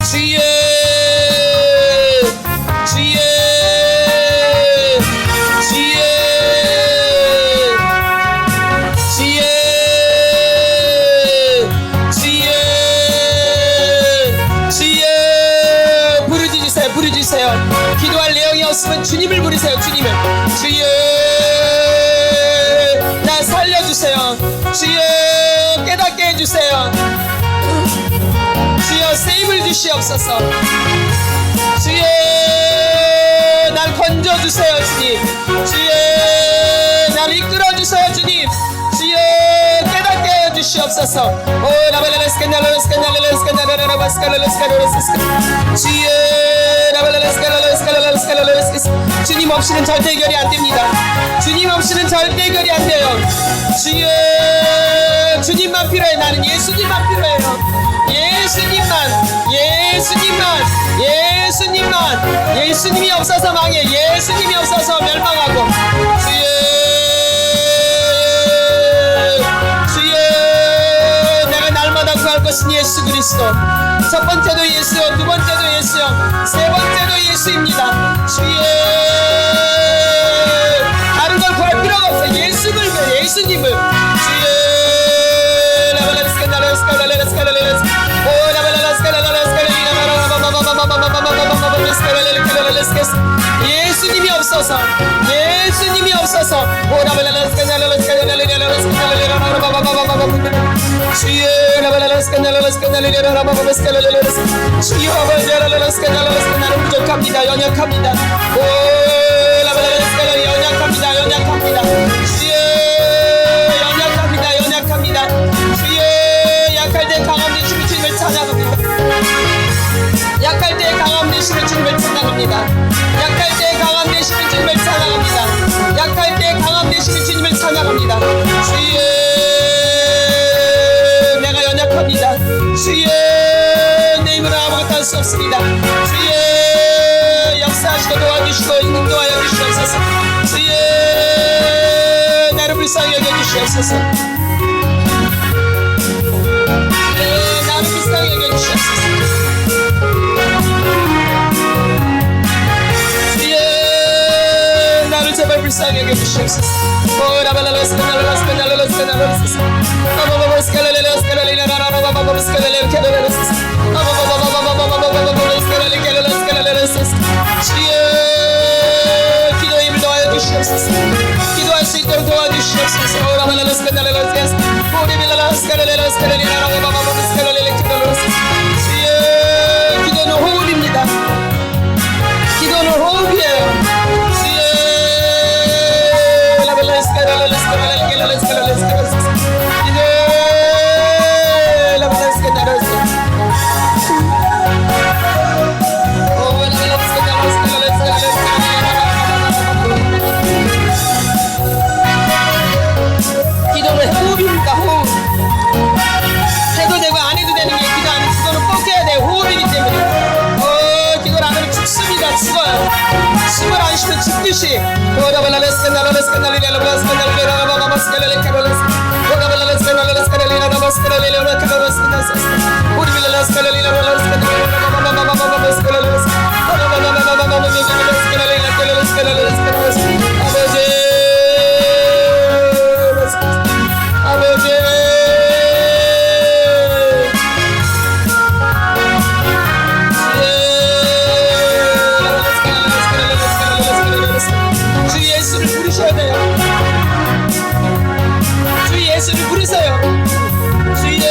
주여 주여 주여 주여 주여 주여 부르짖으세요. 부르짖으세요. 기도할 내용이 없으면 주님을 부르세요. 주님을. 주여 나 살려주세요. 주여 깨닫게 해주세요. 주여 세임을 주시옵소서. 주여 날 건져주세요. 주님. 주여 날 이끌어주세요. 주님. 주여 깨닫게 해주시옵소서. 오 라벨레스케 날레스케 날레스케 날레라바스케 날레스케 주여 라벨레스케 날레스케 날레스케 날레스케 주님 없이는 절대 해결이 안 됩니다. 주님 없이는 절대 해결이 안 돼요. 주여 주님만 필요해. 나는 예수님만 필요해요. 예수님만 예수님만 예수님만. 예수님이 없어서 망해. 예수님이 없어서 멸망하고. 주여 주여 내가 날마다 구할 것은 예수 그리스도. 첫 번째도 예수요, 두 번째도 예수요, 세 번째도 예수입니다. 주여 다른 걸 구할 필요가 없어요. 예수를 구해요. 예수님을. 주여 예수님이 없어서 예수님이 없어서 주여 나는 부족합니다. 연약합니다. 연약합니다. 연약합니다. 주여 연약합니다. 연약합니다. 주여 약할 때 강함 되시는 주님을 찬양합니다. 약할 때 강함 되시는 주님을 찬양합니다. 약할 때 강함 되시는 주님을 찬양합니다. 약할 때 강함 되시는 주님을 찬양합니다. 주여 내가 연약합니다. 주여 내 힘으로 아무것도 할 수 없습니다. 주여 역사하시고 도와주시고 인도하여 주시옵소서. 주여 나를 불쌍히 여겨주시옵소서. 나를 불쌍히 여겨주시옵소서. 주여 나를 제발 불쌍히 여겨주시옵소서. 주여 기도의 힘을 더하여 주시옵소서. 기도할 수 있도록 도와주시옵소서. 주여 기도는 호흡입니다. 기도는 호흡이에요. 주여 기도는 호흡입니다. 호흡. 해도 되고 안 해도 되는 게 기도 아니고 기도는 꼭 해야 돼요. 호흡이기 때문에. 기도를 안 하면 죽습니다. 죽어요. 숨을 안 쉬면 죽듯이. 아버지 주 예수를 부르셔야 돼요. 주 예수를 부르세요. 주여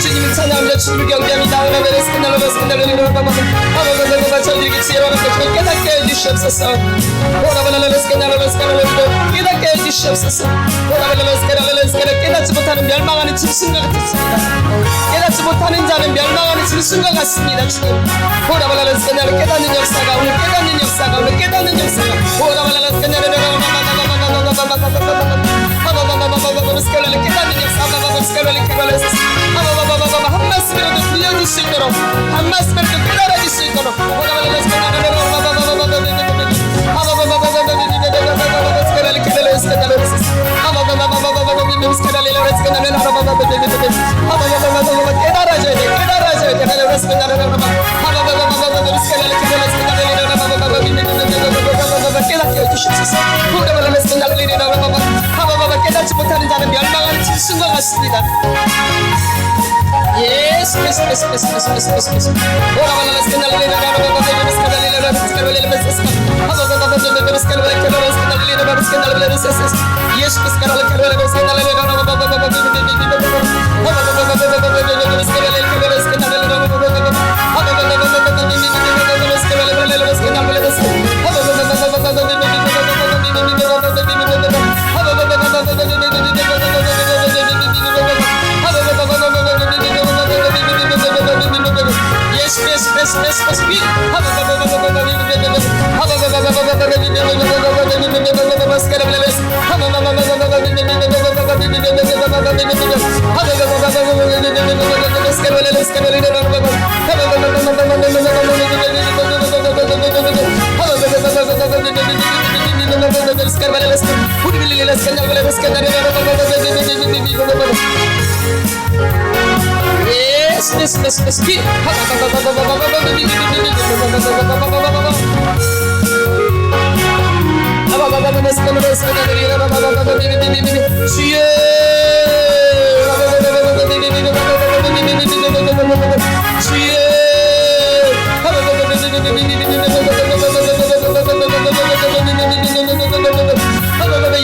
주님을 찬양합니다. 주님을 경배합니다. 저희들에게 지혜와 함께 깨닫게 해주시옵소서. 깨닫게 해주시옵소서. 깨닫지 못하는 멸망하는 짐승과 같습니다. 깨닫지 못하는 자는 멸망하는 짐승과 같습니다. 주님 깨닫는 역사가 오늘 깨닫는 역사가 오늘 깨닫는 역사가 한 말씀이라도 들려줄 수 있도록 한 말씀이라도 깨달아질 수 있도록 깨달아져야 돼. 깨달아져야 돼. 깨닫게 해주시옵소서. 깨닫지 못하는 자는 멸망하는 짐승과 같습니다. Yes, yes, yes, yes, yes, yes, yes, yes.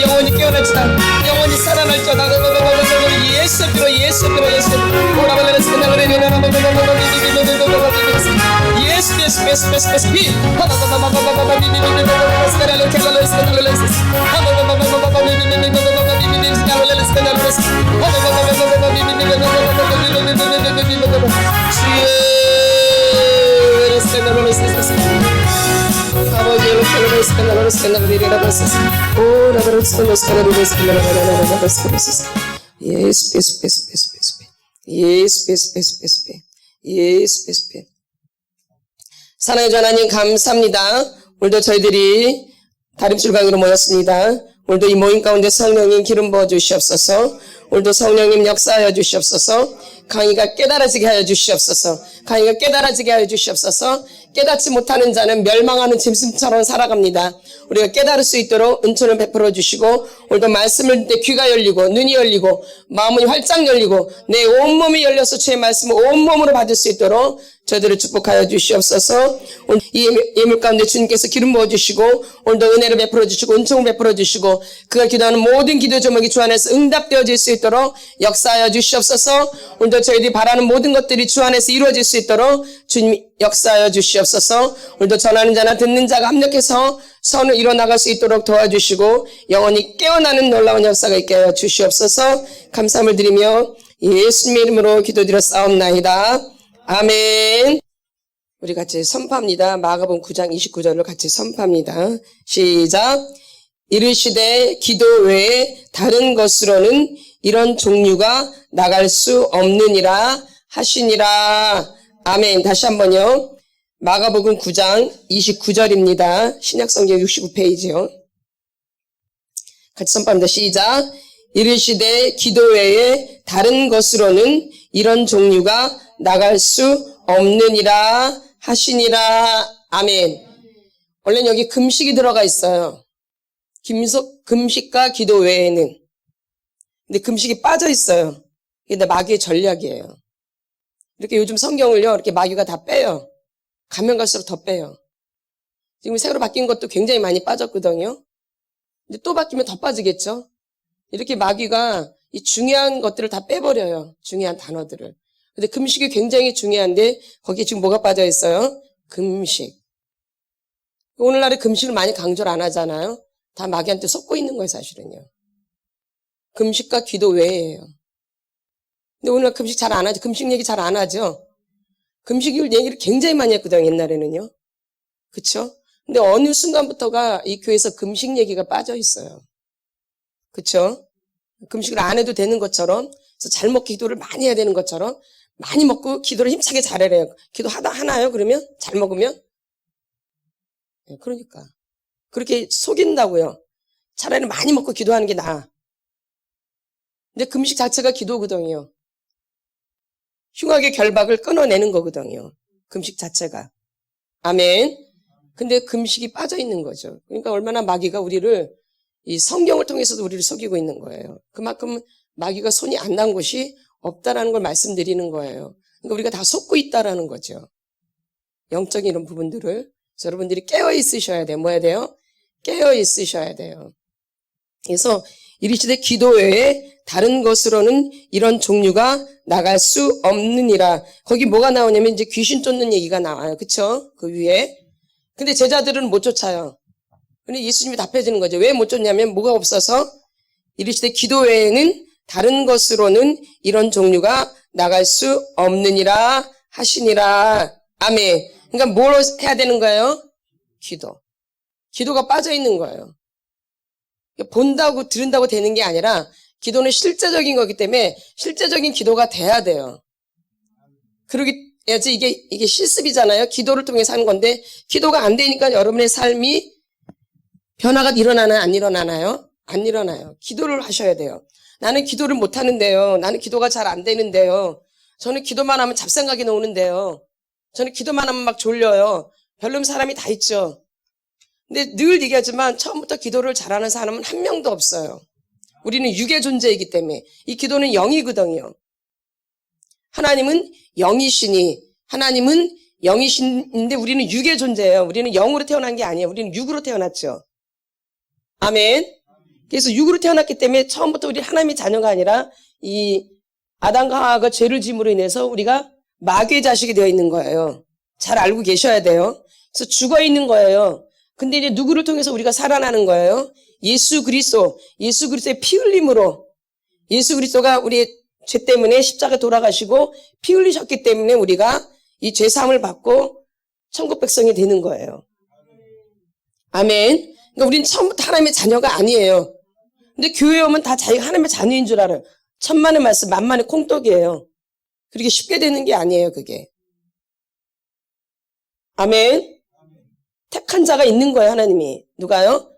영원히 깨어날지다. 영원히 살아날지다. 예수 빌어 예수 빌어 예수 예수 예수 예수 예수 예수 비 사랑의 주 하나님 감사합니다. 오늘도 저희들이 다림질 강의로 모였습니다. 오늘도 이 모임 가운데 성령님 기름 부어 주시옵소서. 오늘도 성령님 역사하여 주시옵소서. 강의가 깨달아지게 하여 주시옵소서. 강의가 깨달아지게 하여 주시옵소서. 깨닫지 못하는 자는 멸망하는 짐승처럼 살아갑니다. 우리가 깨달을 수 있도록 은총을 베풀어 주시고 오늘도 말씀을 내 귀가 열리고 눈이 열리고 마음이 활짝 열리고 내 온몸이 열려서 주의 말씀을 온몸으로 받을 수 있도록 저희들을 축복하여 주시옵소서. 오늘 이 예물 가운데 주님께서 기름 부어주시고 오늘도 은혜를 베풀어 주시고 은총을 베풀어 주시고 그가 기도하는 모든 기도 제목이 주 안에서 응답되어질 수 있도록 역사하여 주시옵소서. 오늘도 저희들이 바라는 모든 것들이 주 안에서 이루어질 수 있도록 주님 역사하여 주시옵소서. 오늘도 전하는 자나 듣는 자가 합력해서 선을 이뤄나갈 수 있도록 도와주시고 영원히 깨어나는 놀라운 역사가 있게 하여 주시옵소서. 감사함을 드리며 예수님의 이름으로 기도드렸사옵나이다. 아멘. 우리 같이 선포합니다. 마가복음 9장 29절을 같이 선포합니다. 시작. 이르시되 기도 외에 다른 것으로는 이런 종류가 나갈 수 없느니라 하시니라. 아멘. 다시 한번요. 마가복음 9장 29절입니다. 신약성경 69페이지요. 같이 선포합니다. 시작. 이르시되 기도 외에 다른 것으로는 이런 종류가 나갈 수 없느니라 하시니라. 아멘. 원래는 여기 금식이 들어가 있어요. 금식과 기도 외에는. 근데 금식이 빠져 있어요. 근데 마귀의 전략이에요. 이렇게 요즘 성경을요, 이렇게 마귀가 다 빼요. 가면 갈수록 더 빼요. 지금 새로 바뀐 것도 굉장히 많이 빠졌거든요. 이제 또 바뀌면 더 빠지겠죠? 이렇게 마귀가 이 중요한 것들을 다 빼버려요. 중요한 단어들을. 근데 금식이 굉장히 중요한데 거기에 지금 뭐가 빠져 있어요? 금식. 오늘날에 금식을 많이 강조를 안 하잖아요. 다 마귀한테 속고 있는 거예요, 사실은요. 금식과 기도 외에요. 근데 오늘날 금식 잘 안 하죠. 금식 얘기 잘 안 하죠. 금식 얘기를 굉장히 많이 했거든요, 옛날에는요. 그쵸? 근데 어느 순간부터가 이 교회에서 금식 얘기가 빠져 있어요. 그쵸? 금식을 안 해도 되는 것처럼, 그래서 잘 먹고 기도를 많이 해야 되는 것처럼, 많이 먹고 기도를 힘차게 잘해래요. 기도 하나요? 그러면? 잘 먹으면? 네, 그러니까. 그렇게 속인다고요. 차라리 많이 먹고 기도하는 게 나아. 근데 금식 자체가 기도거든요. 흉악의 결박을 끊어내는 거거든요. 금식 자체가. 아멘. 근데 금식이 빠져 있는 거죠. 그러니까 얼마나 마귀가 우리를 이 성경을 통해서도 우리를 속이고 있는 거예요. 그만큼 마귀가 손이 안 난 곳이 없다라는 걸 말씀드리는 거예요. 그러니까 우리가 다 속고 있다라는 거죠. 영적인 이런 부분들을. 그래서 여러분들이 깨어 있으셔야 돼요. 뭐 해야 돼요? 깨어 있으셔야 돼요. 그래서 이르시되 기도 외에 다른 것으로는 이런 종류가 나갈 수 없느니라. 거기 뭐가 나오냐면 이제 귀신 쫓는 얘기가 나와요. 그쵸? 그 위에. 근데 제자들은 못 쫓아요. 근데 예수님이 답해주는 거죠. 왜 못 쫓냐면 뭐가 없어서 이르시되 기도 외에는 다른 것으로는 이런 종류가 나갈 수 없느니라 하시니라. 아멘. 그러니까 뭘 해야 되는 거예요? 기도. 기도가 빠져 있는 거예요. 본다고 들은다고 되는 게 아니라 기도는 실제적인 거기 때문에 실제적인 기도가 돼야 돼요. 그러기야지 이게 실습이잖아요. 기도를 통해서 하는 건데 기도가 안 되니까 여러분의 삶이 변화가 일어나나요? 안 일어나나요? 안 일어나요. 기도를 하셔야 돼요. 나는 기도를 못 하는데요. 나는 기도가 잘 안 되는데요. 저는 기도만 하면 잡생각이 나오는데요. 저는 기도만 하면 막 졸려요. 별놈 사람이 다 있죠. 근데 늘 얘기하지만 처음부터 기도를 잘하는 사람은 한 명도 없어요. 우리는 육의 존재이기 때문에 이 기도는 영이거든요. 하나님은 영이시니 하나님은 영이신데 우리는 육의 존재예요. 우리는 영으로 태어난 게 아니에요. 우리는 육으로 태어났죠. 아멘. 그래서 육으로 태어났기 때문에 처음부터 우리 하나님의 자녀가 아니라 이 아담과 하와가 죄를 지음으로 인해서 우리가 마귀의 자식이 되어 있는 거예요. 잘 알고 계셔야 돼요. 그래서 죽어 있는 거예요. 근데 이제 누구를 통해서 우리가 살아나는 거예요? 예수 그리스도의 피 흘림으로 예수 그리스도가 우리의 죄 때문에 십자가에 돌아가시고 피 흘리셨기 때문에 우리가 이 죄 사함을 받고 천국 백성이 되는 거예요. 아멘. 그러니까 우리는 처음부터 하나님의 자녀가 아니에요. 근데 교회에 오면 다 자기가 하나님의 자녀인 줄 알아요. 천만의 말씀 만만의 콩떡이에요. 그렇게 쉽게 되는 게 아니에요, 그게. 아멘. 택한 자가 있는 거예요, 하나님이. 누가요?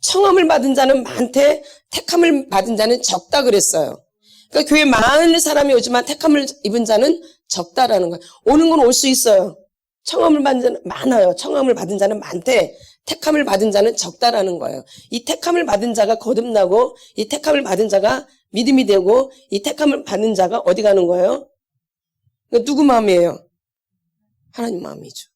청함을 받은 자는 많되 택함을 받은 자는 적다 그랬어요. 그러니까 교회 많은 사람이 오지만 택함을 입은 자는 적다라는 거예요. 오는 건 올 수 있어요. 청함을 받은 자는 많아요. 청함을 받은 자는 많되 택함을 받은 자는 적다라는 거예요. 이 택함을 받은 자가 거듭나고 이 택함을 받은 자가 믿음이 되고 이 택함을 받는 자가 어디 가는 거예요? 그러니까 누구 마음이에요? 하나님 마음이죠.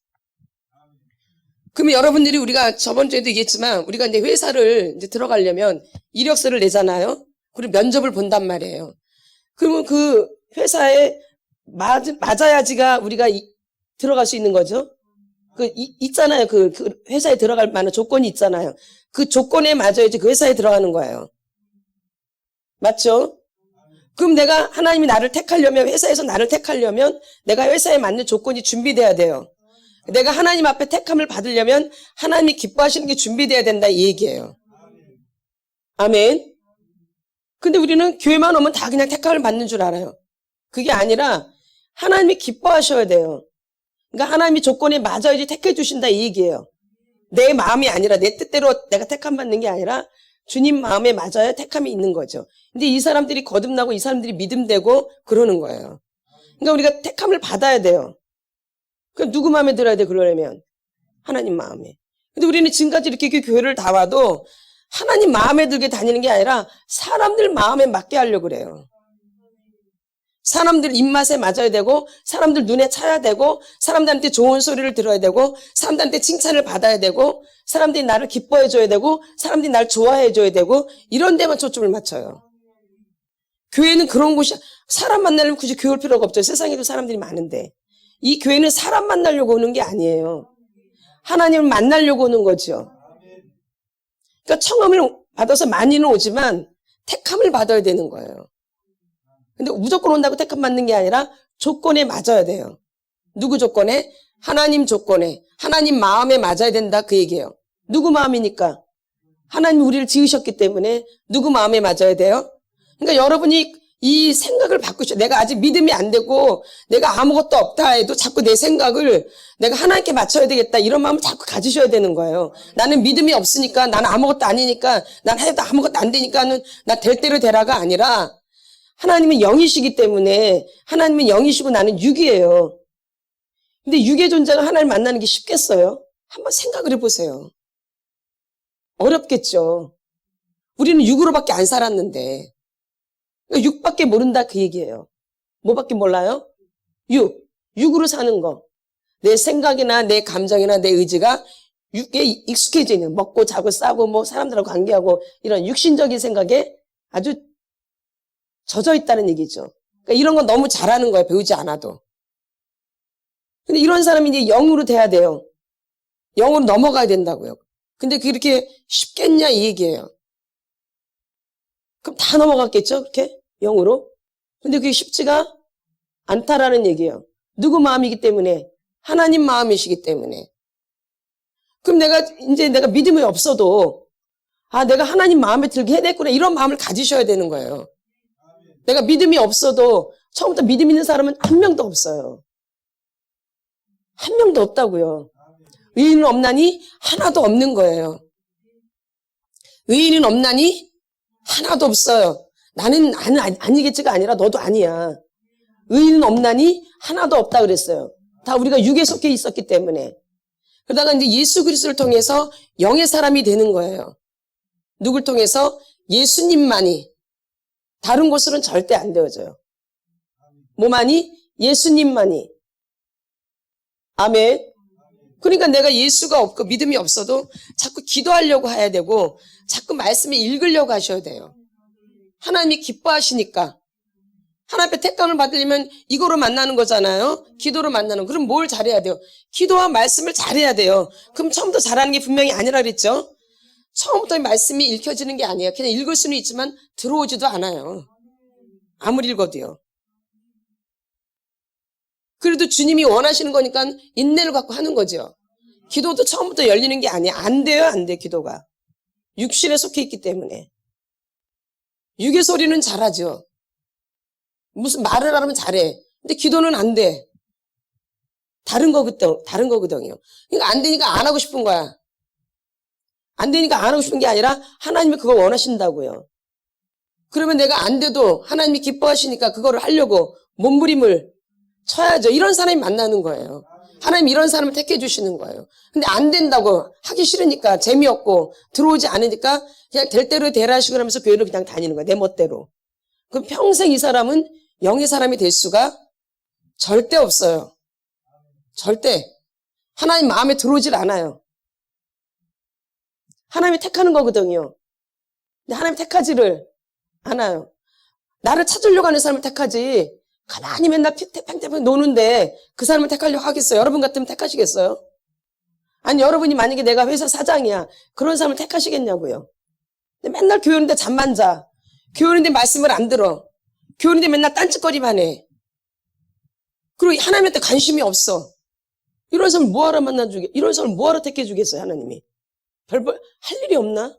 그러면 여러분들이 우리가 저번 주에도 얘기했지만 우리가 이제 회사를 이제 들어가려면 이력서를 내잖아요. 그리고 면접을 본단 말이에요. 그러면 그 회사에 맞아야지가 우리가 들어갈 수 있는 거죠. 있잖아요. 그 회사에 들어갈 만한 조건이 있잖아요. 그 조건에 맞아야지 그 회사에 들어가는 거예요. 맞죠? 그럼 내가 하나님이 나를 택하려면 회사에서 나를 택하려면 내가 회사에 맞는 조건이 준비돼야 돼요. 내가 하나님 앞에 택함을 받으려면 하나님이 기뻐하시는 게 준비돼야 된다 이 얘기예요. 아멘. 근데 우리는 교회만 오면 다 그냥 택함을 받는 줄 알아요. 그게 아니라 하나님이 기뻐하셔야 돼요. 그러니까 하나님이 조건에 맞아야지 택해 주신다 이 얘기예요. 내 마음이 아니라 내 뜻대로 내가 택함 받는 게 아니라 주님 마음에 맞아야 택함이 있는 거죠. 근데 이 사람들이 거듭나고 이 사람들이 믿음되고 그러는 거예요. 그러니까 우리가 택함을 받아야 돼요. 그럼 누구 마음에 들어야 돼 그러려면? 하나님 마음에. 근데 우리는 지금까지 이렇게 교회를 다 와도 하나님 마음에 들게 다니는 게 아니라 사람들 마음에 맞게 하려고 그래요. 사람들 입맛에 맞아야 되고, 사람들 눈에 차야 되고, 사람들한테 좋은 소리를 들어야 되고, 사람들한테 칭찬을 받아야 되고, 사람들이 나를 기뻐해 줘야 되고, 사람들이 나를 좋아해 줘야 되고, 이런 데만 초점을 맞춰요. 교회는 그런 곳이, 사람 만나려면 굳이 교회 올 필요가 없죠. 세상에도 사람들이 많은데. 이 교회는 사람 만나려고 오는 게 아니에요. 하나님을 만나려고 오는 거죠. 그러니까 청함을 받아서 많이는 오지만 택함을 받아야 되는 거예요. 근데 무조건 온다고 택함 받는 게 아니라 조건에 맞아야 돼요. 누구 조건에? 하나님 조건에. 하나님 마음에 맞아야 된다 그 얘기예요. 누구 마음이니까? 하나님이 우리를 지으셨기 때문에 누구 마음에 맞아야 돼요? 그러니까 여러분이 이 생각을 바꾸셔. 내가 아직 믿음이 안 되고 내가 아무것도 없다 해도 자꾸 내 생각을 내가 하나님께 맞춰야 되겠다 이런 마음을 자꾸 가지셔야 되는 거예요. 나는 믿음이 없으니까 나는 아무것도 아니니까 난 해도 아무것도 안 되니까는 나 될 대로 되라가 아니라 하나님은 영이시기 때문에 하나님은 영이시고 나는 육이에요. 근데 육의 존재가 하나님을 만나는 게 쉽겠어요? 한번 생각을 해보세요. 어렵겠죠. 우리는 육으로밖에 안 살았는데. 육밖에 모른다 그 얘기예요. 뭐밖에 몰라요? 육으로 사는 거. 내 생각이나 내 감정이나 내 의지가 육에 익숙해져 있는, 먹고 자고 싸고 뭐 사람들하고 관계하고 이런 육신적인 생각에 아주 젖어 있다는 얘기죠. 그러니까 이런 거 너무 잘하는 거예요. 배우지 않아도. 근데 이런 사람이 이제 영으로 돼야 돼요. 영으로 넘어가야 된다고요. 근데 그렇게 쉽겠냐 이 얘기예요. 그럼 다 넘어갔겠죠? 그렇게? 영으로? 근데 그게 쉽지가 않다라는 얘기예요. 누구 마음이기 때문에? 하나님 마음이시기 때문에. 그럼 내가 믿음이 없어도, 내가 하나님 마음에 들게 해냈구나. 이런 마음을 가지셔야 되는 거예요. 내가 믿음이 없어도, 처음부터 믿음 있는 사람은 한 명도 없어요. 한 명도 없다고요. 의인은 없나니? 하나도 없는 거예요. 의인은 없나니? 하나도 없어요. 나는 아니겠지가 아니라 너도 아니야. 의인은 없나니? 하나도 없다 그랬어요. 다 우리가 육에 속해 있었기 때문에. 그러다가 이제 예수 그리스도를 통해서 영의 사람이 되는 거예요. 누굴 통해서? 예수님만이. 다른 곳으로는 절대 안 되어져요. 뭐만이? 예수님만이. 아멘. 그러니까 내가 예수가 없고 믿음이 없어도 자꾸 기도하려고 해야 되고 자꾸 말씀을 읽으려고 하셔야 돼요. 하나님이 기뻐하시니까. 하나님 앞에 택감을 받으려면 이거로 만나는 거잖아요. 기도로 만나는. 그럼 뭘 잘해야 돼요? 기도와 말씀을 잘해야 돼요. 그럼 처음부터 잘하는 게 분명히 아니라 그랬죠? 처음부터 말씀이 읽혀지는 게 아니에요. 그냥 읽을 수는 있지만 들어오지도 않아요. 아무리 읽어도요. 그래도 주님이 원하시는 거니까 인내를 갖고 하는 거죠. 기도도 처음부터 열리는 게 아니에요. 안 돼요, 안 돼, 기도가. 육신에 속해 있기 때문에. 육의 소리는 잘하죠. 무슨 말을 하면 잘해. 근데 기도는 안 돼. 다른 거거든요. 그러니까 안 되니까 안 하고 싶은 거야. 안 되니까 안 하고 싶은 게 아니라 하나님이 그걸 원하신다고요. 그러면 내가 안 돼도 하나님이 기뻐하시니까 그거를 하려고 몸부림을 쳐야죠. 이런 사람이 만나는 거예요. 하나님 이런 사람을 택해 주시는 거예요. 근데 안 된다고 하기 싫으니까 재미없고 들어오지 않으니까 그냥 될 대로 되라 하시고 하면서 교회를 그냥 다니는 거예요. 내 멋대로. 그럼 평생 이 사람은 영의 사람이 될 수가 절대 없어요. 절대. 하나님 마음에 들어오질 않아요. 하나님이 택하는 거거든요. 근데 하나님 택하지를 않아요. 나를 찾으려고 하는 사람을 택하지 가만히 맨날 팽팽팽 노는데 그 사람을 택하려고 하겠어요? 여러분 같으면 택하시겠어요? 아니 여러분이 만약에 내가 회사 사장이야 그런 사람을 택하시겠냐고요. 근데 맨날 교회 오는데 잠만 자. 교회 오는데 말씀을 안 들어. 교회 오는데 맨날 딴짓거리만 해. 그리고 하나님한테 관심이 없어. 이런 사람을 뭐하러 만나주게? 이런 사람을 뭐하러 택해주겠어요? 하나님이. 별볼 할 일이 없나?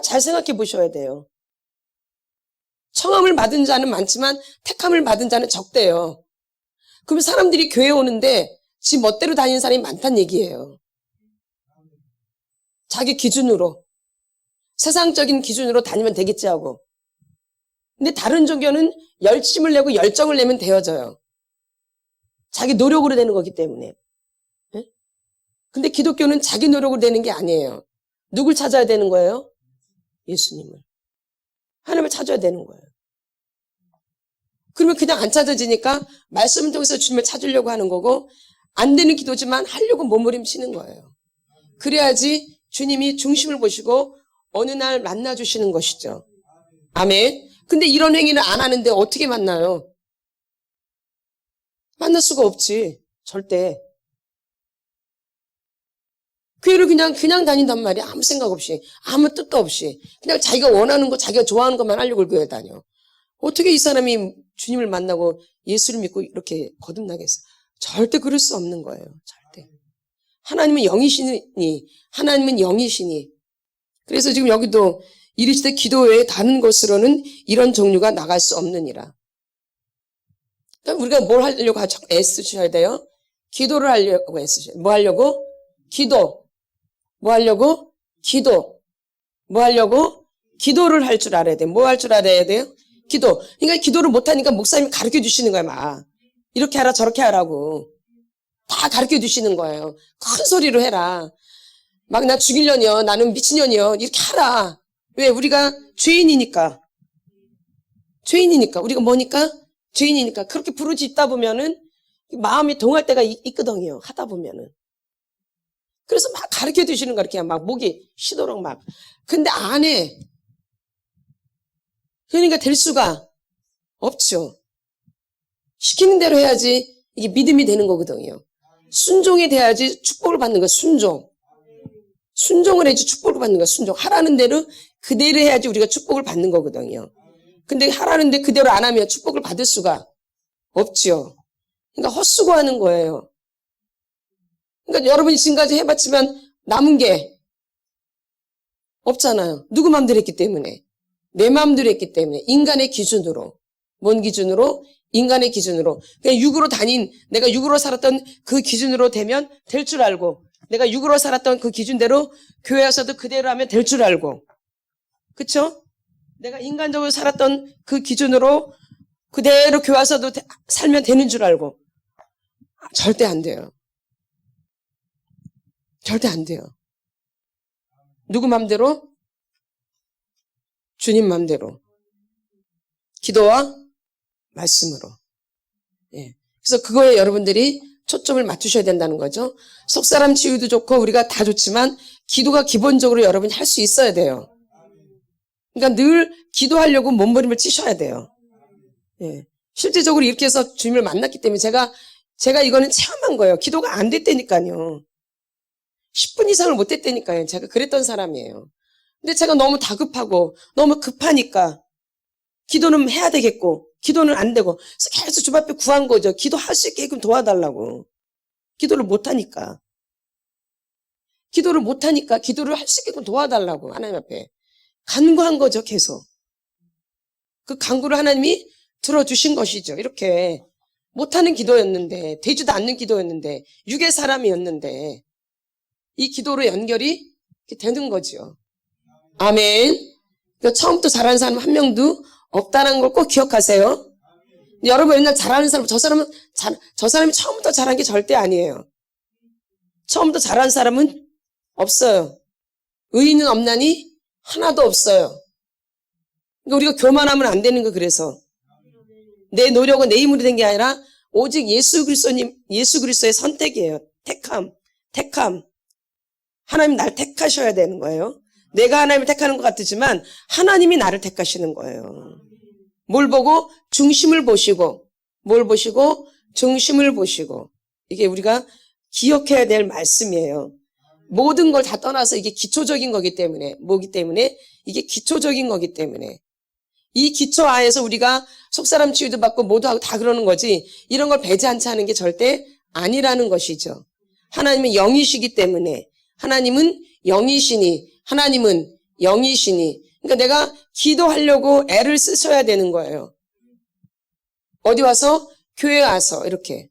잘 생각해 보셔야 돼요. 청함을 받은 자는 많지만 택함을 받은 자는 적대요. 그럼 사람들이 교회 오는데 지 멋대로 다니는 사람이 많다는 얘기예요. 자기 기준으로. 세상적인 기준으로 다니면 되겠지 하고. 근데 다른 종교는 열심을 내고 열정을 내면 되어져요. 자기 노력으로 되는 거기 때문에. 네? 근데 기독교는 자기 노력으로 되는 게 아니에요. 누굴 찾아야 되는 거예요? 예수님을. 하나님을 찾아야 되는 거예요. 그러면 그냥 안 찾아지니까 말씀을 통해서 주님을 찾으려고 하는 거고, 안 되는 기도지만 하려고 몸부림치는 거예요. 그래야지 주님이 중심을 보시고 어느 날 만나주시는 것이죠. 아멘. 근데 이런 행위는 안 하는데 어떻게 만나요? 만날 수가 없지. 절대. 교회를 그냥 다닌단 말이야. 아무 생각 없이. 아무 뜻도 없이. 그냥 자기가 원하는 거, 자기가 좋아하는 것만 하려고 교회 다녀. 어떻게 이 사람이 주님을 만나고 예수를 믿고 이렇게 거듭나겠어? 절대 그럴 수 없는 거예요. 절대. 하나님은 영이시니, 하나님은 영이시니. 그래서 지금 여기도 이르시되 기도 외에 다른 것으로는 이런 종류가 나갈 수 없느니라. 그러니까 우리가 뭘 하려고 애쓰셔야 돼요? 기도를 하려고 애쓰셔야 돼요. 뭐 하려고? 기도. 뭐 하려고? 기도. 뭐 하려고? 기도를 할 줄 알아야 돼요. 뭐 할 줄 알아야 돼요? 기도. 그러니까 기도를 못하니까 목사님이 가르쳐 주시는 거야, 막. 이렇게 하라, 저렇게 하라고. 다 가르쳐 주시는 거예요. 큰 소리로 해라. 막 나 죽이려뇨. 나는 미친년이요. 이렇게 하라. 왜? 우리가 죄인이니까. 죄인이니까. 우리가 뭐니까? 죄인이니까. 그렇게 부르짖다 보면은 마음이 동할 때가 있거든요. 하다 보면은. 그래서 막 가르쳐 주시는 거 이렇게 막 목이 쉬도록 막. 근데 안 해. 그러니까 될 수가 없죠. 시키는 대로 해야지 이게 믿음이 되는 거거든요. 순종이 돼야지 축복을 받는 거야. 순종. 순종을 해야지 축복을 받는 거야. 순종. 하라는 대로 그대로 해야지 우리가 축복을 받는 거거든요. 근데 하라는데 그대로 안 하면 축복을 받을 수가 없죠. 그러니까 헛수고하는 거예요. 그러니까 여러분이 지금까지 해봤지만 남은 게 없잖아요. 누구 마음대로 했기 때문에. 내 마음대로 했기 때문에. 인간의 기준으로. 뭔 기준으로? 인간의 기준으로. 그냥 육으로 내가 육으로 살았던 그 기준으로 되면 될 줄 알고, 내가 육으로 살았던 그 기준대로 교회 와서도 그대로 하면 될 줄 알고. 그쵸? 내가 인간적으로 살았던 그 기준으로 그대로 교회 와서도 살면 되는 줄 알고. 절대 안 돼요. 절대 안 돼요. 누구 맘대로? 주님 맘대로. 기도와 말씀으로. 예. 그래서 그거에 여러분들이 초점을 맞추셔야 된다는 거죠. 속사람 치유도 좋고 우리가 다 좋지만 기도가 기본적으로 여러분이 할 수 있어야 돼요. 그러니까 늘 기도하려고 몸부림을 치셔야 돼요. 예. 실제적으로 이렇게 해서 주님을 만났기 때문에 제가 이거는 체험한 거예요. 기도가 안 됐다니까요. 10분 이상을 못 했다니까요. 제가 그랬던 사람이에요. 근데 제가 너무 다급하고 너무 급하니까 기도는 해야 되겠고 기도는 안 되고 그래서 계속 주님 앞에 구한 거죠. 기도할 수 있게끔 도와달라고. 기도를 못하니까. 기도를 할 수 있게끔 도와달라고 하나님 앞에 간구한 거죠. 계속. 그 간구를 하나님이 들어주신 것이죠. 이렇게 못하는 기도였는데 되지도 않는 기도였는데 육의 사람이었는데 이 기도로 연결이 되는 거죠. 아멘. 그러니까 처음부터 잘하는 사람 한 명도 없다는 걸 꼭 기억하세요. 여러분 맨날 잘하는 사람, 저 사람이 처음부터 잘한 게 절대 아니에요. 처음부터 잘하는 사람은 없어요. 의인은 없나니 하나도 없어요. 그러니까 우리가 교만하면 안 되는 거. 그래서 내 노력은 내 힘으로 된 게 아니라 오직 예수 그리스도의 선택이에요. 택함. 하나님 날 택하셔야 되는 거예요. 내가 하나님을 택하는 것 같지만 하나님이 나를 택하시는 거예요. 뭘 보고? 중심을 보시고. 뭘 보시고? 중심을 보시고. 이게 우리가 기억해야 될 말씀이에요. 모든 걸 다 떠나서 이게 기초적인 거기 때문에. 뭐기 때문에? 이게 기초적인 거기 때문에. 이 기초 하에서 우리가 속사람 치유도 받고 모두 하고 다 그러는 거지 이런 걸 배제한치 하는 게 절대 아니라는 것이죠. 하나님은 영이시기 때문에. 하나님은 영이시니. 그러니까 내가 기도하려고 애를 쓰셔야 되는 거예요. 어디 와서? 교회 와서 이렇게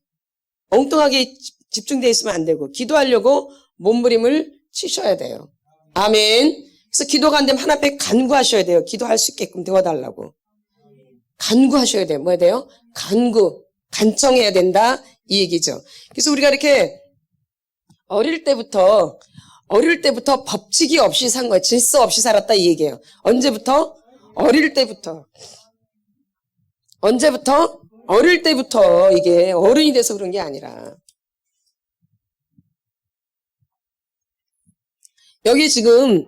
엉뚱하게 집중되어 있으면 안 되고 기도하려고 몸부림을 치셔야 돼요. 아멘. 그래서 기도가 안 되면 하나님 앞에 간구하셔야 돼요. 기도할 수 있게끔 도와달라고. 간구하셔야 돼요. 뭐 해야 돼요? 간청해야 된다 이 얘기죠. 그래서 우리가 이렇게 어릴 때부터 법칙이 없이 산 거예요. 질서 없이 살았다 이 얘기예요. 언제부터? 어릴 때부터 언제부터? 어릴 때부터 이게 어른이 돼서 그런 게 아니라. 여기 지금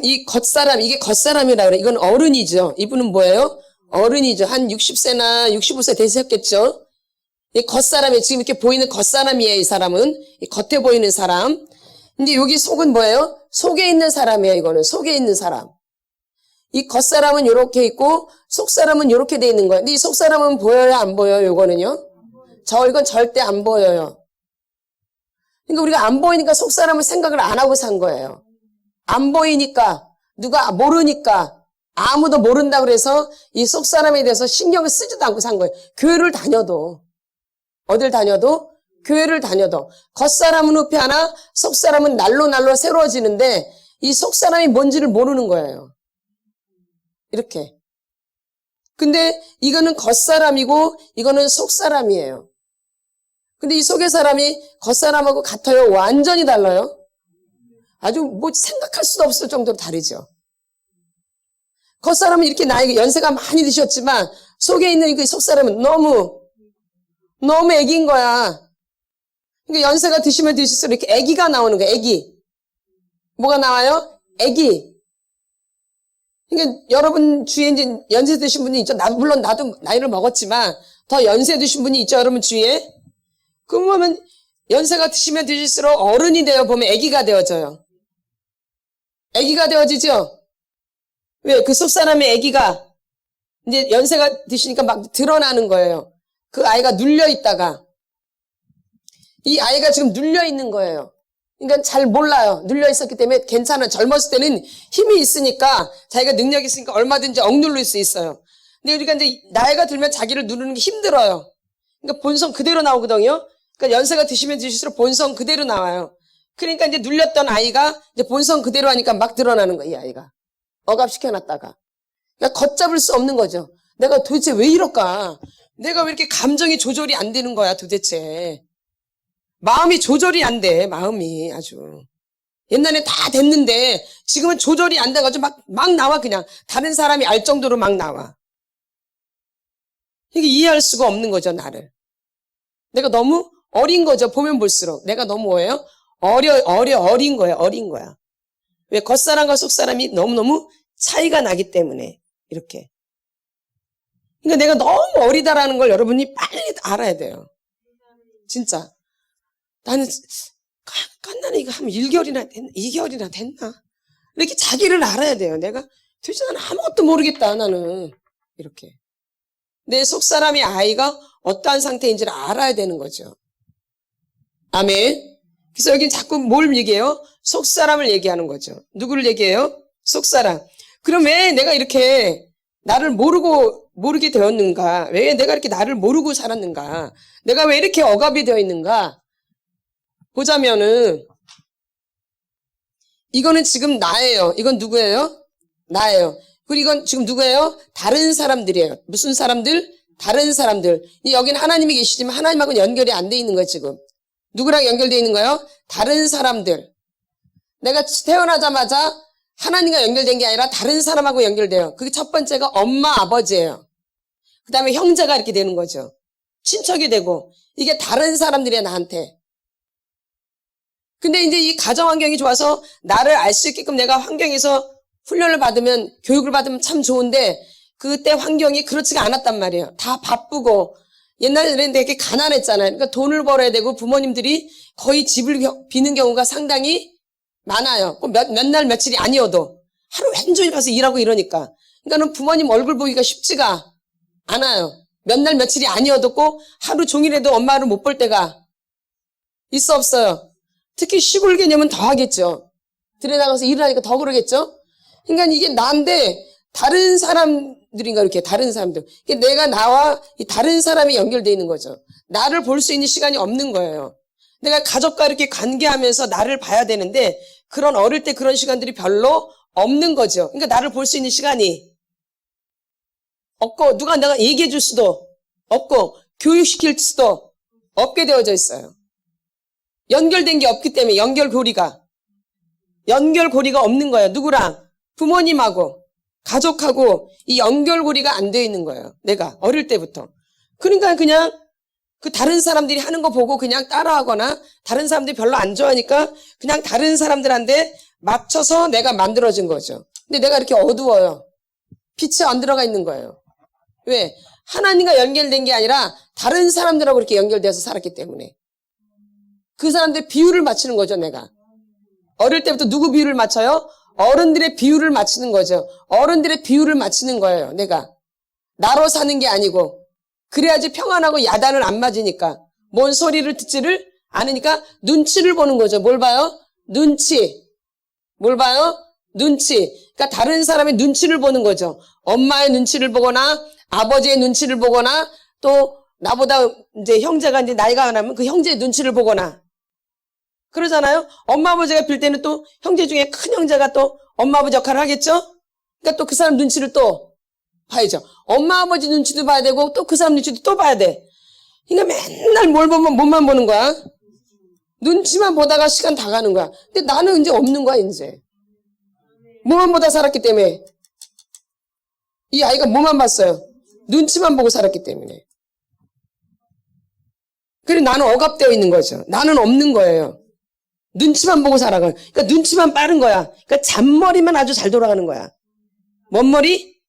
이 겉사람, 이게 겉사람이라 그래. 이건 어른이죠. 이분은 뭐예요? 어른이죠. 한 60세나 65세 되셨겠죠? 이 겉사람이, 지금 이렇게 보이는 겉사람이에요, 이 사람은. 이 겉에 보이는 사람. 근데 여기 속은 뭐예요? 속에 있는 사람이에요, 이거는. 속에 있는 사람. 이 겉사람은 이렇게 있고, 속사람은 이렇게 돼 있는 거예요. 근데 이 속사람은 보여요, 안 보여요, 이거는요? 이건 절대 안 보여요. 그러니까 우리가 안 보이니까 속사람은 생각을 안 하고 산 거예요. 안 보이니까, 누가 모르니까, 아무도 모른다 그래서 이 속사람에 대해서 신경을 쓰지도 않고 산 거예요. 교회를 다녀도, 어딜 다녀도, 교회를 다녀도, 겉사람은 후패 하나, 속사람은 날로 새로워지는데, 이 속사람이 뭔지를 모르는 거예요. 이렇게. 근데 이거는 겉사람이고, 이거는 속사람이에요. 근데 이 속의 사람이 겉사람하고 같아요? 완전히 달라요? 아주 생각할 수도 없을 정도로 다르죠. 겉사람은 이렇게 나이가 연세가 많이 드셨지만 속에 있는 그 속사람은 너무 애기인 거야. 그러니까 연세가 드시면 드실수록 이렇게 애기가 나오는 거야, 애기. 뭐가 나와요? 애기. 그러니까 여러분 주위에 이제 연세 드신 분이 있죠. 물론 나도 나이를 먹었지만 더 연세 드신 분이 있죠, 여러분 주위에. 그러면 연세가 드시면 드실수록 어른이 되어 보면 애기가 되어져요. 애기가 되어지죠? 왜? 그 속사람의 애기가 이제 연세가 드시니까 막 드러나는 거예요. 그 아이가 눌려있다가. 이 아이가 지금 눌려있는 거예요. 그러니까 잘 몰라요. 눌려있었기 때문에 괜찮아. 젊었을 때는 힘이 있으니까 자기가 능력이 있으니까 얼마든지 억누를 수 있어요. 근데 우리가 이제 나이가 들면 자기를 누르는 게 힘들어요. 그러니까 본성 그대로 나오거든요. 그러니까 연세가 드시면 드실수록 본성 그대로 나와요. 그러니까 이제 눌렸던 아이가 이제 본성 그대로 하니까 막 드러나는 거예요, 이 아이가. 억압시켜놨다가. 그러니까 걷잡을 수 없는 거죠. 내가 도대체 왜 이럴까? 내가 왜 이렇게 감정이 조절이 안 되는 거야, 도대체. 마음이 조절이 안 돼, 마음이 아주. 옛날에 다 됐는데 지금은 조절이 안 돼가지고 막 나와, 그냥. 다른 사람이 알 정도로 막 나와. 이게 이해할 수가 없는 거죠, 나를. 내가 너무 어린 거죠, 보면 볼수록. 내가 너무 뭐예요? 어린 거야, 어린 거야. 왜? 겉사람과 속사람이 너무너무 차이가 나기 때문에, 이렇게. 그러니까 내가 너무 어리다라는 걸 여러분이 빨리 알아야 돼요. 진짜. 나는, 깐나는 이거 한 1개월이나 됐나? 2개월이나 됐나? 이렇게 자기를 알아야 돼요. 내가, 도대체 나는 아무것도 모르겠다, 나는. 이렇게. 내 속사람의 아이가 어떠한 상태인지를 알아야 되는 거죠. 아멘. 그래서 여긴 자꾸 뭘 얘기해요? 속사람을 얘기하는 거죠. 누구를 얘기해요? 속사람. 그럼 왜 내가 이렇게 나를 모르게 되었는가? 왜 내가 이렇게 나를 모르고 살았는가? 내가 왜 이렇게 억압이 되어 있는가? 보자면은, 이거는 지금 나예요. 이건 누구예요? 나예요. 그리고 이건 지금 누구예요? 다른 사람들이에요. 무슨 사람들? 다른 사람들. 여기는 하나님이 계시지만 하나님하고는 연결이 안 돼 있는 거예요, 지금. 누구랑 연결되어 있는 거예요? 다른 사람들. 내가 태어나자마자 하나님과 연결된 게 아니라 다른 사람하고 연결돼요. 그게 첫 번째가 엄마, 아버지예요. 그 다음에 형제가 이렇게 되는 거죠. 친척이 되고. 이게 다른 사람들이야, 나한테. 근데 이제 이 가정 환경이 좋아서 나를 알 수 있게끔 내가 환경에서 훈련을 받으면, 교육을 받으면 참 좋은데, 그때 환경이 그렇지가 않았단 말이에요. 다 바쁘고, 옛날에는 되게 가난했잖아요. 그러니까 돈을 벌어야 되고 부모님들이 거의 집을 비는 경우가 상당히 많아요. 몇 날 며칠이 아니어도 하루 왼종일 가서 일하고 이러니까. 그러니까 부모님 얼굴 보기가 쉽지가 않아요. 몇 날 며칠이 아니어도 꼭 하루 종일에도 엄마를 못 볼 때가 있어 없어요. 특히 시골 개념은 더 하겠죠. 들에 나가서 일을 하니까 더 그러겠죠. 그러니까 이게 나인데 다른 사람들인가, 이렇게 다른 사람들. 내가 나와 이 다른 사람이 연결되어 있는 거죠. 나를 볼 수 있는 시간이 없는 거예요. 내가 가족과 이렇게 관계하면서 나를 봐야 되는데 그런 어릴 때 그런 시간들이 별로 없는 거죠. 그러니까 나를 볼 수 있는 시간이 없고, 누가 내가 얘기해 줄 수도 없고, 교육시킬 수도 없게 되어져 있어요. 연결된 게 없기 때문에, 연결고리가 없는 거예요. 누구랑? 부모님하고. 가족하고 이 연결고리가 안 되어 있는 거예요. 내가 어릴 때부터. 그러니까 그냥 그 다른 사람들이 하는 거 보고 그냥 따라하거나 다른 사람들이 별로 안 좋아하니까 그냥 다른 사람들한테 맞춰서 내가 만들어진 거죠. 근데 내가 이렇게 어두워요. 빛이 안 들어가 있는 거예요. 왜? 하나님과 연결된 게 아니라 다른 사람들하고 이렇게 연결돼서 살았기 때문에. 그 사람들 비율을 맞추는 거죠, 내가. 어릴 때부터 누구 비율을 맞춰요? 어른들의 비율을 맞추는 거죠. 어른들의 비율을 맞추는 거예요, 내가. 나로 사는 게 아니고. 그래야지 평안하고 야단을 안 맞으니까. 뭔 소리를 듣지를 않으니까 눈치를 보는 거죠. 뭘 봐요? 눈치. 뭘 봐요? 눈치. 그러니까 다른 사람의 눈치를 보는 거죠. 엄마의 눈치를 보거나 아버지의 눈치를 보거나 또 나보다 이제 형제가 이제 나이가 나면 그 형제의 눈치를 보거나 그러잖아요. 엄마 아버지가 빌 때는 또 형제 중에 큰 형제가 또 엄마 아버지 역할을 하겠죠. 그러니까 또 그 사람 눈치를 또 봐야죠. 엄마 아버지 눈치도 봐야 되고 또 그 사람 눈치도 또 봐야 돼. 그러니까 맨날 뭘 보면 뭐만 보는 거야? 눈치만 보다가 시간 다 가는 거야. 근데 나는 이제 없는 거야, 이제. 뭐만 보다 살았기 때문에. 이 아이가 뭐만 봤어요? 눈치만 보고 살았기 때문에. 그래서 나는 억압되어 있는 거죠. 나는 없는 거예요. 눈치만 보고 살아가는. 그러니까 눈치만 빠른 거야. 그러니까 잔머리만 아주 잘 돌아가는 거야. 뭔 머리?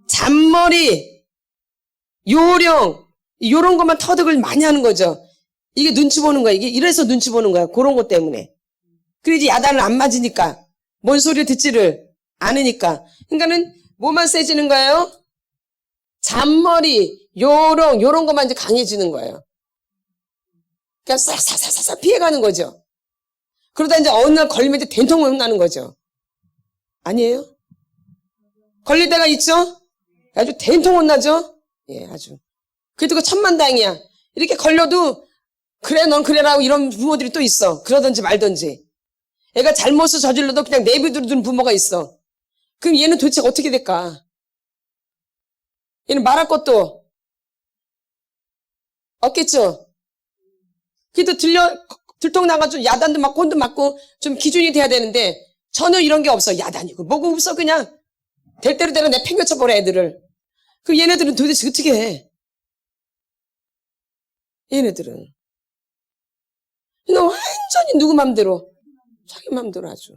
잔머리. 요령. 요런 것만 터득을 많이 하는 거죠. 이게 눈치 보는 거야. 이게 이래서 눈치 보는 거야. 그런 것 때문에. 그래야지 야단을 안 맞으니까. 뭔 소리를 듣지를 않으니까. 그러니까는 뭐만 세지는 거예요? 잔머리, 요령, 요런 것만 이제 강해지는 거예요. 그러니까 싹싹싹싹 피해가는 거죠. 그러다 이제 어느 날 걸리면 이제 된통은 나는 거죠. 아니에요? 걸릴 때가 있죠? 아주 된통은 나죠? 예, 아주. 그래도 그 천만다행이야. 이렇게 걸려도 그래, 넌 그래라고 이런 부모들이 또 있어. 그러든지 말든지. 애가 잘못을 저질러도 그냥 내비두는 부모가 있어. 그럼 얘는 도대체 어떻게 될까? 얘는 말할 것도 없겠죠? 그래도 들통나가지고 야단도 맞고 혼도 맞고 좀 기준이 돼야 되는데 전혀 이런 게 없어. 야단이고 뭐고 없어. 그냥 될 대로 내 팽겨쳐버려 애들을. 그럼 얘네들은 도대체 어떻게 해? 얘네들은. 이거 완전히 누구 맘대로 자기 맘대로 아주.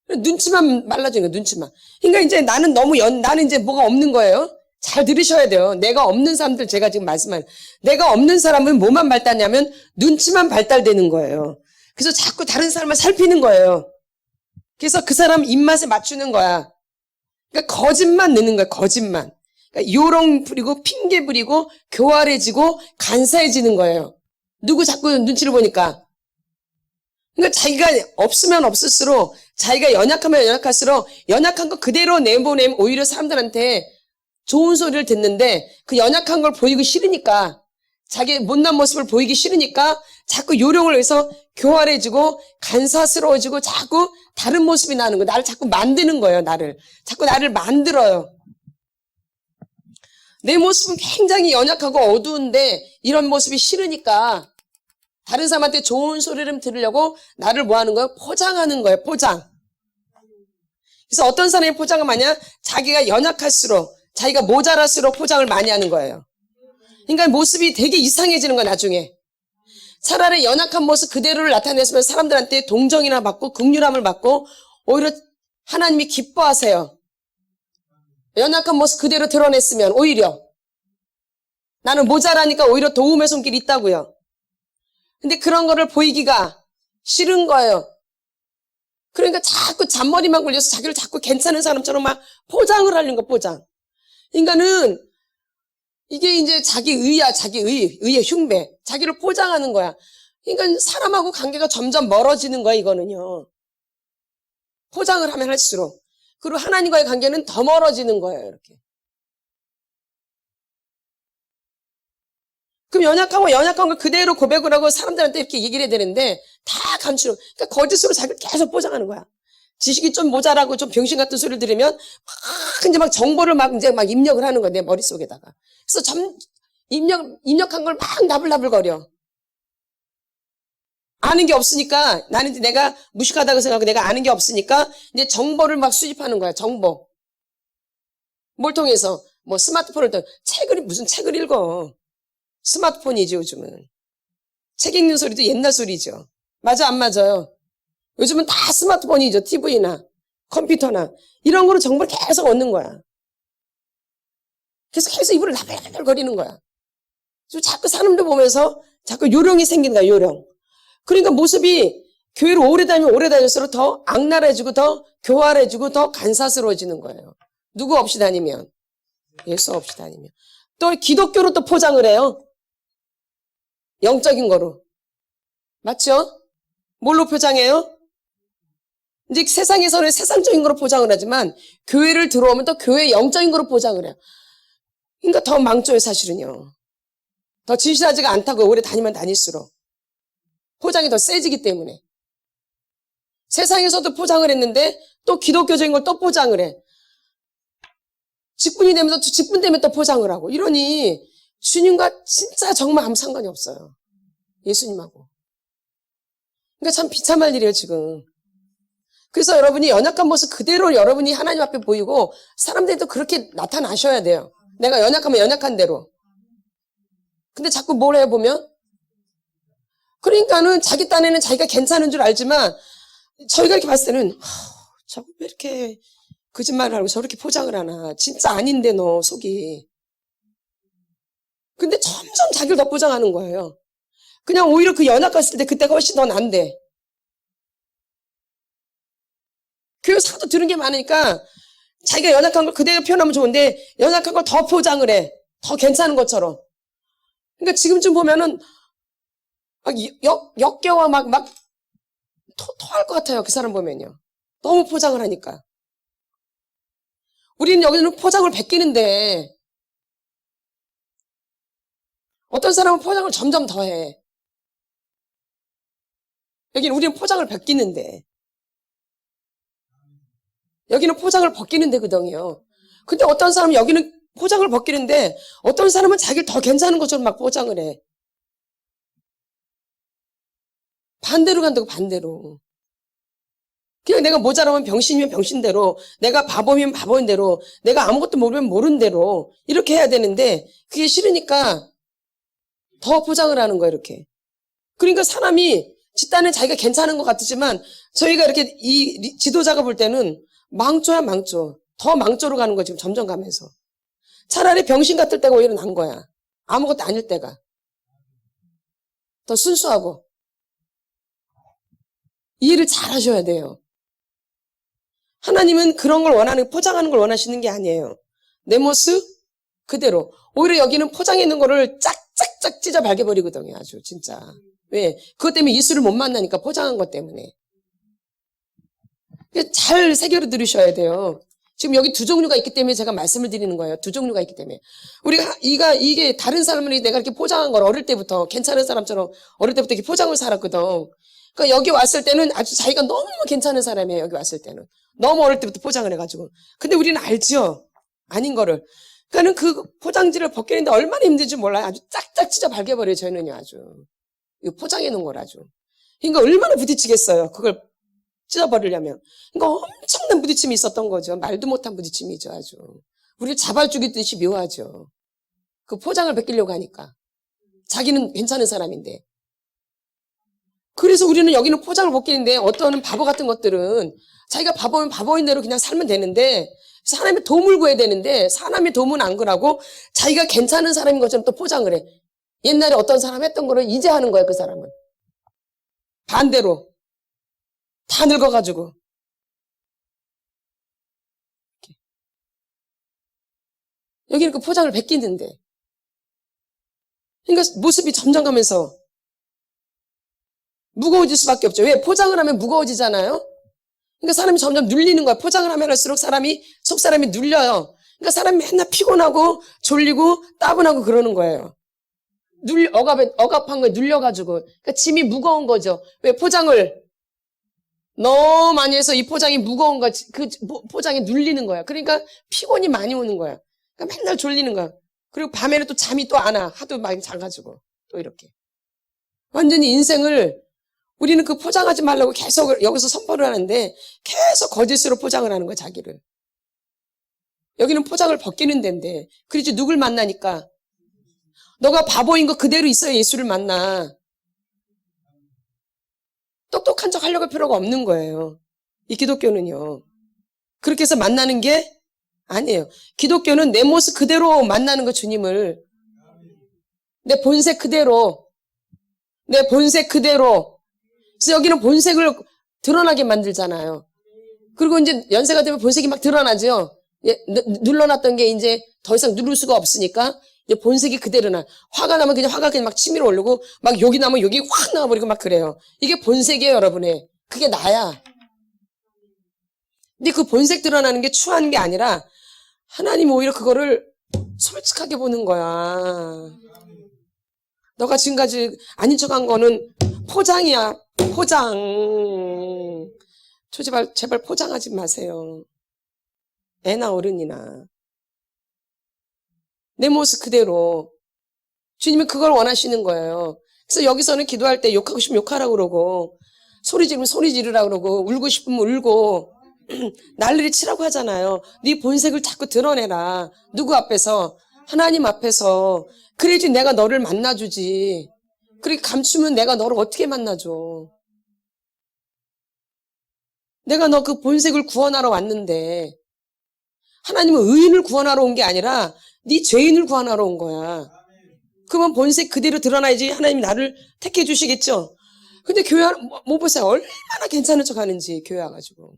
눈치만 말라지는 거야, 눈치만. 그러니까 이제 나는 나는 이제 뭐가 없는 거예요. 잘 들으셔야 돼요. 내가 없는 사람들 제가 지금 말씀하는. 내가 없는 사람은 뭐만 발달하냐면 눈치만 발달되는 거예요. 그래서 자꾸 다른 사람을 살피는 거예요. 그래서 그 사람 입맛에 맞추는 거야. 그러니까 거짓만 내는 거야, 거짓만. 그러니까 요령 부리고 핑계 부리고 교활해지고 간사해지는 거예요. 누구 자꾸 눈치를 보니까. 그러니까 자기가 없으면 없을수록 자기가 연약하면 연약할수록 연약한 거 그대로 내보내면 오히려 사람들한테 좋은 소리를 듣는데 그 연약한 걸 보이기 싫으니까 자기의 못난 모습을 보이기 싫으니까 자꾸 요령을 해서 교활해지고 간사스러워지고 자꾸 다른 모습이 나는 거예요. 나를 자꾸 만드는 거예요. 자꾸 나를 만들어요. 내 모습은 굉장히 연약하고 어두운데 이런 모습이 싫으니까 다른 사람한테 좋은 소리를 들으려고 나를 뭐 하는 거예요? 포장하는 거예요. 포장. 그래서 어떤 사람이 포장을 많이 하냐? 자기가 연약할수록 자기가 모자랄수록 포장을 많이 하는 거예요. 그러니까 모습이 되게 이상해지는 거야 나중에. 차라리 연약한 모습 그대로를 나타냈으면 사람들한테 동정이나 받고 긍휼함을 받고 오히려 하나님이 기뻐하세요. 연약한 모습 그대로 드러냈으면 오히려 나는 모자라니까 오히려 도움의 손길이 있다고요. 근데 그런 거를 보이기가 싫은 거예요. 그러니까 자꾸 잔머리만 굴려서 자기를 자꾸 괜찮은 사람처럼 막 포장을 하는 거, 포장. 그러니까는 이게 이제 자기 의야, 자기 의의 흉배. 자기를 포장하는 거야. 그러니까 사람하고 관계가 점점 멀어지는 거야, 이거는요. 포장을 하면 할수록. 그리고 하나님과의 관계는 더 멀어지는 거예요, 이렇게. 그럼 연약한 걸 그대로 고백을 하고 사람들한테 이렇게 얘기를 해야 되는데 다 감추는. 그러니까 거짓으로 자기를 계속 포장하는 거야. 지식이 좀 모자라고 좀 병신 같은 소리를 들으면 막 이제 막 정보를 막 이제 막 입력을 하는 거야, 내 머릿속에다가. 그래서 입력한 걸 막 나불나불거려. 아는 게 없으니까 나는 이제 내가 무식하다고 생각하고 내가 아는 게 없으니까 이제 정보를 막 수집하는 거야. 정보. 뭘 통해서? 뭐 스마트폰을 통해 무슨 책을 읽어. 스마트폰이지 요즘은. 책 읽는 소리도 옛날 소리죠. 맞아 안 맞아요? 요즘은 다 스마트폰이죠. TV나 컴퓨터나 이런 거로 정보를 계속 얻는 거야. 그래서 계속 입으로 나불나불 거리는 거야. 자꾸 사람들 보면서 자꾸 요령이 생기는 거야. 요령. 그러니까 모습이 교회를 오래 다닐수록 더 악랄해지고 더 교활해지고 더 간사스러워지는 거예요. 누구 없이 다니면? 예수 없이 다니면. 또 기독교로 또 포장을 해요. 영적인 거로. 맞죠? 뭘로 포장해요? 이제 세상에서는 세상적인 거로 포장을 하지만 교회를 들어오면 또 교회 영적인 거로 포장을 해요. 그러니까 더 망조예요, 사실은요. 더 진실하지가 않다고 오래 다니면 다닐수록. 포장이 더 세지기 때문에. 세상에서도 포장을 했는데 또 기독교적인 걸 또 포장을 해. 직분이 되면 또 직분 때문에 또 포장을 하고. 이러니 주님과 진짜 정말 아무 상관이 없어요. 예수님하고. 그러니까 참 비참할 일이에요, 지금. 그래서 여러분이 연약한 모습 그대로 여러분이 하나님 앞에 보이고 사람들도 그렇게 나타나셔야 돼요. 내가 연약하면 연약한 대로. 근데 자꾸 뭘 해보면 그러니까는 자기 딴에는 자기가 괜찮은 줄 알지만 저희가 이렇게 봤을 때는 저거 왜 이렇게 거짓말을 하고 저렇게 포장을 하나. 진짜 아닌데 너 속이. 근데 점점 자기를 더 포장하는 거예요. 그냥 오히려 그 연약했을 때 그때가 훨씬 더 난데. 교회에서 하도 들은 게 많으니까 자기가 연약한 걸 그대로 표현하면 좋은데 연약한 걸 더 포장을 해. 더 괜찮은 것처럼. 그러니까 지금쯤 보면은 막 역겨워 막 토할 것 같아요. 그 사람 보면요. 너무 포장을 하니까. 우리는 여기는 포장을 베끼는데 어떤 사람은 포장을 점점 더 해. 여기는 우리는 포장을 베끼는데 여기는 포장을 벗기는데 그덩이요. 근데 어떤 사람은 여기는 포장을 벗기는데 어떤 사람은 자기를 더 괜찮은 것처럼 막 포장을 해. 반대로 간다고 반대로. 그냥 내가 모자라면 병신이면 병신대로, 내가 바보면 바보인 대로, 내가 아무것도 모르면 모르는 대로 이렇게 해야 되는데 그게 싫으니까 더 포장을 하는 거야 이렇게. 그러니까 사람이 집단에 자기가 괜찮은 것 같지만 저희가 이렇게 이 지도자가 볼 때는 망조야 망조. 더 망조로 가는 거야 지금 점점 가면서. 차라리 병신 같을 때가 오히려 난 거야. 아무것도 아닐 때가. 더 순수하고. 이해를 잘 하셔야 돼요. 하나님은 그런 걸 원하는, 포장하는 걸 원하시는 게 아니에요. 내 모습 그대로. 오히려 여기는 포장해 있는 거를 짝짝짝 찢어 발겨버리거든요. 아주 진짜. 왜? 그것 때문에 예수를 못 만나니까 포장한 것 때문에. 잘 새겨로 들으셔야 돼요. 지금 여기 두 종류가 있기 때문에 제가 말씀을 드리는 거예요. 두 종류가 있기 때문에. 우리가, 이게 다른 사람을 내가 이렇게 포장한 걸 어릴 때부터, 괜찮은 사람처럼 어릴 때부터 이렇게 포장을 살았거든. 그러니까 여기 왔을 때는 아주 자기가 너무 괜찮은 사람이에요. 여기 왔을 때는. 너무 어릴 때부터 포장을 해가지고. 근데 우리는 알죠? 아닌 거를. 그러니까는 그 포장지를 벗기는데 얼마나 힘든지 몰라요. 아주 짝짝 찢어 발겨버려요. 저희는요, 아주. 이거 포장해 놓은 걸 아주. 그러니까 얼마나 부딪히겠어요. 그걸 찢어버리려면. 그러니까 엄청난 부딪힘이 있었던 거죠. 말도 못한 부딪힘이죠, 아주. 우리를 잡아 죽이듯이 묘하죠. 그 포장을 벗기려고 하니까. 자기는 괜찮은 사람인데. 그래서 우리는 여기는 포장을 벗기는데 어떤 바보 같은 것들은 자기가 바보면 바보인 대로 그냥 살면 되는데 사람의 도움을 구해야 되는데 사람의 도움은 안 구하고 자기가 괜찮은 사람인 것처럼 또 포장을 해. 옛날에 어떤 사람 했던 거를 이제 하는 거야, 그 사람은. 반대로. 다 늙어가지고. 여기는 그 포장을 벗기는데. 그러니까 모습이 점점 가면서 무거워질 수밖에 없죠. 왜? 포장을 하면 무거워지잖아요. 그러니까 사람이 점점 눌리는 거야. 포장을 하면 할수록 속사람이 눌려요. 그러니까 사람이 맨날 피곤하고 졸리고 따분하고 그러는 거예요. 억압한 거에 눌려가지고. 그러니까 짐이 무거운 거죠. 왜? 포장을 너무 많이 해서 이 포장이 무거운 거야. 그 포장이 눌리는 거야. 그러니까 피곤이 많이 오는 거야. 그러니까 맨날 졸리는 거야. 그리고 밤에는 또 잠이 또 안 와. 하도 많이 자가지고. 또 이렇게. 완전히 인생을 우리는 그 포장하지 말라고 계속 여기서 선포를 하는데 계속 거짓으로 포장을 하는 거야, 자기를. 여기는 포장을 벗기는 데인데. 그렇지, 누굴 만나니까? 너가 바보인 거 그대로 있어야 예수를 만나. 똑똑한 척 하려고 할 필요가 없는 거예요. 이 기독교는요. 그렇게 해서 만나는 게 아니에요. 기독교는 내 모습 그대로 만나는 거, 주님을. 내 본색 그대로. 내 본색 그대로. 그래서 여기는 본색을 드러나게 만들잖아요. 그리고 이제 연세가 되면 본색이 막 드러나죠. 눌러놨던 게 이제 더 이상 누를 수가 없으니까 이제 본색이 그대로 나. 화가 나면 그냥 화가 그냥 막 치밀어 오르고 막 욕이 나면 욕이 확 나와버리고 막 그래요. 이게 본색이에요, 여러분의. 그게 나야. 근데 그 본색 드러나는 게 추하는 게 아니라 하나님 오히려 그거를 솔직하게 보는 거야. 너가 지금까지 아닌 척한 거는 포장이야. 포장. 제발 포장하지 마세요. 애나 어른이나. 내 모습 그대로. 주님은 그걸 원하시는 거예요. 그래서 여기서는 기도할 때 욕하고 싶으면 욕하라고 그러고, 소리 지르면 소리 지르라고 그러고, 울고 싶으면 울고, 난리를 치라고 하잖아요. 네 본색을 자꾸 드러내라. 누구 앞에서? 하나님 앞에서. 그래야지 내가 너를 만나주지. 그렇게 감추면 내가 너를 어떻게 만나줘. 내가 너 그 본색을 구원하러 왔는데 하나님은 의인을 구원하러 온 게 아니라 네 죄인을 구원하러 온 거야. 그러면 본색 그대로 드러나야지 하나님이 나를 택해 주시겠죠. 근데 교회 뭐 보세요. 얼마나 괜찮은 척 하는지, 교회 와가지고.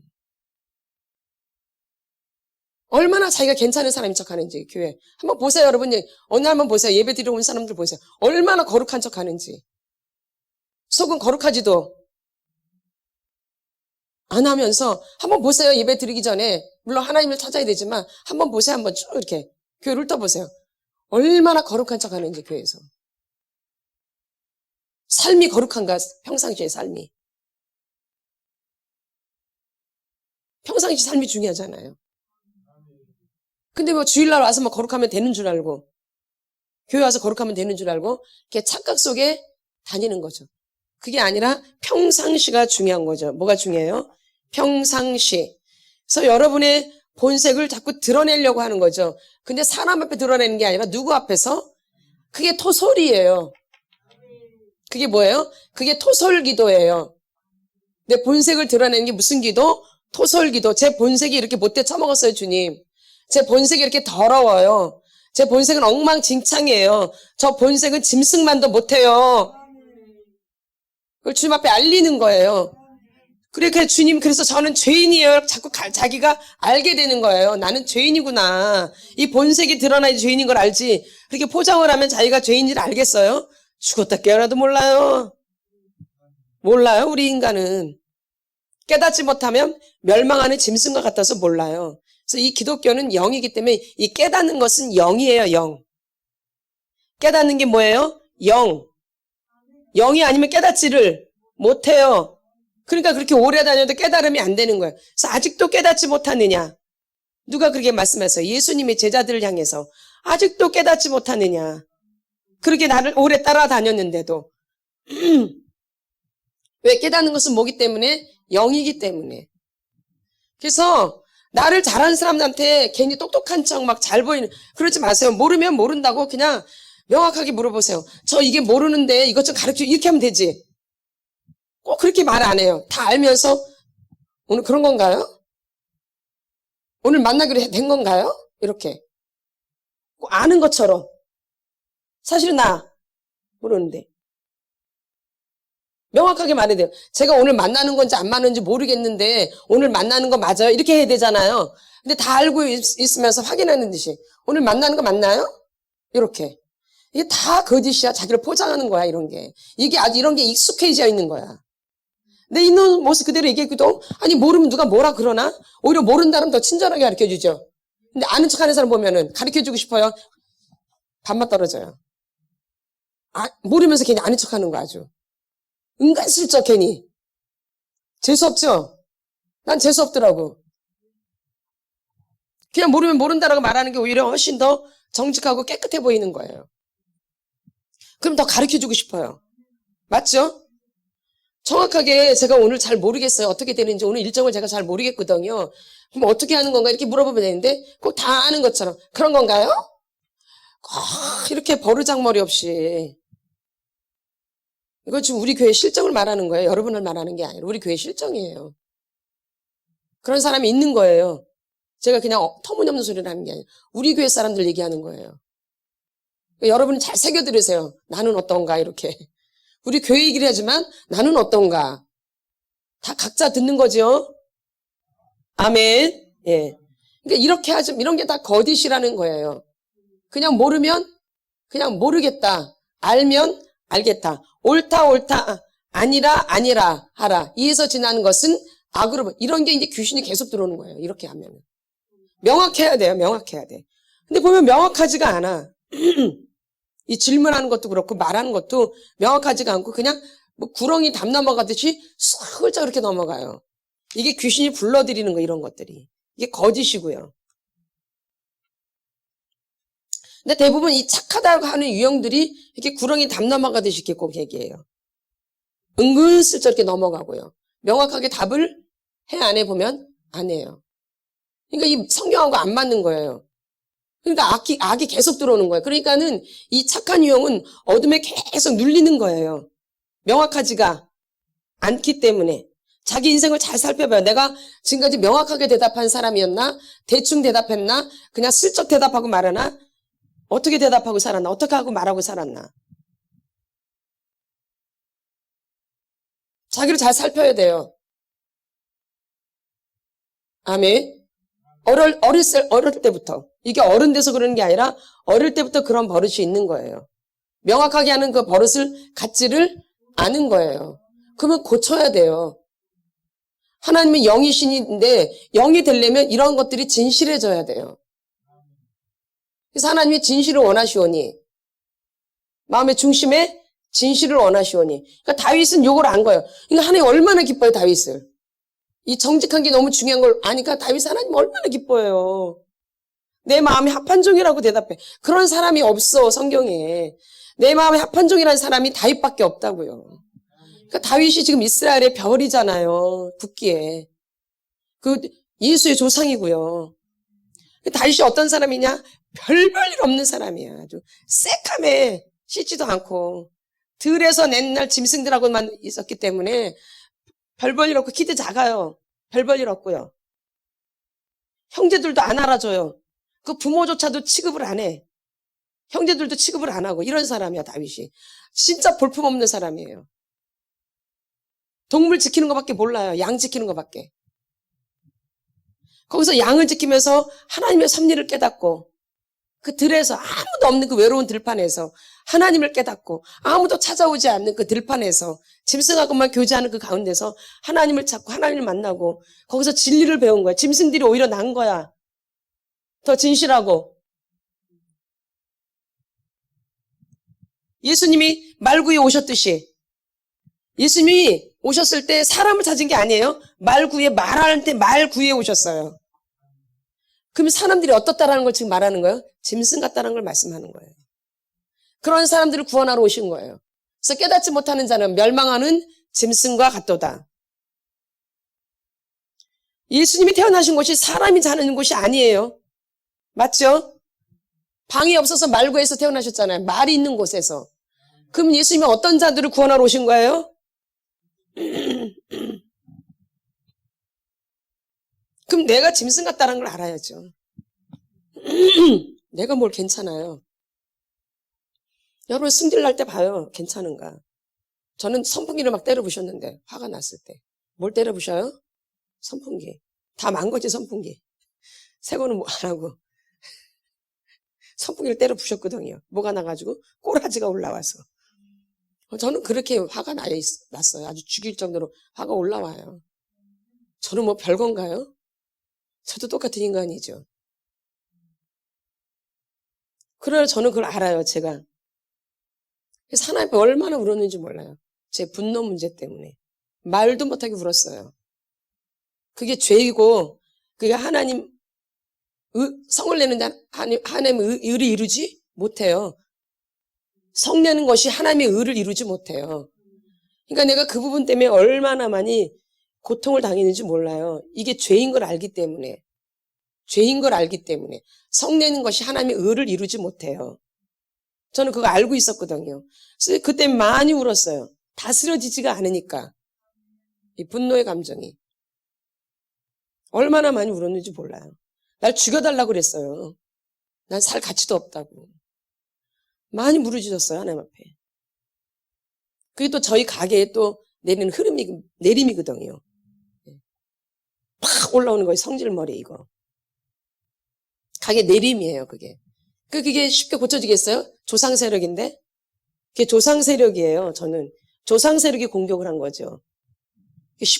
얼마나 자기가 괜찮은 사람인 척 하는지, 교회. 한번 보세요, 여러분. 어느 날 한번 보세요. 예배 드리러 온 사람들 보세요. 얼마나 거룩한 척 하는지. 속은 거룩하지도 안 하면서 한번 보세요. 예배 드리기 전에. 물론 하나님을 찾아야 되지만 한번 보세요. 한번 쭉 이렇게 교회를 훑어보세요. 얼마나 거룩한 척 하는지, 교회에서. 삶이 거룩한가, 평상시의 삶이. 평상시 삶이 중요하잖아요. 근데 뭐 주일날 와서 뭐 거룩하면 되는 줄 알고, 교회 와서 거룩하면 되는 줄 알고, 이렇게 착각 속에 다니는 거죠. 그게 아니라 평상시가 중요한 거죠. 뭐가 중요해요? 평상시. 그래서 여러분의 본색을 자꾸 드러내려고 하는 거죠. 근데 사람 앞에 드러내는 게 아니라 누구 앞에서? 그게 토솔이에요. 그게 뭐예요? 그게 토솔 기도예요. 내 본색을 드러내는 게 무슨 기도? 토솔 기도. 제 본색이 이렇게 못돼 처먹었어요, 주님. 제 본색이 이렇게 더러워요. 제 본색은 엉망진창이에요. 저 본색은 짐승만도 못해요. 그걸 주님 앞에 알리는 거예요. 그러니까 주님, 그래서 저는 죄인이에요. 자꾸 자기가 알게 되는 거예요. 나는 죄인이구나. 이 본색이 드러나야 죄인인 걸 알지. 그렇게 포장을 하면 자기가 죄인지를 알겠어요? 죽었다 깨어나도 몰라요. 몰라요, 우리 인간은. 깨닫지 못하면 멸망하는 짐승과 같아서 몰라요. 그래서 이 기독교는 영이기 때문에 이 깨닫는 것은 영이에요, 영. 깨닫는 게 뭐예요? 영. 영이 아니면 깨닫지를 못해요. 그러니까 그렇게 오래 다녀도 깨달음이 안 되는 거예요. 그래서 아직도 깨닫지 못하느냐? 누가 그렇게 말씀하세요? 예수님의 제자들을 향해서 아직도 깨닫지 못하느냐? 그렇게 나를 오래 따라다녔는데도. 왜? 깨닫는 것은 뭐기 때문에? 영이기 때문에. 그래서 나를 잘하는 사람한테 괜히 똑똑한 척 막 잘 보이는, 그러지 마세요. 모르면 모른다고 그냥 명확하게 물어보세요. 저 이게 모르는데 이것 좀 가르쳐, 이렇게 하면 되지. 꼭 그렇게 말 안 해요. 다 알면서 오늘 그런 건가요? 오늘 만나기로 된 건가요? 이렇게 꼭 아는 것처럼. 사실은 나 모르는데 명확하게 말해야 돼요. 제가 오늘 만나는 건지 안 만나는지 모르겠는데 오늘 만나는 거 맞아요? 이렇게 해야 되잖아요. 근데 다 알고 있으면서 확인하는 듯이 오늘 만나는 거 맞나요? 이렇게. 이게 다 거짓이야. 자기를 포장하는 거야, 이런 게. 이게 아주 이런 게 익숙해져 있는 거야. 내 있는 모습 그대로 얘기해도, 아니, 모르면 누가 뭐라 그러나? 오히려 모르는 사람 더 친절하게 가르쳐 주죠. 근데 아는 척 하는 사람 보면은 가르쳐 주고 싶어요. 반맛 떨어져요. 모르면서 괜히 아는 척 하는 거 아주. 은근슬쩍 괜히. 재수없죠? 난 재수없더라고. 그냥 모르면 모른다라고 말하는 게 오히려 훨씬 더 정직하고 깨끗해 보이는 거예요. 그럼 더 가르쳐 주고 싶어요. 맞죠? 정확하게 제가 오늘 잘 모르겠어요. 어떻게 되는지 오늘 일정을 제가 잘 모르겠거든요. 그럼 어떻게 하는 건가 이렇게 물어보면 되는데 꼭 다 아는 것처럼 그런 건가요? 이렇게 버르장머리 없이. 이거 지금 우리 교회 실정을 말하는 거예요. 여러분을 말하는 게 아니라 우리 교회 실정이에요. 그런 사람이 있는 거예요. 제가 그냥 터무니없는 소리를 하는 게 아니라 우리 교회 사람들 얘기하는 거예요. 여러분이 잘 새겨 들으세요. 나는 어떤가 이렇게. 우리 교회 얘기를 하지만 나는 어떤가. 다 각자 듣는 거죠. 아멘. 예. 그러니까 이렇게 하지, 이런 게 다 거짓이라는 거예요. 그냥 모르면 그냥 모르겠다. 알면 알겠다. 옳다 아니라 하라. 이에서 지나는 것은 악으로. 이런 게 이제 귀신이 계속 들어오는 거예요. 이렇게 하면. 명확해야 돼요. 명확해야 돼. 근데 보면 명확하지가 않아. 이 질문하는 것도 그렇고 말하는 것도 명확하지가 않고 그냥 뭐 구렁이 담 넘어가듯이 슬쩍 이렇게 넘어가요. 이게 귀신이 불러들이는 거 이런 것들이. 이게 거짓이고요. 근데 대부분 이 착하다고 하는 유형들이 이렇게 구렁이 담 넘어가듯이 이렇게 꼭 얘기해요. 은근슬쩍 이렇게 넘어가고요. 명확하게 답을 해 안 해보면 안 해요. 그러니까 이 성경하고 안 맞는 거예요. 그러니까 악이 계속 들어오는 거예요. 그러니까는 이 착한 유형은 어둠에 계속 눌리는 거예요. 명확하지가 않기 때문에. 자기 인생을 잘 살펴봐요. 내가 지금까지 명확하게 대답한 사람이었나? 대충 대답했나? 그냥 슬쩍 대답하고 말하나? 어떻게 대답하고 살았나? 어떻게 하고 말하고 살았나? 자기를 잘 살펴야 돼요. 아멘. 어릴 때부터. 이게 어른 돼서 그러는 게 아니라 어릴 때부터 그런 버릇이 있는 거예요. 명확하게 하는 그 버릇을 갖지를 않은 거예요. 그러면 고쳐야 돼요. 하나님은 영이신인데 영이 되려면 이런 것들이 진실해져야 돼요. 그래서 하나님이 진실을 원하시오니 마음의 중심에 진실을 원하시오니. 그러니까 다윗은 요걸 안 거예요. 그러니까 하나님 얼마나 기뻐요, 다윗을. 이 정직한 게 너무 중요한 걸 아니까 다윗 하나님 얼마나 기뻐요. 내 마음이 합한 종이라고 대답해. 그런 사람이 없어, 성경에. 내 마음에 합한 종이라는 사람이 다윗밖에 없다고요. 그러니까 다윗이 지금 이스라엘의 별이잖아요. 국기에. 그 예수의 조상이고요. 다윗이 어떤 사람이냐? 별 일 없는 사람이야. 아주 새카매 씻지도 않고 들에서 맨날 짐승들하고만 있었기 때문에 별 볼 일 없고 키도 작아요. 별 볼 일 없고요. 형제들도 안 알아줘요. 그 부모조차도 취급을 안 해. 형제들도 취급을 안 하고 이런 사람이야, 다윗이. 진짜 볼품없는 사람이에요. 동물 지키는 것밖에 몰라요. 양 지키는 것밖에. 거기서 양을 지키면서 하나님의 섭리를 깨닫고 그 들에서 아무도 없는 그 외로운 들판에서 하나님을 깨닫고 아무도 찾아오지 않는 그 들판에서 짐승하고만 교제하는 그 가운데서 하나님을 찾고 하나님을 만나고 거기서 진리를 배운 거야. 짐승들이 오히려 난 거야. 더 진실하고. 예수님이 말 구에 오셨듯이 예수님이 오셨을 때 사람을 찾은 게 아니에요. 말 구에 말할 때 말 구에 오셨어요. 그럼 사람들이 어떻다라는 걸 지금 말하는 거예요? 짐승 같다는 걸 말씀하는 거예요. 그런 사람들을 구원하러 오신 거예요. 그래서 깨닫지 못하는 자는 멸망하는 짐승과 같도다. 예수님이 태어나신 곳이 사람이 사는 곳이 아니에요. 맞죠? 방이 없어서 말구에서 태어나셨잖아요. 말이 있는 곳에서. 그럼 예수님이 어떤 자들을 구원하러 오신 거예요? 그럼 내가 짐승 같다는 걸 알아야죠. 내가 뭘 괜찮아요. 여러분 승질 날 때 봐요. 괜찮은가. 저는 선풍기를 막 때려 부셨는데 화가 났을 때. 뭘 때려 부셔요? 선풍기. 다 망거지 선풍기. 새 거는 뭐 안 하고. 선풍기를 때려 부셨거든요. 뭐가 나가지고 꼬라지가 올라와서. 저는 그렇게 화가 났어요. 아주 죽일 정도로 화가 올라와요. 저는 뭐 별건가요? 저도 똑같은 인간이죠. 그러나 저는 그걸 알아요, 제가. 그래서 하나님 얼마나 울었는지 몰라요. 제 분노 문제 때문에. 말도 못하게 울었어요. 그게 죄이고, 그게 하나님, 성을 내는데 하나님의 의를 이루지 못해요. 성 내는 것이 하나님의 의를 이루지 못해요. 그러니까 내가 그 부분 때문에 얼마나 많이 고통을 당했는지 몰라요. 이게 죄인 걸 알기 때문에. 죄인 걸 알기 때문에. 성내는 것이 하나님의 의를 이루지 못해요. 저는 그거 알고 있었거든요. 그래서 그때 많이 울었어요. 다스려지지가 않으니까. 이 분노의 감정이. 얼마나 많이 울었는지 몰라요. 날 죽여달라고 그랬어요. 난 살 가치도 없다고. 많이 무르짖었어요, 하나님 앞에. 그게 또 저희 가게에 또 내리는 내림이거든요. 팍 올라오는 거예요, 성질머리, 이거. 가게 내림이에요, 그게. 그게 쉽게 고쳐지겠어요? 조상 세력인데? 그게 조상 세력이에요, 저는. 조상 세력이 공격을 한 거죠.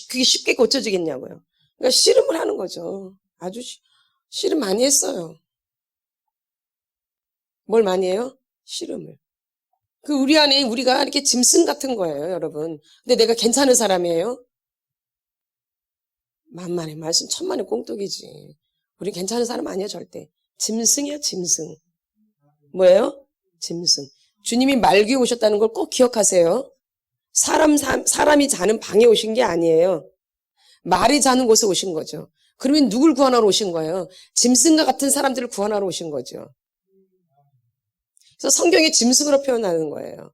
그게 쉽게 고쳐지겠냐고요. 그러니까 씨름을 하는 거죠. 아주 씨름 많이 했어요. 뭘 많이 해요? 씨름을. 우리 안에 우리가 이렇게 짐승 같은 거예요, 여러분. 근데 내가 괜찮은 사람이에요? 만만의 말씀, 천만의 꽁떡이지. 우리 괜찮은 사람 아니야, 절대. 짐승이야, 짐승. 뭐예요? 짐승. 주님이 말기에 오셨다는 걸 꼭 기억하세요. 사람이 자는 방에 오신 게 아니에요. 말이 자는 곳에 오신 거죠. 그러면 누굴 구원하러 오신 거예요? 짐승과 같은 사람들을 구원하러 오신 거죠. 그래서 성경이 짐승으로 표현하는 거예요.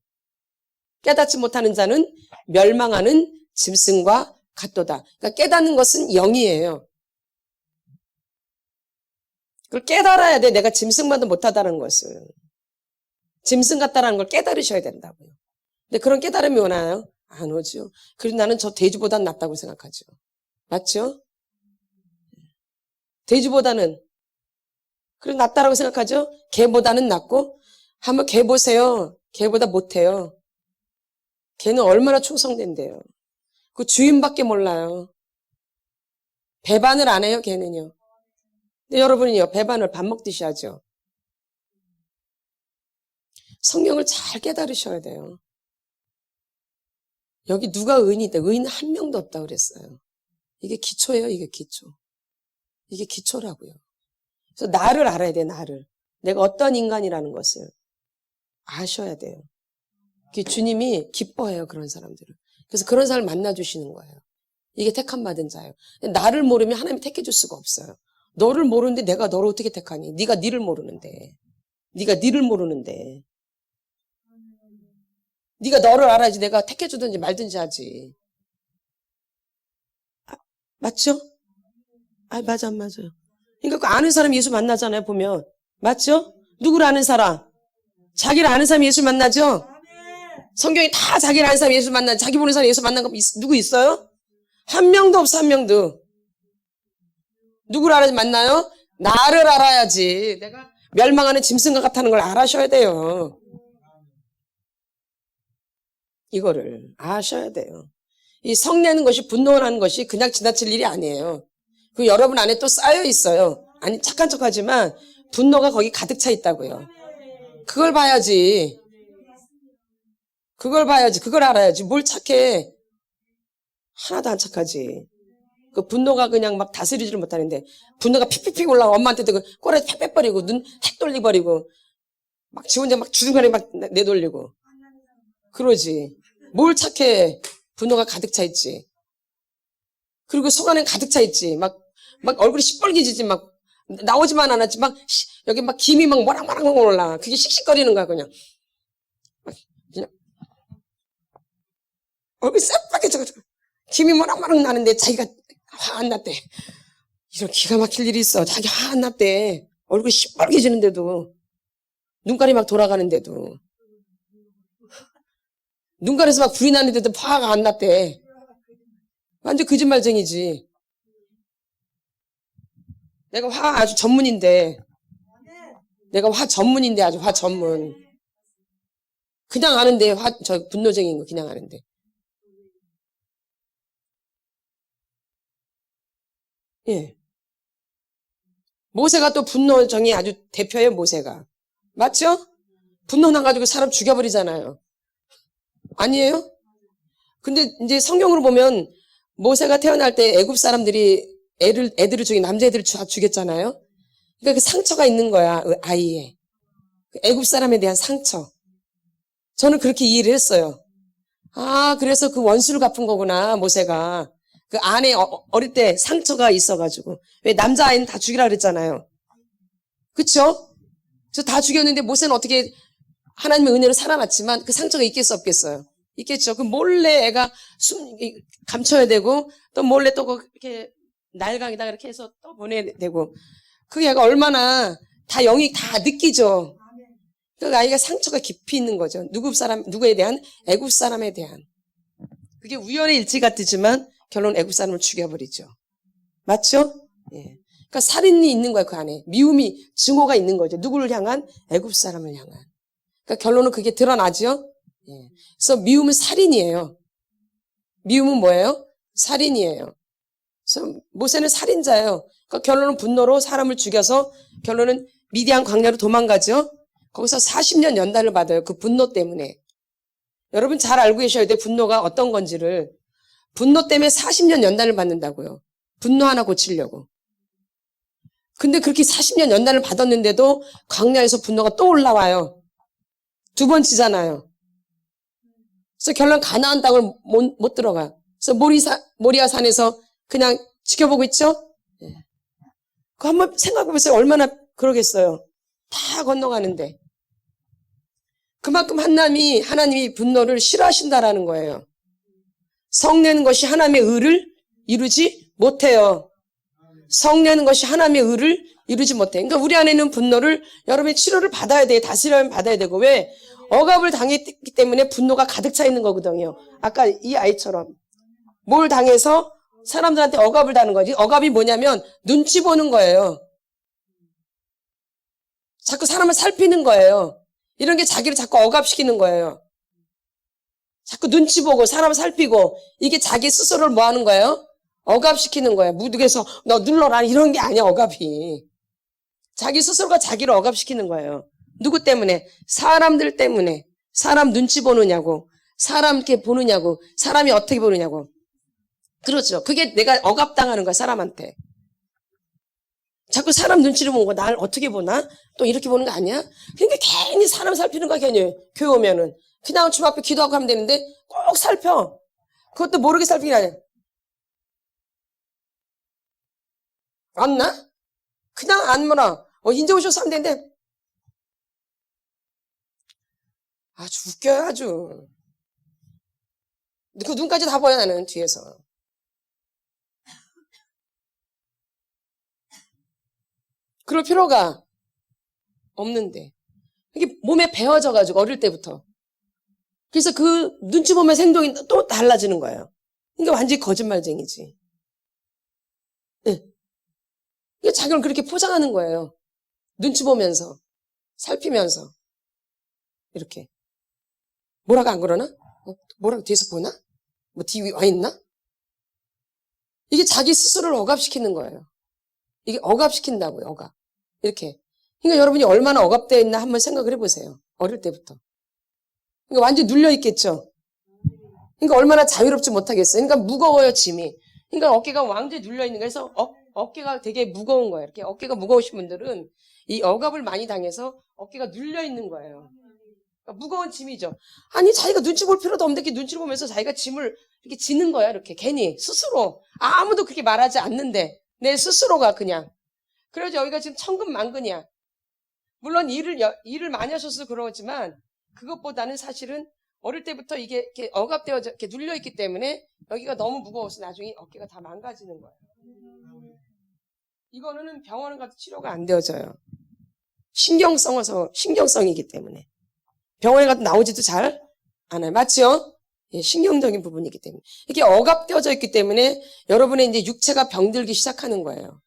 깨닫지 못하는 자는 멸망하는 짐승과 같도다. 그러니까 깨닫는 것은 영이에요. 그걸 깨달아야 돼. 내가 짐승만도 못하다는 것을. 짐승 같다라는 걸 깨달으셔야 된다고요. 근데 그런 깨달음이 오나요? 안 오죠. 그래서 나는 저 돼지보다는 낫다고 생각하죠. 맞죠? 돼지보다는 그래 낫다라고 생각하죠? 개보다는 낫고 한번 개 보세요. 개보다 못해요. 개는 얼마나 충성된대요. 그 주인밖에 몰라요. 배반을 안 해요, 개는요. 근데 여러분이요, 배반을 밥 먹듯이 하죠. 성경을 잘 깨달으셔야 돼요. 여기 누가 의인이다. 의인은 한 명도 없다 그랬어요. 이게 기초예요, 이게 기초. 이게 기초라고요. 그래서 나를 알아야 돼, 나를. 내가 어떤 인간이라는 것을 아셔야 돼요. 주님이 기뻐해요, 그런 사람들을. 그래서 그런 사람을 만나주시는 거예요. 이게 택함 받은 자예요. 나를 모르면 하나님이 택해줄 수가 없어요. 너를 모르는데 내가 너를 어떻게 택하니? 네가 니를 모르는데. 네가 니를 모르는데. 네가 너를 알아야지 내가 택해주든지 말든지 하지. 맞죠? 맞아, 안 맞아요. 그러니까 그 아는 사람 예수 만나잖아요, 보면. 맞죠? 누구를 아는 사람? 자기를 아는 사람이 예수 만나죠? 성경이 다 자기를 아는 사람이 예수 만나, 자기 보는 사람이 예수 만난 거 누구 있어요? 한 명도 없어, 한 명도. 누구를 알아야지 만나요? 나를 알아야지. 내가 멸망하는 짐승과 같다는 걸 알아셔야 돼요. 이거를 아셔야 돼요. 이 성내는 것이 분노하는 것이 그냥 지나칠 일이 아니에요. 그 여러분 안에 또 쌓여 있어요. 아니 착한 척하지만 분노가 거기 가득 차 있다고요. 그걸 봐야지. 그걸 봐야지. 그걸 알아야지. 뭘 착해. 하나도 안 착하지. 그 분노가 그냥 막 다스리지를 못하는데 분노가 픽픽픽 올라와 엄마한테도 그 꼬리 팍 빼버리고 눈 탁 돌리버리고 막 지 혼자 막 주둥아리 막 내돌리고 그러지. 뭘 착해. 분노가 가득 차 있지. 그리고 속 안에 가득 차 있지. 막 얼굴이 시뻘개지지. 막 나오지만 않았지. 막 여기 막 김이 막 모락모락 올라. 그게 씩씩거리는 거야 그냥. 그냥 얼굴이 새빨개져가지고 김이 모락모락 나는데 자기가 화 안 났대. 이런 기가 막힐 일이 있어. 자기 화 안 났대. 얼굴이 시뻘개지는데도 눈깔이 막 돌아가는데도 눈깔에서 막 불이 나는데도 화가 안 났대. 완전 거짓말쟁이지. 내가 화 아주 전문인데. 내가 화 전문인데 아주 화 전문. 그냥 아는데 저 분노쟁이인 거 그냥 아는데. 예. 모세가 또 분노정이 아주 대표예요, 모세가. 맞죠? 분노 나가지고 사람 죽여버리잖아요. 아니에요? 근데 이제 성경으로 보면 모세가 태어날 때 애굽 사람들이 애들을 남자애들을 죽였잖아요. 그러니까 그 상처가 있는 거야, 그 아이에. 그 애굽 사람에 대한 상처. 저는 그렇게 이해를 했어요. 아, 그래서 그 원수를 갚은 거구나, 모세가. 그 안에 어릴 때 상처가 있어가지고. 왜 남자아이는 다 죽이라 그랬잖아요. 그쵸? 그래서 다 죽였는데 모세는 어떻게 하나님의 은혜로 살아났지만 그 상처가 있겠어, 없겠어요? 있겠죠. 그 몰래 애가 감춰야 되고 또 몰래 또 이렇게 날강에다 이렇게 해서 또 보내야 되고. 그 애가 얼마나 다 영이 다 느끼죠. 그 아이가 상처가 깊이 있는 거죠. 누구에 대한? 애굽 사람에 대한. 그게 우연의 일치 같지만 결론 애굽 사람을 죽여버리죠. 맞죠? 예. 그러니까 살인이 있는 거예요, 그 안에. 미움이, 증오가 있는 거죠. 누구를 향한? 애굽 사람을 향한. 그러니까 결론은 그게 드러나죠? 예. 그래서 미움은 살인이에요. 미움은 뭐예요? 살인이에요. 그래서 모세는 살인자예요. 그러니까 결론은 분노로 사람을 죽여서 결론은 미디안 광야로 도망가죠? 거기서 40년 연단을 받아요. 그 분노 때문에. 여러분 잘 알고 계셔야 돼요. 분노가 어떤 건지를. 분노 때문에 40년 연단을 받는다고요. 분노 하나 고치려고. 근데 그렇게 40년 연단을 받았는데도 광야에서 분노가 또 올라와요. 두 번치잖아요. 그래서 결론 가나안 땅을 못 들어가. 그래서 모리아 산에서 그냥 지켜보고 있죠? 그거 한번 생각해보세요. 얼마나 그러겠어요. 다 건너가는데. 그만큼 하나님이 분노를 싫어하신다라는 거예요. 성내는 것이 하나님의 의를 이루지 못해요. 성내는 것이 하나님의 의를 이루지 못해. 그러니까 우리 안에는 분노를 여러분이 치료를 받아야 돼. 다스려면 받아야 되고. 왜? 억압을 당했기 때문에 분노가 가득 차 있는 거거든요. 아까 이 아이처럼. 뭘 당해서 사람들한테 억압을 당하는 거지. 억압이 뭐냐면 눈치 보는 거예요. 자꾸 사람을 살피는 거예요. 이런 게 자기를 자꾸 억압시키는 거예요. 자꾸 눈치 보고 사람을 살피고 이게 자기 스스로를 뭐 하는 거예요? 억압시키는 거예요. 무득에서 너 눌러라 이런 게 아니야. 억압이. 자기 스스로가 자기를 억압시키는 거예요. 누구 때문에? 사람들 때문에. 사람 눈치 보느냐고. 사람 이렇게 보느냐고. 사람이 어떻게 보느냐고. 그렇죠. 그게 내가 억압당하는 거야. 사람한테. 자꾸 사람 눈치를 보고 날 어떻게 보나? 또 이렇게 보는 거 아니야? 그러니까 괜히 사람 살피는 거야. 괜히 교회 오면은. 그냥 주님 앞에 기도하고 하면 되는데 꼭 살펴. 그것도 모르게 살피는 게 아니야. 왔나? 그냥 안 물어. 인제 오셔서 하면 되는데 아주 웃겨요. 아주. 그 눈까지 다 보여 나는 뒤에서. 그럴 필요가 없는데. 이게 몸에 배어져가지고 어릴 때부터. 그래서 그 눈치 보면서 행동이 또 달라지는 거예요. 그러니까 완전히 거짓말쟁이지. 네. 이게 자기를 그렇게 포장하는 거예요. 눈치 보면서, 살피면서. 이렇게. 뭐라고 안 그러나? 뭐라고 뒤에서 보나? 뭐 뒤에 와 있나? 이게 자기 스스로를 억압시키는 거예요. 이게 억압시킨다고요, 억압. 이렇게. 그러니까 여러분이 얼마나 억압되어 있나 한번 생각을 해보세요. 어릴 때부터. 그러니까 완전히 눌려있겠죠? 그러니까 얼마나 자유롭지 못하겠어요. 그러니까 무거워요, 짐이. 그러니까 어깨가 완전히 눌려있는 거예요. 그래서 어깨가 되게 무거운 거예요. 이렇게 어깨가 무거우신 분들은 이 억압을 많이 당해서 어깨가 눌려있는 거예요. 그러니까 무거운 짐이죠. 아니, 자기가 눈치 볼 필요도 없는데 이렇게 눈치를 보면서 자기가 짐을 이렇게 지는 거야, 이렇게. 괜히. 스스로. 아무도 그렇게 말하지 않는데. 내 스스로가 그냥. 그래서 여기가 지금 천근만근이야. 물론 일을 많이 하셔서 그러지만 그것보다는 사실은 어릴 때부터 이게 이렇게 억압되어 이렇게 눌려있기 때문에 여기가 너무 무거워서 나중에 어깨가 다 망가지는 거예요. 이거는 병원을 가도 치료가 안 되어져요. 신경성이기 때문에. 병원에 가도 나오지도 잘 않아요. 맞죠? 예, 신경적인 부분이기 때문에. 이게 억압되어져 있기 때문에 여러분의 이제 육체가 병들기 시작하는 거예요.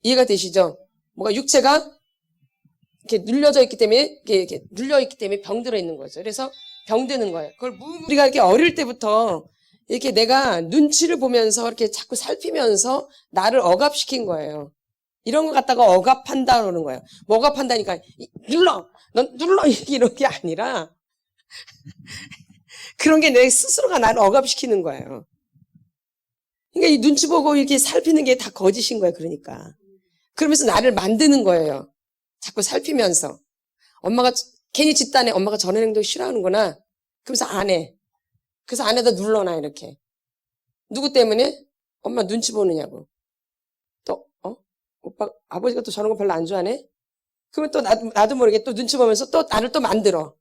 이해가 되시죠? 뭐가 육체가 이렇게 눌려져 있기 때문에, 이렇게 눌려있기 때문에 병들어 있는 거죠. 그래서 병드는 거예요. 그걸 우리가 이렇게 어릴 때부터 이렇게 내가 눈치를 보면서 이렇게 자꾸 살피면서 나를 억압시킨 거예요. 이런 거 갖다가 억압한다 그러는 거예요. 뭐 억압한다니까, 넌 눌러! 이런 게 아니라, 그런 게 내 스스로가 나를 억압시키는 거예요. 그러니까 이 눈치 보고 이렇게 살피는 게 다 거짓인 거예요, 그러니까. 그러면서 나를 만드는 거예요. 자꾸 살피면서. 엄마가 괜히 집단에 엄마가 저런 행동 싫어하는구나. 그러면서 안 해. 그래서 안에다 눌러놔, 이렇게. 누구 때문에? 엄마 눈치 보느냐고. 또, 오빠, 아버지가 또 저런 거 별로 안 좋아하네? 그러면 또 나도 모르게 또 눈치 보면서 또 나를 또 만들어.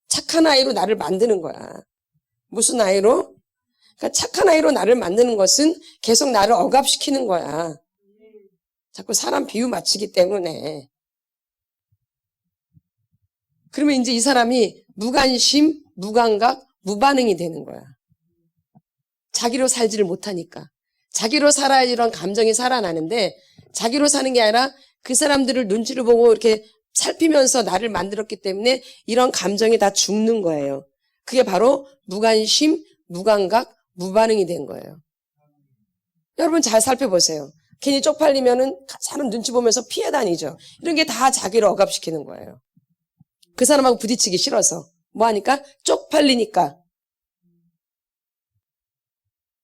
착한 아이로 나를 만드는 거야. 무슨 아이로? 그러니까 착한 아이로 나를 만드는 것은 계속 나를 억압시키는 거야. 자꾸 사람 비유 맞추기 때문에. 그러면 이제 이 사람이 무관심, 무감각, 무반응이 되는 거야. 자기로 살지를 못하니까. 자기로 살아야 이런 감정이 살아나는데 자기로 사는 게 아니라 그 사람들을 눈치를 보고 이렇게 살피면서 나를 만들었기 때문에 이런 감정이 다 죽는 거예요. 그게 바로 무관심, 무감각, 무반응이 된 거예요. 여러분 잘 살펴보세요. 괜히 쪽팔리면은 사람 눈치 보면서 피해 다니죠. 이런 게 다 자기를 억압시키는 거예요. 그 사람하고 부딪히기 싫어서. 뭐 하니까? 쪽팔리니까.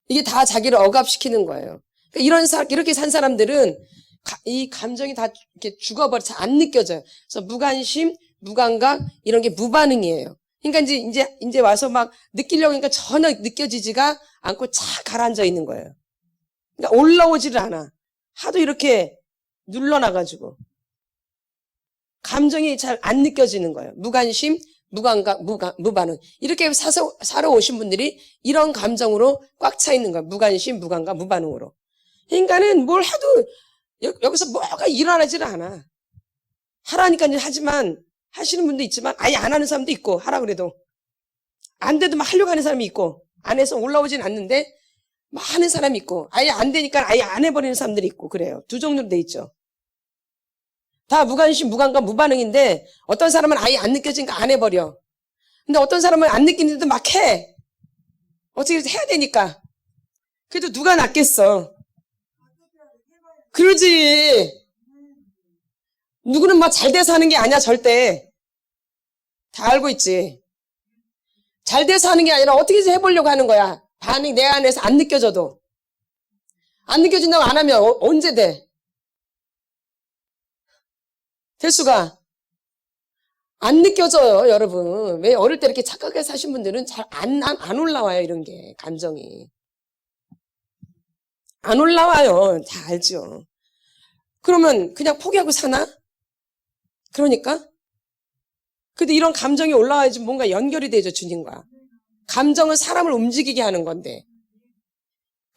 이게 다 자기를 억압시키는 거예요. 그러니까 이렇게 산 사람들은 이 감정이 다 이렇게 죽어버려. 잘 안 느껴져요. 그래서 무관심, 무감각, 이런 게 무반응이에요. 그러니까 이제 와서 막 느끼려고 하니까 전혀 느껴지지가 않고 착 가라앉아 있는 거예요. 그러니까 올라오지를 않아. 하도 이렇게 눌러놔가지고. 감정이 잘 안 느껴지는 거예요. 무관심, 무감각, 무반응. 이렇게 살아오신 분들이 이런 감정으로 꽉 차 있는 거예요. 무관심, 무감각, 무반응으로. 그러니까는 뭘 해도 여기서 뭐가 일어나지를 않아. 하라니까 이제 하지만 하시는 분도 있지만 아예 안 하는 사람도 있고 하라 그래도 안 돼도 막 하려고 하는 사람이 있고 안에서 올라오진 않는데 막 하는 사람이 있고 아예 안 되니까 아예 안 해버리는 사람들이 있고 그래요. 두 종류로 돼 있죠. 다 무관심, 무감각, 무반응인데 어떤 사람은 아예 안 느껴지니까 안 해버려. 근데 어떤 사람은 안 느끼는데도 막 해. 어떻게 해야 되니까. 그래도 누가 낫겠어. 그러지. 누구는 막 잘 돼서 하는 게 아니야 절대. 다 알고 있지. 잘 돼서 하는 게 아니라 어떻게든 해보려고 하는 거야. 반응이 내 안에서 안 느껴져도. 안 느껴진다고 안 하면 언제 돼? 대수가 안 느껴져요, 여러분. 왜 어릴 때 이렇게 착하게 사신 분들은 잘 안 올라와요, 이런 게. 감정이. 안 올라와요. 다 알죠. 그러면 그냥 포기하고 사나? 그러니까? 근데 이런 감정이 올라와야지 뭔가 연결이 되죠, 주님과. 감정은 사람을 움직이게 하는 건데.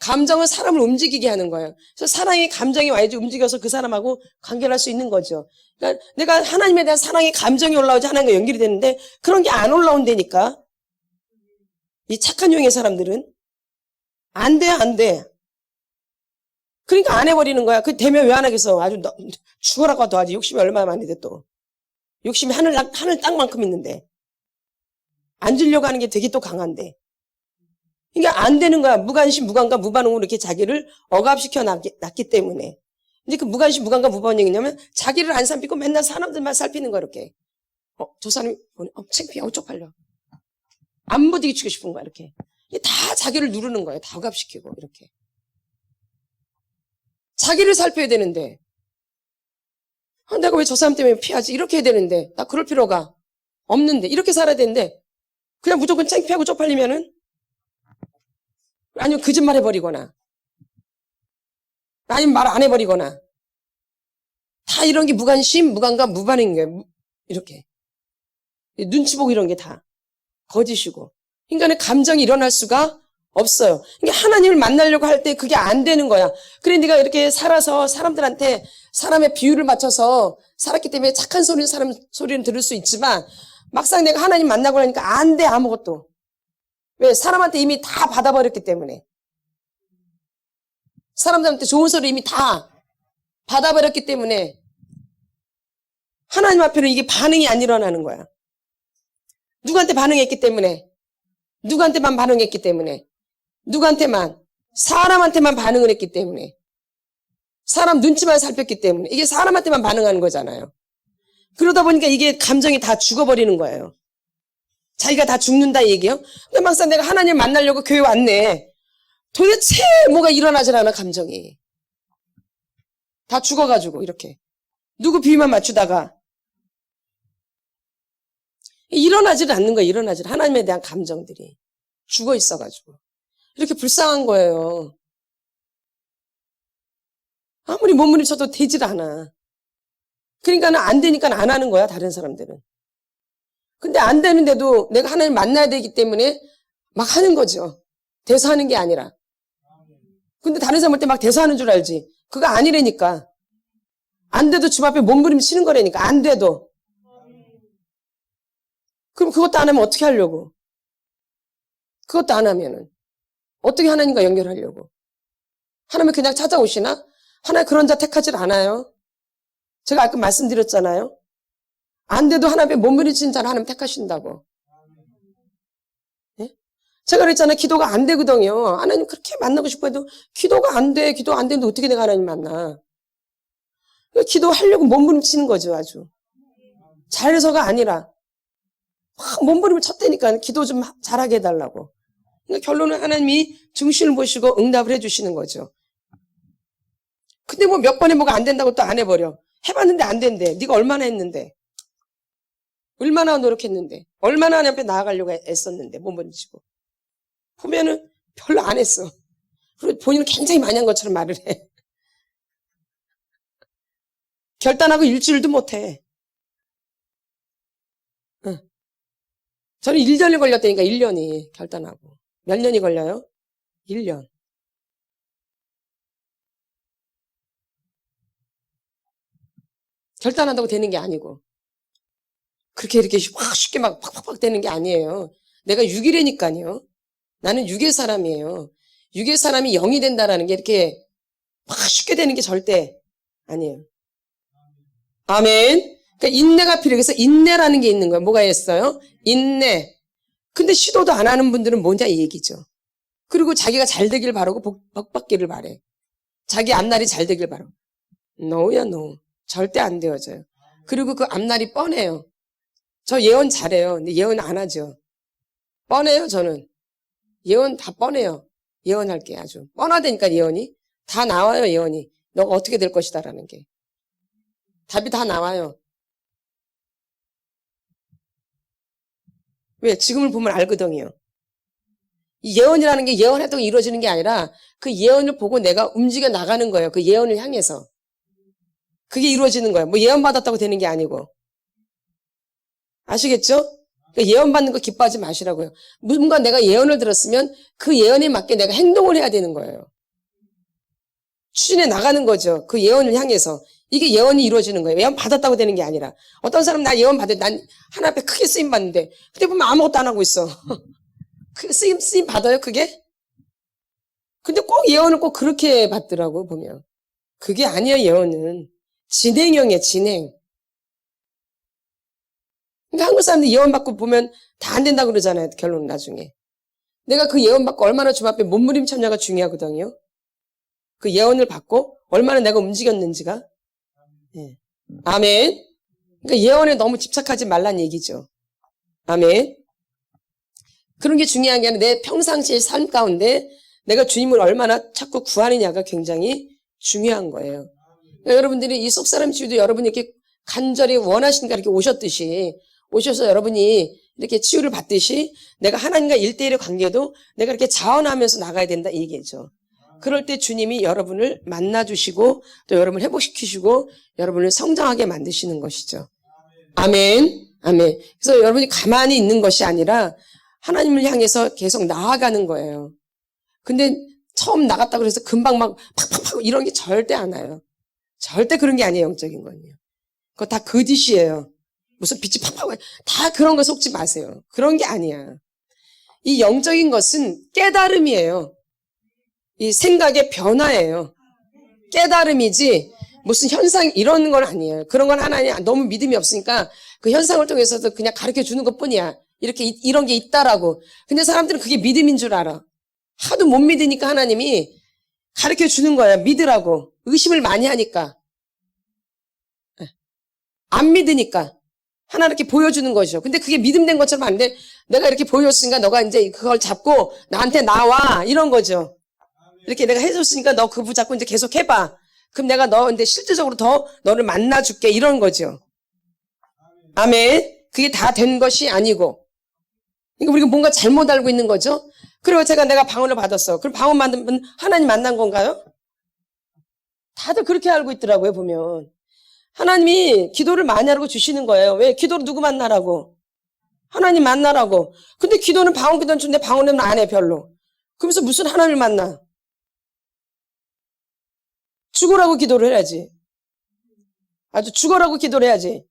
감정은 사람을 움직이게 하는 거예요. 그래서 사랑의 감정이 와야지 움직여서 그 사람하고 관계를 할 수 있는 거죠. 그러니까 내가 하나님에 대한 사랑의 감정이 올라오지 하나님과 연결이 되는데 그런 게 안 올라온다니까. 이 착한 용의 사람들은 안 돼, 안 돼. 그러니까 안 해버리는 거야. 그 되면 왜 안 하겠어? 아주 죽어라고 더 하지. 욕심이 얼마나 많은데 또. 욕심이 하늘 땅만큼 있는데. 안 주려고 하는 게 되게 또 강한데. 그러니까 안 되는 거야. 무관심, 무감각, 무반응으로 이렇게 자기를 억압시켜 놨기 때문에. 근데 그 무관심, 무감각, 무반응이 뭐냐면 자기를 안 살피고 맨날 사람들만 살피는 거야, 이렇게. 저 사람이 보내. 창피해. 쪽팔려. 안 부딪히고 싶은 거야, 이렇게. 다 자기를 누르는 거예요. 다 억압시키고, 이렇게. 자기를 살펴야 되는데. 내가 왜 저 사람 때문에 피하지? 이렇게 해야 되는데. 나 그럴 필요가 없는데. 이렇게 살아야 되는데. 그냥 무조건 창피하고 쪽팔리면은 아니면 거짓말 해버리거나 아니면 말 안 해버리거나 다 이런 게 무관심, 무감각, 무반응인 거예요. 이렇게 눈치 보고 이런 게 다 거짓이고 인간의 감정이 일어날 수가 없어요. 그러니까 하나님을 만나려고 할 때 그게 안 되는 거야. 그래 네가 이렇게 살아서 사람들한테 사람의 비유를 맞춰서 살았기 때문에 착한 소리는 들을 수 있지만 막상 내가 하나님 만나고 하니까 안 돼 아무것도. 왜? 사람한테 이미 다 받아버렸기 때문에. 사람들한테 좋은 소리 이미 다 받아버렸기 때문에 하나님 앞에는 이게 반응이 안 일어나는 거야. 누구한테 반응했기 때문에. 누구한테만 반응했기 때문에. 누구한테만. 사람한테만 반응을 했기 때문에. 사람 눈치만 살폈기 때문에. 이게 사람한테만 반응하는 거잖아요. 그러다 보니까 이게 감정이 다 죽어버리는 거예요. 자기가 다 죽는다 얘기요? 근데 막상 내가 하나님 만나려고 교회 왔네. 도대체 뭐가 일어나질 않아, 감정이. 다 죽어가지고, 이렇게. 누구 비위만 맞추다가. 일어나질 않는 거야, 일어나질. 하나님에 대한 감정들이. 죽어 있어가지고. 이렇게 불쌍한 거예요. 아무리 몸부림쳐도 되질 않아. 그러니까 안 되니까 안 하는 거야, 다른 사람들은. 근데 안 되는데도 내가 하나님 만나야 되기 때문에 막 하는 거죠. 대사하는 게 아니라. 근데 다른 사람 볼 때 막 대사하는 줄 알지. 그거 아니라니까. 안 돼도 집 앞에 몸부림치는 거라니까. 안 돼도. 그럼 그것도 안 하면 어떻게 하려고? 그것도 안 하면은 어떻게 하나님과 연결하려고? 하나님이 그냥 찾아오시나? 하나님 그런 자 택하질 않아요. 제가 아까 말씀드렸잖아요. 안 돼도 하나님의 몸부림치는 자를 하나님 택하신다고. 예? 제가 그랬잖아요. 기도가 안 되거든요. 하나님 그렇게 만나고 싶어 해도 기도가 안 돼. 기도가 안 되는데 어떻게 내가 하나님 만나? 기도하려고 몸부림치는 거죠, 아주. 잘해서가 아니라 막 몸부림을 쳤다니까 기도 좀 잘하게 해달라고. 그러니까 결론은 하나님이 중심을 보시고 응답을 해주시는 거죠. 근데 뭐 몇 번에 뭐가 안 된다고 또 안 해버려. 해봤는데 안 된대. 네가 얼마나 했는데. 얼마나 노력했는데. 얼마나 하나님 앞에 나아가려고 애썼는데. 몸부림치고. 보면은 별로 안 했어. 그리고 본인은 굉장히 많이 한 것처럼 말을 해. 결단하고 일주일도 못해. 응. 저는 1년이 걸렸다니까, 1년이 결단하고. 몇 년이 걸려요? 1년. 결단한다고 되는 게 아니고. 그렇게 이렇게 확 쉽게 막 팍팍팍 되는 게 아니에요. 내가 6일이니까요. 나는 6의 사람이에요. 6의 사람이 0이 된다라는 게 이렇게 막 쉽게 되는 게 절대 아니에요. 아멘. 그러니까 인내가 필요해. 그래서 인내라는 게 있는 거예요. 뭐가 있어요? 인내. 근데 시도도 안 하는 분들은 뭐냐 이 얘기죠. 그리고 자기가 잘 되길 바라고 복 받기를 바래. 자기 앞날이 잘 되길 바라고. no야 no. 절대 안 되어져요. 그리고 그 앞날이 뻔해요. 저 예언 잘해요. 근데 예언 안 하죠. 뻔해요, 저는. 예언 다 뻔해요. 예언할게 아주. 뻔하다니까 예언이. 다 나와요, 예언이. 너가 어떻게 될 것이다라는 게. 답이 다 나와요. 왜? 지금을 보면 알거든요. 이 예언이라는 게 예언했다고 이루어지는 게 아니라 그 예언을 보고 내가 움직여 나가는 거예요. 그 예언을 향해서. 그게 이루어지는 거예요. 뭐 예언 받았다고 되는 게 아니고. 아시겠죠? 그러니까 예언 받는 거 기뻐하지 마시라고요. 뭔가 내가 예언을 들었으면 그 예언에 맞게 내가 행동을 해야 되는 거예요. 추진해 나가는 거죠. 그 예언을 향해서. 이게 예언이 이루어지는 거예요. 예언 받았다고 되는 게 아니라. 어떤 사람은 나 예언 받았는데 난 하나 앞에 크게 쓰임 받는데 근데 보면 아무것도 안 하고 있어. 그 쓰임 받아요 그게? 근데 꼭 예언을 꼭 그렇게 받더라고 보면. 그게 아니에요 예언은. 진행형이에요 진행. 그러니까 한국 사람들 예언 받고 보면 다 안 된다고 그러잖아요 결론은 나중에. 내가 그 예언 받고 얼마나 주 앞에 몸부림쳤냐가 중요하거든요. 그 예언을 받고 얼마나 내가 움직였는지가. 네. 아멘. 그러니까 예언에 너무 집착하지 말란 얘기죠. 아멘. 그런 게 중요한 게 아니라 내 평상시의 삶 가운데 내가 주님을 얼마나 자꾸 구하느냐가 굉장히 중요한 거예요. 그러니까 여러분들이 이 속사람 치유도 여러분이 이렇게 간절히 원하시니까 이렇게 오셨듯이 오셔서 여러분이 이렇게 치유를 받듯이 내가 하나님과 1대1의 관계도 내가 이렇게 자원하면서 나가야 된다 이 얘기죠. 그럴 때 주님이 여러분을 만나주시고 또 여러분을 회복시키시고 여러분을 성장하게 만드시는 것이죠. 아멘. 아멘. 그래서 여러분이 가만히 있는 것이 아니라 하나님을 향해서 계속 나아가는 거예요. 근데 처음 나갔다고 해서 금방 막 팍팍팍 이런 게 절대 안 와요. 절대 그런 게 아니에요. 영적인 건요. 그거 다 거짓이에요. 무슨 빛이 팍팍 다 그런 거 속지 마세요. 그런 게 아니야. 이 영적인 것은 깨달음이에요. 이 생각의 변화예요. 깨달음이지 무슨 현상 이런 건 아니에요. 그런 건 하나님 너무 믿음이 없으니까 그 현상을 통해서도 그냥 가르쳐 주는 것뿐이야. 이렇게 이런 게 있다라고. 근데 사람들은 그게 믿음인 줄 알아. 하도 못 믿으니까 하나님이 가르쳐 주는 거야. 믿으라고. 의심을 많이 하니까. 안 믿으니까. 하나 이렇게 보여주는 거죠. 근데 그게 믿음된 것처럼 안 돼. 내가 이렇게 보여줬으니까 너가 이제 그걸 잡고 나한테 나와. 이런 거죠. 이렇게 내가 해줬으니까 너 그거 잡고 이제 계속 해봐. 그럼 내가 너 근데 실질적으로 더 너를 만나줄게. 이런 거죠. 아멘. 그게 다 된 것이 아니고. 그러니까 우리가 뭔가 잘못 알고 있는 거죠. 그리고 내가 방언을 받았어. 그럼 방언 만들면 하나님 만난 건가요? 다들 그렇게 알고 있더라고요, 보면. 하나님이 기도를 많이 하라고 주시는 거예요. 왜? 기도를 누구 만나라고? 하나님 만나라고. 근데 기도는 방언 기도는 주는데 방언은 안 해, 별로. 그러면서 무슨 하나님을 만나? 죽으라고 기도를 해야지. 아주 죽어라고 기도를 해야지.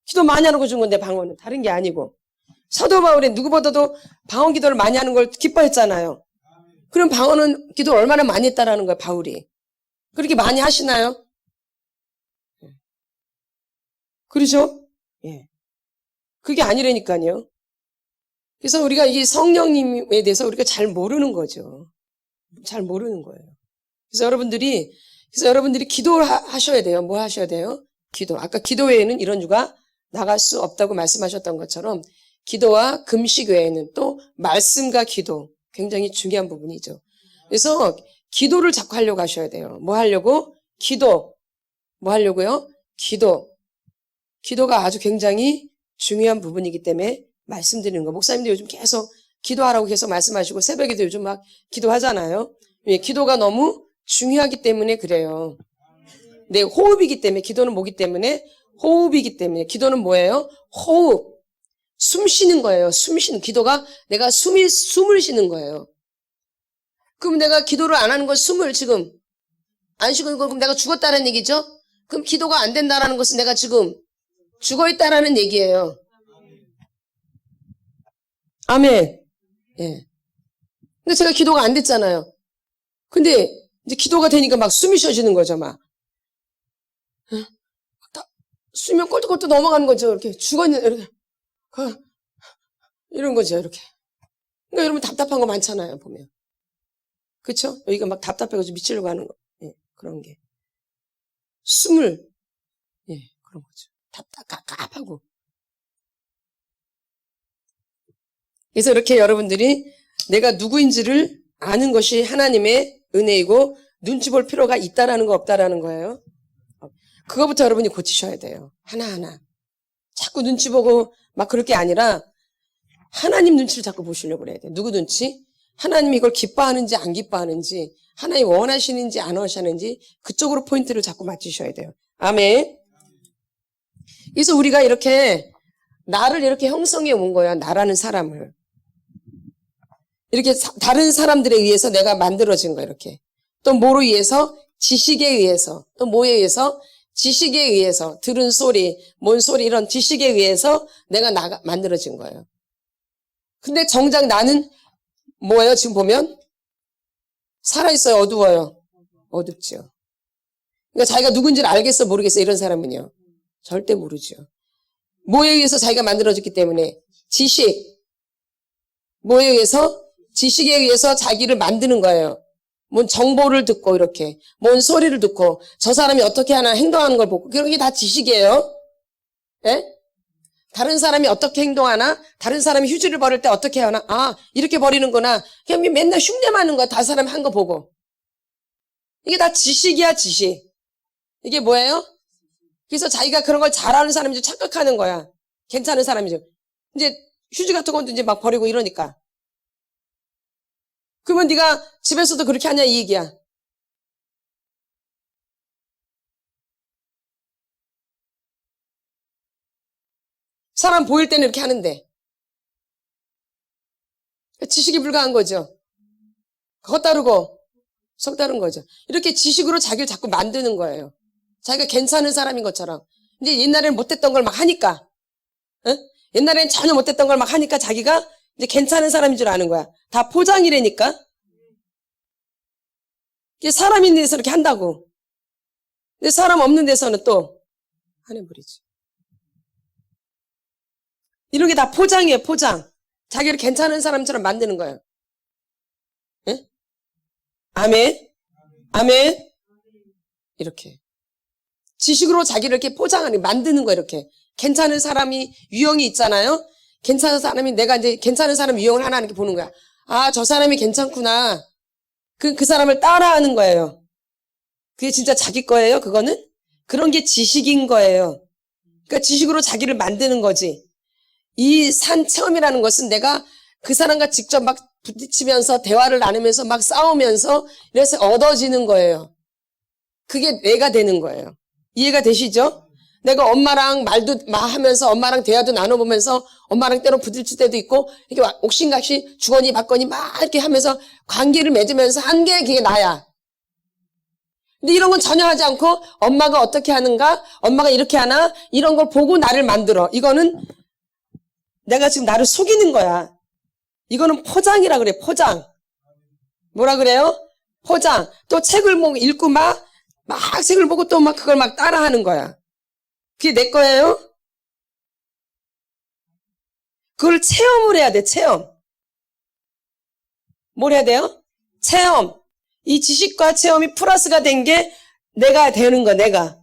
기도 많이 하라고 준 건데 방언은 다른 게 아니고. 사도 바울이 누구보다도 방언 기도를 많이 하는 걸 기뻐했잖아요. 그럼 방언은 기도를 얼마나 많이 했다라는 거예요, 바울이. 그렇게 많이 하시나요? 그러죠? 예. 그게 아니라니까요. 그래서 우리가 이 성령님에 대해서 우리가 잘 모르는 거죠. 잘 모르는 거예요. 그래서 여러분들이 기도를 하셔야 돼요. 뭐 하셔야 돼요? 기도. 아까 기도 외에는 이런 유가 나갈 수 없다고 말씀하셨던 것처럼 기도와 금식 외에는 또 말씀과 기도 굉장히 중요한 부분이죠. 그래서 기도를 자꾸 하려고 하셔야 돼요. 뭐 하려고? 기도. 뭐 하려고요? 기도. 기도가 아주 굉장히 중요한 부분이기 때문에 말씀드리는 거. 목사님도 요즘 계속 기도하라고 계속 말씀하시고 새벽에도 요즘 막 기도하잖아요. 예, 기도가 너무 중요하기 때문에 그래요. 네, 호흡이기 때문에 기도는 뭐기 때문에? 호흡이기 때문에. 기도는 뭐예요? 호흡. 숨 쉬는 거예요. 숨 쉬는. 기도가 내가 숨을 쉬는 거예요. 그럼 내가 기도를 안 하는 건 숨을 지금 안 쉬고 있는 거 그럼 내가 죽었다는 얘기죠? 그럼 기도가 안 된다라는 것은 내가 지금 죽어 있다라는 얘기예요. 아멘. 예. 근데 제가 기도가 안 됐잖아요. 근데 이제 기도가 되니까 막 숨이 쉬어지는 거죠, 막. 수면 꼴뚜꼴뚜 넘어가는 거죠, 이렇게. 죽었는, 이렇게. 이런 거죠, 이렇게. 그러니까 여러분 답답한 거 많잖아요, 보면. 그쵸? 여기가 막 답답해가지고 미치려고 하는 거. 예, 그런 게. 숨을, 예, 그런 거죠. 답답하고. 그래서 이렇게 여러분들이 내가 누구인지를 아는 것이 하나님의 은혜이고 눈치 볼 필요가 있다라는 거 없다라는 거예요. 그거부터 여러분이 고치셔야 돼요. 하나하나. 자꾸 눈치 보고 막 그럴 게 아니라 하나님 눈치를 자꾸 보시려고 그래야 돼요. 누구 눈치? 하나님이 이걸 기뻐하는지 안 기뻐하는지 하나님이 원하시는지 안 원하시는지 그쪽으로 포인트를 자꾸 맞추셔야 돼요. 아멘. 그래서 우리가 이렇게 나를 이렇게 형성해 온 거야. 나라는 사람을. 이렇게 다른 사람들에 의해서 내가 만들어진 거야. 이렇게. 또 뭐로 의해서? 지식에 의해서. 또 뭐에 의해서? 지식에 의해서. 들은 소리, 뭔 소리 이런 지식에 의해서 내가 만들어진 거예요. 근데 정작 나는 뭐예요? 지금 보면 살아있어요? 어두워요? 어둡죠. 그러니까 자기가 누군지를 알겠어 모르겠어 이런 사람은요. 절대 모르죠. 뭐에 의해서 자기가 만들어졌기 때문에? 지식. 뭐에 의해서? 지식에 의해서 자기를 만드는 거예요. 뭔 정보를 듣고 이렇게 뭔 소리를 듣고 저 사람이 어떻게 하나 행동하는 걸 보고 그런 게 다 지식이에요. 예? 다른 사람이 어떻게 행동하나? 다른 사람이 휴지를 버릴 때 어떻게 하나? 아, 이렇게 버리는구나. 그냥 맨날 흉내 맞는 거야. 다른 사람이 한 거 보고. 이게 다 지식이야, 지식. 이게 뭐예요? 그래서 자기가 그런 걸 잘하는 사람인 줄 착각하는 거야. 괜찮은 사람이죠. 이제 휴지 같은 것도 이제 막 버리고 이러니까. 그러면 네가 집에서도 그렇게 하냐 이 얘기야. 사람 보일 때는 이렇게 하는데. 지식이 불가한 거죠. 겉다르고 속다른 거죠. 이렇게 지식으로 자기를 자꾸 만드는 거예요. 자기가 괜찮은 사람인 것처럼. 이제 옛날에는 못했던 걸 막 하니까. 응? 옛날에는 전혀 못했던 걸 막 하니까 자기가 이제 괜찮은 사람인 줄 아는 거야. 다 포장이라니까. 이게 사람 있는 데서 이렇게 한다고. 근데 사람 없는 데서는 또 화내버리지. 이런 게 다 포장이에요, 포장. 자기를 괜찮은 사람처럼 만드는 거예요. 응? 아멘? 아멘? 이렇게. 지식으로 자기를 이렇게 포장하는, 만드는 거예요, 이렇게. 괜찮은 사람이 유형이 있잖아요? 괜찮은 사람이, 내가 이제 괜찮은 사람 유형을 하나 이렇게 보는 거야. 아, 저 사람이 괜찮구나. 그 사람을 따라하는 거예요. 그게 진짜 자기 거예요, 그거는? 그런 게 지식인 거예요. 그러니까 지식으로 자기를 만드는 거지. 이 산 체험이라는 것은 내가 그 사람과 직접 막 부딪히면서 대화를 나누면서 막 싸우면서 이래서 얻어지는 거예요. 그게 내가 되는 거예요. 이해가 되시죠? 내가 엄마랑 말도 하면서 엄마랑 대화도 나눠보면서 엄마랑 때로 부딪힐 때도 있고 이렇게 옥신각신 주거니 받거니 막 이렇게 하면서 관계를 맺으면서 한 게 그게 나야. 근데 이런 건 전혀 하지 않고 엄마가 어떻게 하는가, 엄마가 이렇게 하나 이런 걸 보고 나를 만들어. 이거는 내가 지금 나를 속이는 거야. 이거는 포장이라 그래. 포장. 뭐라 그래요? 포장. 또 책을 읽고 막 책을 보고 또 막 그걸 막 따라하는 거야. 그게 내 거예요? 그걸 체험을 해야 돼. 체험. 뭘 해야 돼요? 체험. 이 지식과 체험이 플러스가 된 게 내가 되는 거야. 내가.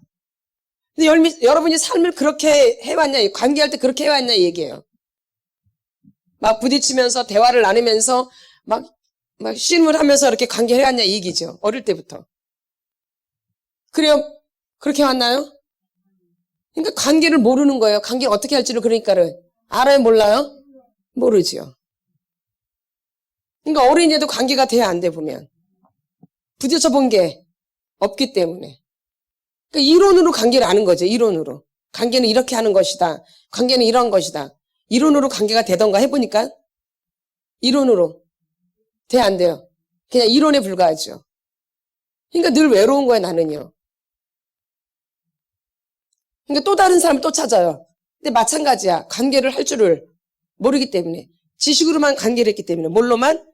근데 여러분이 삶을 그렇게 해왔냐, 관계할 때 그렇게 해왔냐 이 얘기예요. 막 부딪히면서 대화를 나누면서 막 씨름을 하면서 이렇게 관계를 해왔냐 이 얘기죠. 어릴 때부터. 그래요? 그렇게 해왔나요? 그러니까 관계를 모르는 거예요. 관계를 어떻게 할지를 그러니까를. 알아요? 몰라요? 모르지요. 그러니까 어린이도 관계가 돼야 안 돼 보면. 부딪혀 본 게 없기 때문에. 그러니까 이론으로 관계를 아는 거죠. 이론으로. 관계는 이렇게 하는 것이다. 관계는 이런 것이다. 이론으로 관계가 되던가 해보니까 이론으로 돼 안 돼요. 그냥 이론에 불과하죠. 그러니까 늘 외로운 거야 나는요. 그러니까 또 다른 사람을 또 찾아요. 근데 마찬가지야. 관계를 할 줄을 모르기 때문에. 지식으로만 관계를 했기 때문에. 뭘로만?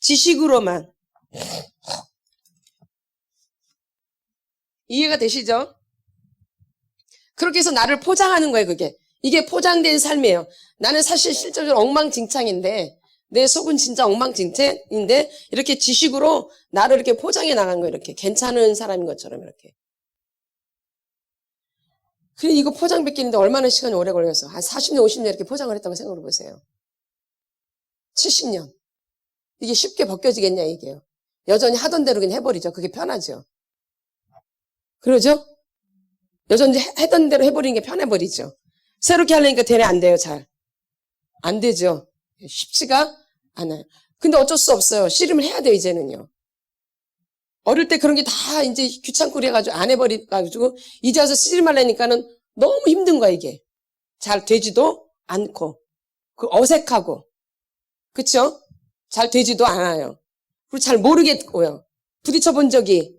지식으로만. 이해가 되시죠? 그렇게 해서 나를 포장하는 거예요, 그게. 이게 포장된 삶이에요. 나는 사실 실질적으로 엉망진창인데, 내 속은 진짜 엉망진창인데, 이렇게 지식으로 나를 이렇게 포장해 나간 거예요, 이렇게. 괜찮은 사람인 것처럼, 이렇게. 그래, 이거 포장 뺏기는데 얼마나 시간이 오래 걸려서. 한 40년, 50년 이렇게 포장을 했다고 생각해 보세요. 70년. 이게 쉽게 벗겨지겠냐, 이게요. 여전히 하던 대로 그냥 해버리죠. 그게 편하죠. 그러죠? 여전히 하던 대로 해버리는 게 편해버리죠. 새롭게 하려니까 되네, 안 돼요, 잘. 안 되죠. 쉽지가 않아요. 근데 어쩔 수 없어요. 씨름을 해야 돼요, 이제는요. 어릴 때 그런 게 다 이제 귀찮고 그래가지고 안 해버려가지고 이제 와서 씨름하려니까는 너무 힘든 거야, 이게. 잘 되지도 않고. 어색하고. 그쵸? 잘 되지도 않아요. 그리고 잘 모르겠고요. 부딪혀 본 적이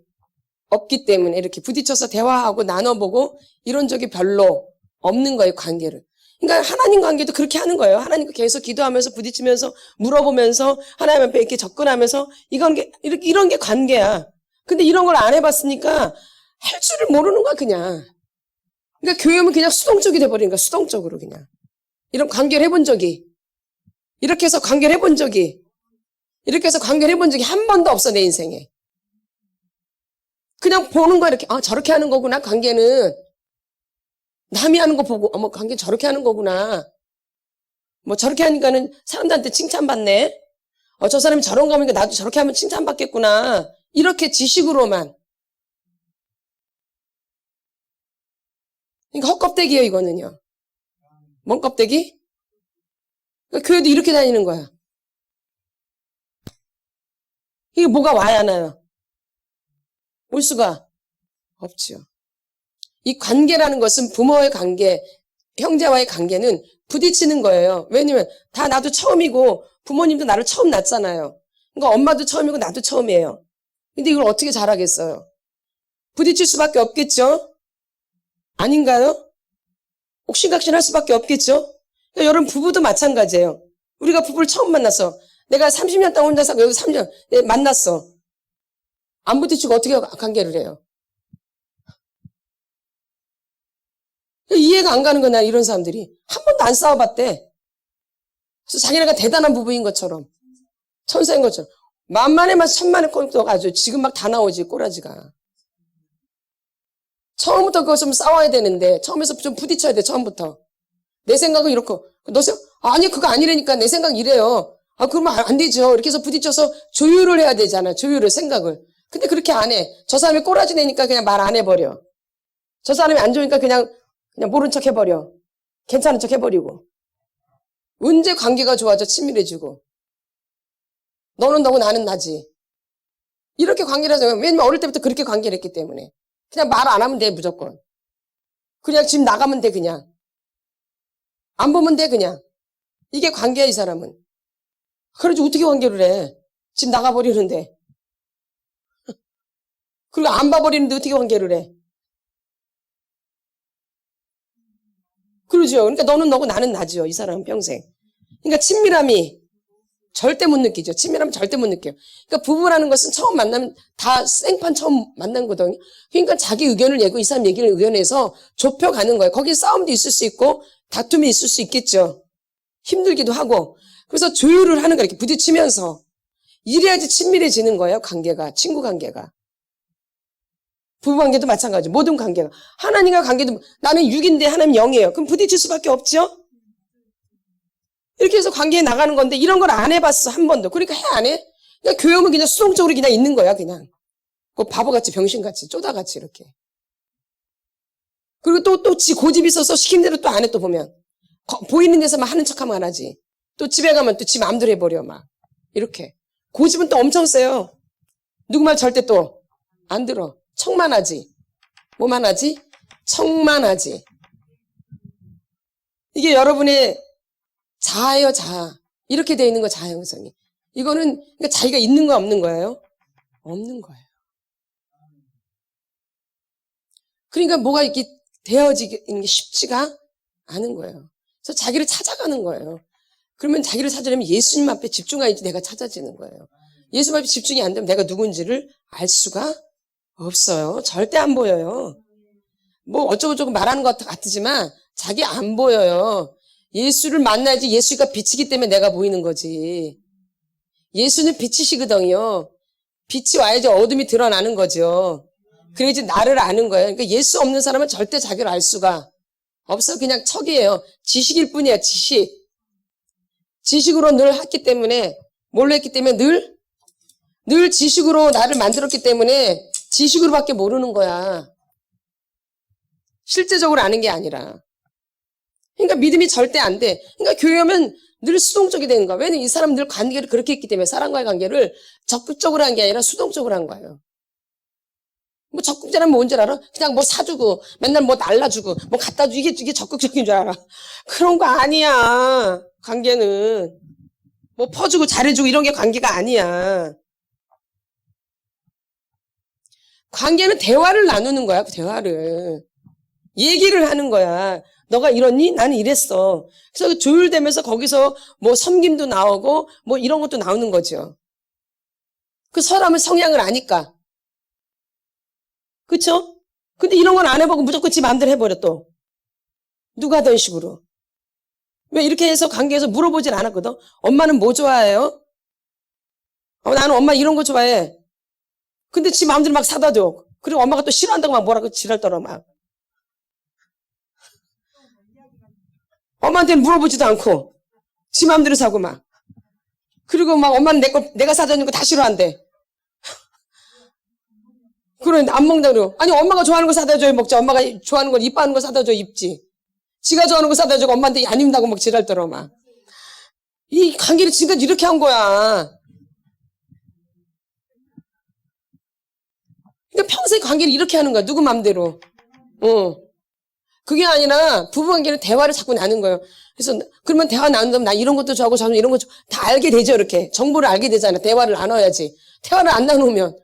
없기 때문에 이렇게 부딪혀서 대화하고 나눠보고 이런 적이 별로 없는 거예요, 관계를. 그러니까 하나님 관계도 그렇게 하는 거예요. 하나님과 계속 기도하면서 부딪히면서 물어보면서 하나님 앞에 이렇게 접근하면서 이런 게 관계야. 근데 이런 걸 안 해봤으니까 할 줄을 모르는 거야, 그냥. 그러니까 교회 오면 그냥 수동적이 돼버리는 거야, 수동적으로 그냥. 이런 관계를 해본 적이. 이렇게 해서 관계를 해본 적이. 이렇게 해서 관계를 해본 적이 한 번도 없어, 내 인생에. 그냥 보는 거야, 이렇게. 아, 저렇게 하는 거구나, 관계는. 남이 하는 거 보고, 어머, 관계 저렇게 하는 거구나. 뭐, 저렇게 하니까는 사람들한테 칭찬받네. 저 사람이 저런 거 하니까 나도 저렇게 하면 칭찬받겠구나. 이렇게 지식으로만. 그러니까 헛껍데기예요, 이거는요. 뭔 껍데기? 그러니까 교회도 이렇게 다니는 거야. 이게 뭐가 와야 하나요? 올 수가 없죠. 이 관계라는 것은 부모의 관계, 형제와의 관계는 부딪히는 거예요. 왜냐면 다 나도 처음이고 부모님도 나를 처음 낳잖아요. 그러니까 엄마도 처음이고 나도 처음이에요. 근데 이걸 어떻게 잘하겠어요? 부딪힐 수밖에 없겠죠? 아닌가요? 옥신각신 할 수밖에 없겠죠? 그러니까 여러분 부부도 마찬가지예요. 우리가 부부를 처음 만났어. 내가 30년 동안 혼자 살고 여기 3년 만났어. 안 부딪히고 어떻게 관계를 해요? 이해가 안 가는 거야, 이런 사람들이. 한 번도 안 싸워봤대. 그래서 자기네가 대단한 부부인 것처럼, 천사인 것처럼. 만만에만 천만에 꼴떠가지고 지금 막 다 나오지, 꼬라지가. 처음부터 그거 좀 싸워야 되는데, 처음에서 좀 부딪혀야 돼, 처음부터. 내 생각은 이렇고, 아니, 그거 아니라니까, 내 생각 이래요. 아, 그러면 안 되죠. 이렇게 해서 부딪혀서 조율을 해야 되잖아, 조율을, 생각을. 근데 그렇게 안 해. 저 사람이 꼬라지 내니까 그냥 말 안 해버려. 저 사람이 안 좋으니까 그냥 모른 척 해버려. 괜찮은 척 해버리고. 언제 관계가 좋아져, 친밀해지고. 너는 너고 나는 나지. 이렇게 관계를 하잖아요. 왜냐면 어릴 때부터 그렇게 관계를 했기 때문에. 그냥 말 안 하면 돼, 무조건. 그냥 집 나가면 돼, 그냥. 안 보면 돼, 그냥. 이게 관계야, 이 사람은. 그래도 어떻게 관계를 해? 집 나가버리는데. 그리고 안 봐버리는데 어떻게 관계를 해? 그러죠. 그러니까 너는 너고 나는 나죠. 이 사람은 평생. 그러니까 친밀함이 절대 못 느끼죠. 친밀함은 절대 못 느껴요. 그러니까 부부라는 것은 처음 만나면 다 생판 처음 만난 거거든요. 그러니까 자기 의견을 내고 이 사람 얘기를 의견해서 좁혀가는 거예요. 거기 싸움도 있을 수 있고 다툼이 있을 수 있겠죠. 힘들기도 하고. 그래서 조율을 하는 거예요. 이렇게 부딪히면서. 이래야지 친밀해지는 거예요. 관계가. 친구 관계가. 부부관계도 마찬가지. 모든 관계가. 하나님과 관계도 나는 6인데 하나님 0이에요. 그럼 부딪힐 수밖에 없죠. 이렇게 해서 관계에 나가는 건데 이런 걸 안 해봤어. 한 번도. 그러니까 해 안 해? 그냥 교회 오면 그냥 수동적으로 그냥 있는 거야. 그냥. 그 바보같이 병신같이 쪼다같이 이렇게. 그리고 또 지 고집 있어서 시킨 대로 또 안 해 또 보면. 보이는 데서만 하는 척하면 안 하지. 또 집에 가면 또 지 마음대로 해버려 막. 이렇게. 고집은 또 엄청 세요. 누구 말 절대 또 안 들어. 척만 하지. 뭐만 하지? 척만 하지. 이게 여러분의 자아예요, 자아. 이렇게 돼 있는 거 자아 형성이. 이거는 그러니까 자기가 있는 거 없는 거예요? 없는 거예요. 그러니까 뭐가 이렇게 되어지는 게 쉽지가 않은 거예요. 그래서 자기를 찾아가는 거예요. 그러면 자기를 찾으려면 예수님 앞에 집중해야지 내가 찾아지는 거예요. 예수님 앞에 집중이 안 되면 내가 누군지를 알 수가 없어요. 절대 안 보여요. 뭐 어쩌고저쩌고 말하는 것 같지만 자기 안 보여요. 예수를 만나야지 예수가 빛이기 때문에 내가 보이는 거지. 예수는 빛이시거든요. 빛이 와야지 어둠이 드러나는 거죠. 그래야지 나를 아는 거예요. 그러니까 예수 없는 사람은 절대 자기를 알 수가 없어. 그냥 척이에요. 지식일 뿐이야, 지식. 지식으로 늘 했기 때문에, 뭘로 했기 때문에 늘 지식으로 나를 만들었기 때문에 지식으로밖에 모르는 거야. 실제적으로 아는 게 아니라. 그러니까 믿음이 절대 안 돼. 그러니까 교회 오면 늘 수동적이 되는 거야. 왜냐면 이 사람은 늘 관계를 그렇게 했기 때문에 사람과의 관계를 적극적으로 한 게 아니라 수동적으로 한 거예요. 뭐 적극적이라면 뭔 줄 알아? 그냥 뭐 사주고 맨날 뭐 날라주고 뭐 갖다 주고 이게 적극적인 줄 알아. 그런 거 아니야. 관계는. 뭐 퍼주고 잘해주고 이런 게 관계가 아니야. 관계는 대화를 나누는 거야. 대화를. 얘기를 하는 거야. 너가 이랬니? 나는 이랬어. 그래서 조율되면서 거기서 뭐 섬김도 나오고 뭐 이런 것도 나오는 거죠. 그 사람의 성향을 아니까. 그쵸? 근데 이런 건 안 해보고 무조건 지 마음대로 해버려 또. 누가 하던 식으로. 왜 이렇게 해서 관계에서 물어보질 않았거든. 엄마는 뭐 좋아해요? 나는 엄마 이런 거 좋아해. 근데 지 마음대로 막 사다 줘. 그리고 엄마가 또 싫어한다고 막 뭐라고 지랄 떨어 막. 엄마한테는 물어보지도 않고 지 마음대로 사고 막. 그리고 막 엄마는 내가 사다 주는 거 다 싫어한대. 그러는데 안 먹는다 그러고. 아니 엄마가 좋아하는 거 사다 줘야 먹자. 엄마가 좋아하는 거 이뻐하는 거 사다 줘 입지. 지가 좋아하는 거 사다 주고 엄마한테 안 입는다고 막 지랄 떨어 막. 이 관계를 지금까지 이렇게 한 거야. 그러니까 평생 관계를 이렇게 하는 거야. 누구 맘대로. 그게 아니라 부부관계는 대화를 자꾸 나눈 거예요. 그래서 그러면 대화 나눈다면 나 이런 것도 좋아하고 저는 이런 거 다 알게 되죠. 이렇게 정보를 알게 되잖아. 대화를 나눠야지. 대화를 안 나누면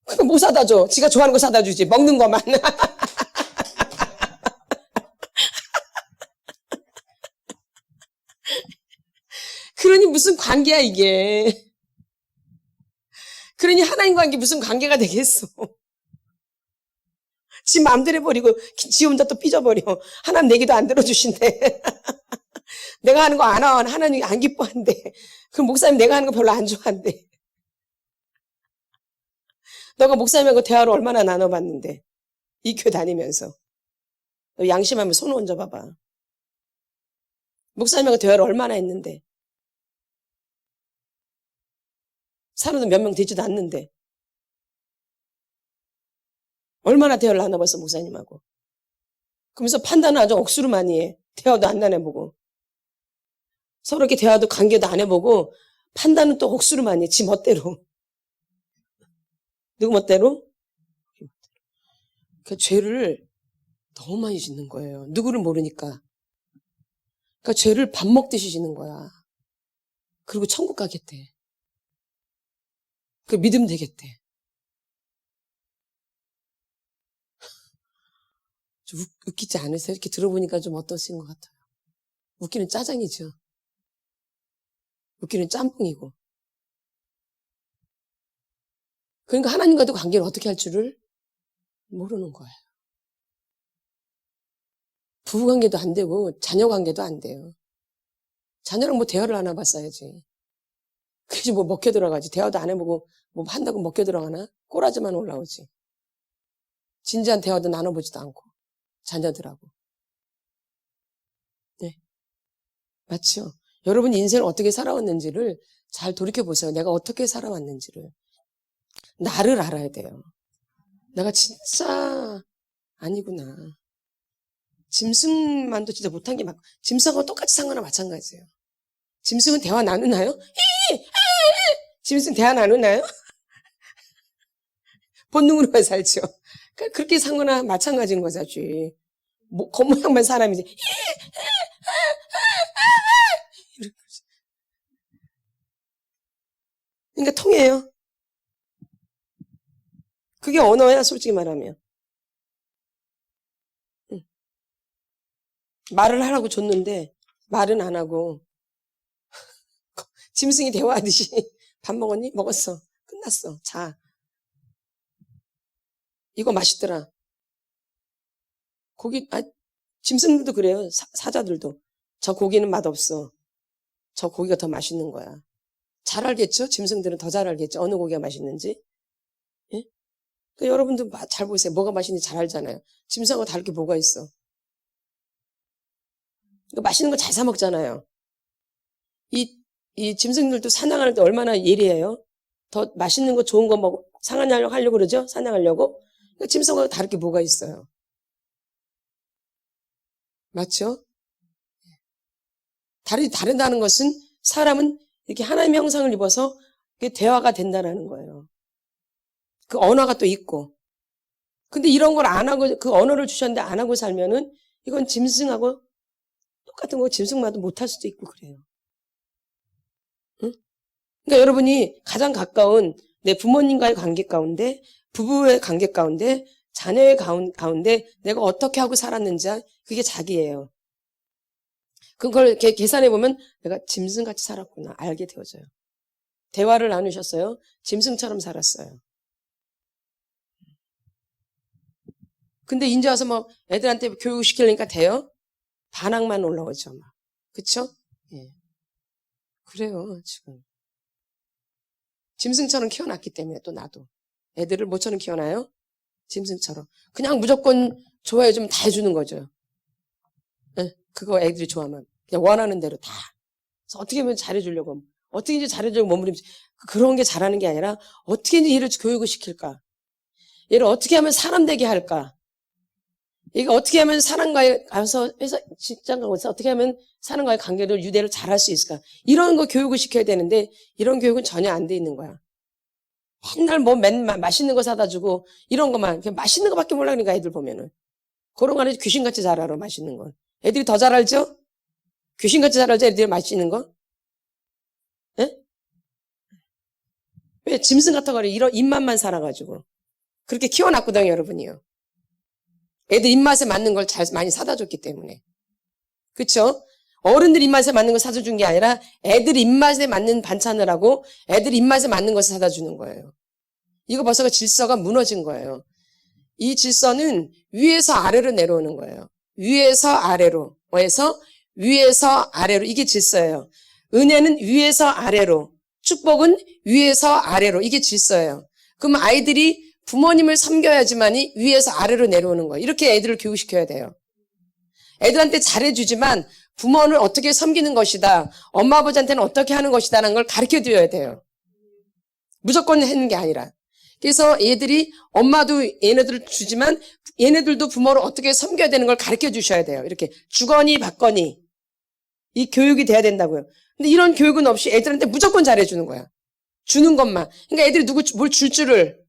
그거 뭐 사다 줘. 지가 좋아하는 거 사다 주지. 먹는 것만. 그러니 무슨 관계야 이게. 그러니 하나님과 관계 무슨 관계가 되겠어. 지 마음대로 해버리고 지 혼자 또 삐져버려. 하나님 내 기도 안 들어주신대. 내가 하는 거 안 하면 하나님이 안 기뻐한대. 그 목사님 내가 하는 거 별로 안 좋아한대. 너가 목사님하고 대화를 얼마나 나눠봤는데. 이 교회 다니면서. 너 양심하면 손 얹어봐봐. 목사님하고 대화를 얼마나 했는데. 사람도 몇 명 되지도 않는데. 얼마나 대화를 나눠봤어 목사님하고. 그러면서 판단을 아주 억수로 많이 해. 대화도 안 나눠보고. 서로 이렇게 대화도 관계도 안 해보고 판단은 또 억수로 많이 해. 지 멋대로. 누구 멋대로? 그 죄를 너무 많이 짓는 거예요. 누구를 모르니까. 그러니까 죄를 밥 먹듯이 짓는 거야. 그리고 천국 가겠대. 그 믿으면 되겠대. 좀 웃기지 않으세요? 이렇게 들어보니까 좀 어떠신 것 같아요. 웃기는 짜장이죠. 웃기는 짬뽕이고. 그러니까 하나님과도 관계를 어떻게 할 줄을 모르는 거예요. 부부관계도 안 되고 자녀관계도 안 돼요. 자녀랑 뭐 대화를 안 해봤어야지. 그래서 뭐 먹혀 들어가지. 대화도 안 해보고 뭐 한다고 먹혀 들어가나? 꼬라지만 올라오지. 진지한 대화도 나눠보지도 않고 자녀들하고. 네, 맞죠? 여러분 인생을 어떻게 살아왔는지를 잘 돌이켜보세요. 내가 어떻게 살아왔는지를. 나를 알아야 돼요. 내가 진짜 아니구나. 짐승만도 진짜 못한 게 많고, 짐승하고 똑같이 산 거나 마찬가지예요. 짐승은 대화 나누나요? 짐승 대화 나누나요? 본능으로만 살죠. 그러니까 그렇게 산 거나 마찬가지인 거지. 뭐, 겉모양만 사람이지. 그러니까 통해요. 그게 언어야, 솔직히 말하면. 말을 하라고 줬는데 말은 안 하고 짐승이 대화하듯이 밥 먹었니? 먹었어. 끝났어. 자. 이거 맛있더라. 고기, 짐승들도 그래요. 사자들도. 저 고기는 맛없어. 저 고기가 더 맛있는 거야. 잘 알겠죠? 짐승들은 더 잘 알겠죠? 어느 고기가 맛있는지. 예? 그러니까 여러분도 잘 보세요. 뭐가 맛있는지 잘 알잖아요. 짐승하고 다를 게 뭐가 있어. 맛있는 거 잘 사 먹잖아요. 이 짐승들도 사냥할 때 얼마나 예리해요. 더 맛있는 거 좋은 거 사냥하려고 그러죠? 사냥하려고. 그러니까 짐승하고 다를 게 뭐가 있어요. 맞죠? 다르다는 것은 사람은 이렇게 하나님의 형상을 입어서 대화가 된다는 거예요. 그 언어가 또 있고. 근데 이런 걸 안 하고, 그 언어를 주셨는데 안 하고 살면은 이건 짐승하고 똑같은 거 짐승마도 못할 수도 있고 그래요. 응? 그러니까 여러분이 가장 가까운 내 부모님과의 관계 가운데, 부부의 관계 가운데, 자녀의 가운데 내가 어떻게 하고 살았는지 그게 자기예요. 그걸 이렇게 계산해보면 내가 짐승같이 살았구나 알게 되어져요. 대화를 나누셨어요. 짐승처럼 살았어요. 근데 이제 와서 뭐 애들한테 교육시키려니까 돼요? 반항만 올라오죠. 막. 그쵸? 예. 그래요, 지금. 짐승처럼 키워놨기 때문에 또 나도. 애들을 뭐처럼 키워놔요? 짐승처럼. 그냥 무조건 좋아해주면 다 해주는 거죠. 예. 그거 애들이 좋아하면. 그냥 원하는 대로 다. 그래서 어떻게 하면 잘해주려고. 어떻게든지 잘해주려고 몸부림치. 그런 게 잘하는 게 아니라 어떻게든지 얘를 교육을 시킬까. 얘를 어떻게 하면 사람 되게 할까. 이거 어떻게 하면 사람과의 가서 회사 직장 가서 어떻게 하면 사람과의 관계를 유대를 잘할 수 있을까? 이런 거 교육을 시켜야 되는데 이런 교육은 전혀 안 돼 있는 거야. 맨날 맛있는 거 사다 주고 이런 것만 그냥 맛있는 거밖에 몰라 그러니까 애들 보면은 그런 거는 귀신같이 잘 알아 맛있는 건. 애들이 더 잘 알죠? 귀신같이 잘 알죠? 애들이 맛있는 거? 예? 왜 짐승 같아 그래? 이런 입맛만 살아가지고 그렇게 키워놨거든요, 여러분이요. 애들 입맛에 맞는 걸 잘 많이 사다 줬기 때문에. 그쵸? 어른들 입맛에 맞는 걸 사다 준 게 아니라 애들 입맛에 맞는 반찬을 하고 애들 입맛에 맞는 것을 사다 주는 거예요. 이거 벌써 질서가 무너진 거예요. 이 질서는 위에서 아래로 내려오는 거예요. 위에서 아래로. 위에서 아래로. 이게 질서예요. 은혜는 위에서 아래로. 축복은 위에서 아래로. 이게 질서예요. 그럼 아이들이 부모님을 섬겨야지만이 위에서 아래로 내려오는 거예요. 이렇게 애들을 교육시켜야 돼요. 애들한테 잘해주지만 부모를 어떻게 섬기는 것이다. 엄마 아버지한테는 어떻게 하는 것이다라는 걸 가르쳐드려야 돼요. 무조건 하는 게 아니라. 그래서 얘들이 엄마도 얘네들을 주지만 얘네들도 부모를 어떻게 섬겨야 되는 걸 가르쳐 주셔야 돼요. 이렇게 주거니 받거니 이 교육이 돼야 된다고요. 근데 이런 교육은 없이 애들한테 무조건 잘해주는 거야. 주는 것만. 그러니까 애들이 뭘 줄 줄을,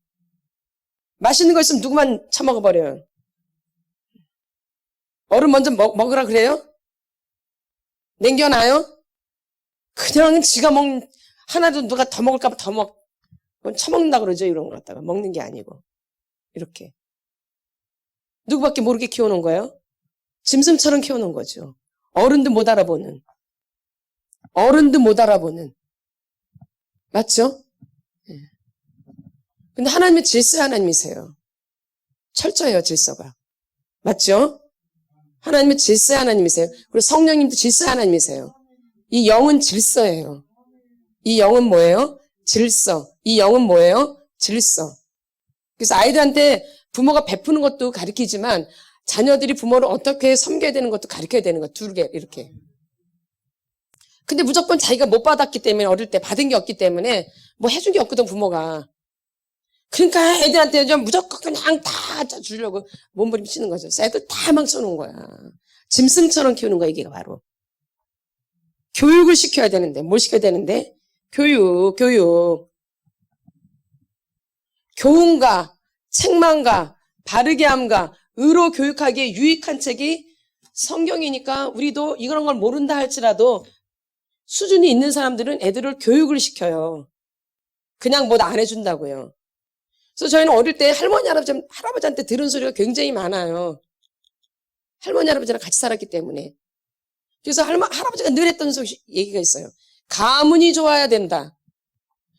맛있는 거 있으면 누구만 처먹어버려요. 어른 먼저 먹으라 그래요? 남겨놔요? 그냥 지가 하나도 누가 더 먹을까봐 그건 처먹는다 그러죠. 이런 걸 갖다가. 먹는 게 아니고. 이렇게. 누구밖에 모르게 키워놓은 거예요? 짐승처럼 키워놓은 거죠. 어른도 못 알아보는. 맞죠? 예. 근데 하나님의 질서의 하나님이세요. 철저해요, 질서가. 맞죠? 하나님의 질서의 하나님이세요. 그리고 성령님도 질서의 하나님이세요. 이 영은 질서예요. 이 영은 뭐예요? 질서. 이 영은 뭐예요? 질서. 그래서 아이들한테 부모가 베푸는 것도 가르치지만 자녀들이 부모를 어떻게 섬겨야 되는 것도 가르쳐야 되는 거. 두 개, 이렇게. 근데 무조건 자기가 못 받았기 때문에 어릴 때 받은 게 없기 때문에 뭐 해준 게 없거든, 부모가. 그러니까 애들한테 좀 무조건 그냥 다 주려고 몸부림치는 거죠. 애들 다 망쳐놓은 거야. 짐승처럼 키우는 거야, 이게 바로. 교육을 시켜야 되는데, 뭘 시켜야 되는데? 교육. 교훈과 책망과 바르게 함과 의로 교육하기에 유익한 책이 성경이니까 우리도 이런 걸 모른다 할지라도 수준이 있는 사람들은 애들을 교육을 시켜요. 그냥 뭐 안 해준다고요. 그래서 저희는 어릴 때 할머니, 할아버지한테 들은 소리가 굉장히 많아요. 할머니, 할아버지랑 같이 살았기 때문에. 그래서 할아버지가 늘 했던 얘기가 있어요. 가문이 좋아야 된다.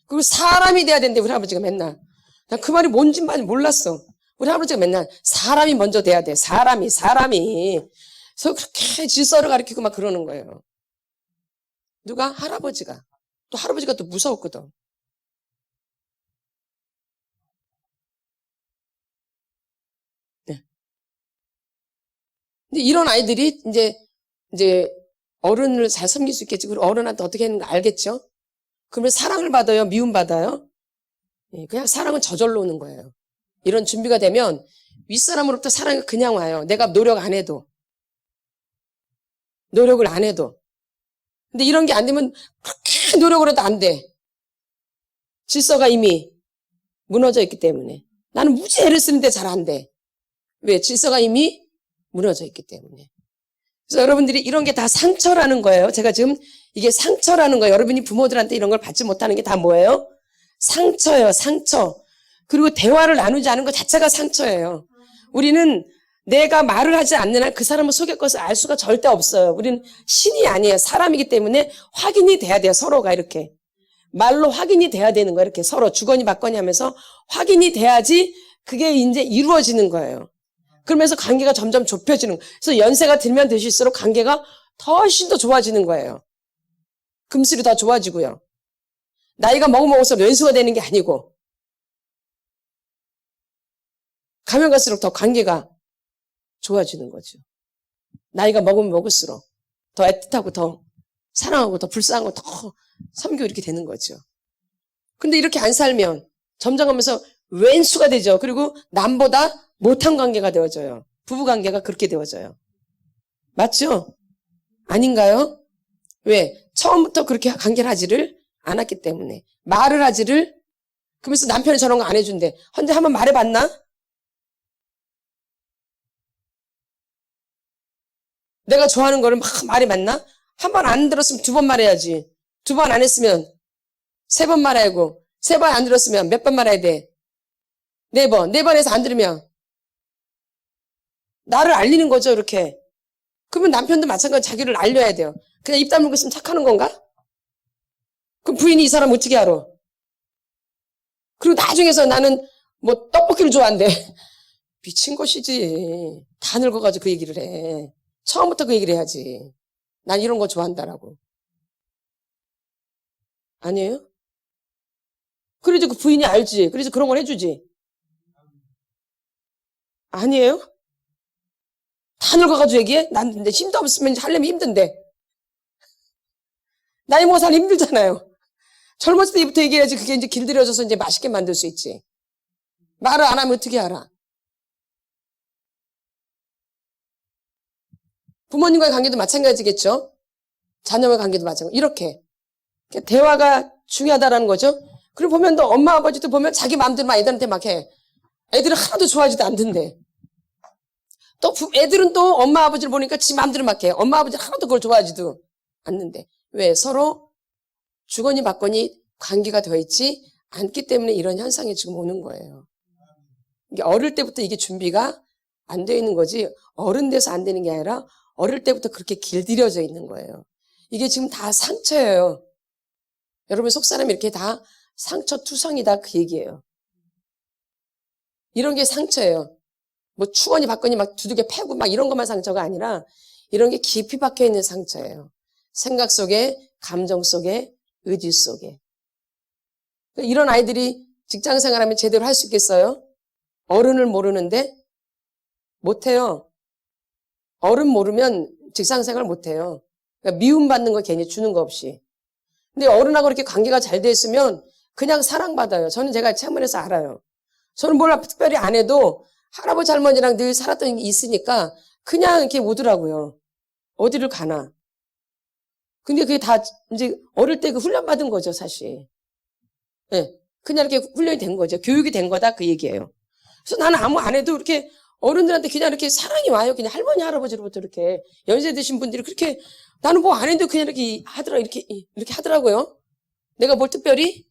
그리고 사람이 돼야 된대, 우리 할아버지가 맨날. 난 그 말이 뭔지 몰랐어. 우리 할아버지가 맨날 사람이 먼저 돼야 돼. 사람이. 그래서 그렇게 질서를 가르치고 막 그러는 거예요. 누가? 할아버지가. 또 할아버지가 또 무서웠거든. 네. 근데 이런 아이들이 이제 어른을 잘 섬길 수 있겠지. 그리고 어른한테 어떻게 하는 거 알겠죠? 그러면 사랑을 받아요? 미움 받아요? 그냥 사랑은 저절로 오는 거예요. 이런 준비가 되면 윗사람으로부터 사랑이 그냥 와요. 내가 노력을 안 해도. 근데 이런 게 안 되면 그렇게 노력을 해도 안 돼. 질서가 이미 무너져 있기 때문에. 나는 무지 애를 쓰는데 잘 안 돼. 왜? 질서가 이미 무너져 있기 때문에. 그래서 여러분들이 이런 게 다 상처라는 거예요. 제가 지금 이게 상처라는 거예요. 여러분이 부모들한테 이런 걸 받지 못하는 게 다 뭐예요? 상처예요, 상처. 그리고 대화를 나누지 않은 것 자체가 상처예요. 우리는 내가 말을 하지 않는 한 그 사람을 속의 것을 알 수가 절대 없어요. 우리는 신이 아니에요. 사람이기 때문에 확인이 돼야 돼요. 서로가 이렇게. 말로 확인이 돼야 되는 거예요. 이렇게 서로 주거니 받거니 하면서 확인이 돼야지 그게 이제 이루어지는 거예요. 그러면서 관계가 점점 좁혀지는 거예요. 그래서 연세가 들면 되실수록 관계가 훨씬 더 좋아지는 거예요. 금슬이 더 좋아지고요. 나이가 먹을수록 왼수가 되는 게 아니고 가면 갈수록 더 관계가 좋아지는 거죠. 나이가 먹으면 먹을수록 더 애틋하고 더 사랑하고 더 불쌍하고 더 섬기고 이렇게 되는 거죠. 근데 이렇게 안 살면 점점 하면서 왼수가 되죠. 그리고 남보다 못한 관계가 되어져요. 부부관계가 그렇게 되어져요. 맞죠? 아닌가요? 왜? 처음부터 그렇게 관계를 하지를 않았기 때문에. 말을 하지를, 그러면서 남편이 저런 거 안 해준대. 혼자 한번 말해봤나? 내가 좋아하는 거를 막 말해봤나? 한 번 안 들었으면 두 번 말해야지. 두 번 안 했으면 세 번 말하고, 세 번 안 들었으면 몇 번 말해야 돼? 네 번. 네 번에서 안 들으면 나를 알리는 거죠, 이렇게. 그러면 남편도 마찬가지로 자기를 알려야 돼요. 그냥 입 다물고 있으면 착하는 건가? 그럼 부인이 이 사람 어떻게 알아? 그리고 나중에서 나는 뭐 떡볶이를 좋아한대. 미친 것이지. 다 늙어가지고 그 얘기를 해. 처음부터 그 얘기를 해야지. 난 이런 거 좋아한다라고. 아니에요? 그래도 그 부인이 알지. 그래서 그런 걸 해주지. 아니에요? 다 늙어가지고 얘기해? 난 근데 힘도 없으면 하려면 힘든데. 나이 먹어서 하기 힘들잖아요. 젊었을 때부터 얘기해야지 그게 이제 길들여져서 이제 맛있게 만들 수 있지. 말을 안 하면 어떻게 알아? 부모님과의 관계도 마찬가지겠죠? 자녀와의 관계도 마찬가지. 이렇게. 대화가 중요하다라는 거죠. 그리고 보면 또 엄마 아버지도 보면 자기 마음대로 막 애들한테 막 해. 애들은 하나도 좋아하지도 않던데. 또 애들은 또 엄마 아버지를 보니까 지 마음대로 막 해. 엄마 아버지는 하나도 그걸 좋아하지도 않는데. 왜? 서로 주거니 받거니 관계가 되어 있지 않기 때문에 이런 현상이 지금 오는 거예요. 이게 어릴 때부터 이게 준비가 안 되어 있는 거지 어른 돼서 안 되는 게 아니라 어릴 때부터 그렇게 길들여져 있는 거예요. 이게 지금 다 상처예요. 여러분 속사람이 이렇게 다 상처투성이다 그 얘기예요. 이런 게 상처예요. 뭐 추거니 받거니 막 두들겨 패고 막 이런 것만 상처가 아니라 이런 게 깊이 박혀 있는 상처예요. 생각 속에, 감정 속에, 의지 속에. 이런 아이들이 직장 생활하면 제대로 할 수 있겠어요? 어른을 모르는데 못해요. 어른 모르면 직장 생활 못해요. 그러니까 미움받는 거 괜히 주는 거 없이. 근데 어른하고 이렇게 관계가 잘 돼 있으면 그냥 사랑받아요. 저는 제가 체험해서 알아요. 저는 뭘 특별히 안 해도 할아버지 할머니랑 늘 살았던 게 있으니까 그냥 이렇게 오더라고요. 어디를 가나. 근데 그게 다 이제 어릴 때 그 훈련받은 거죠, 사실. 네. 그냥 이렇게 훈련이 된 거죠. 교육이 된 거다 그 얘기예요. 그래서 나는 아무 안 해도 이렇게 어른들한테 그냥 이렇게 사랑이 와요. 그냥 할머니, 할아버지로부터 이렇게 연세 드신 분들이 그렇게 나는 뭐 안 해도 그냥 이렇게 하더라, 이렇게 하더라고요. 내가 뭘 특별히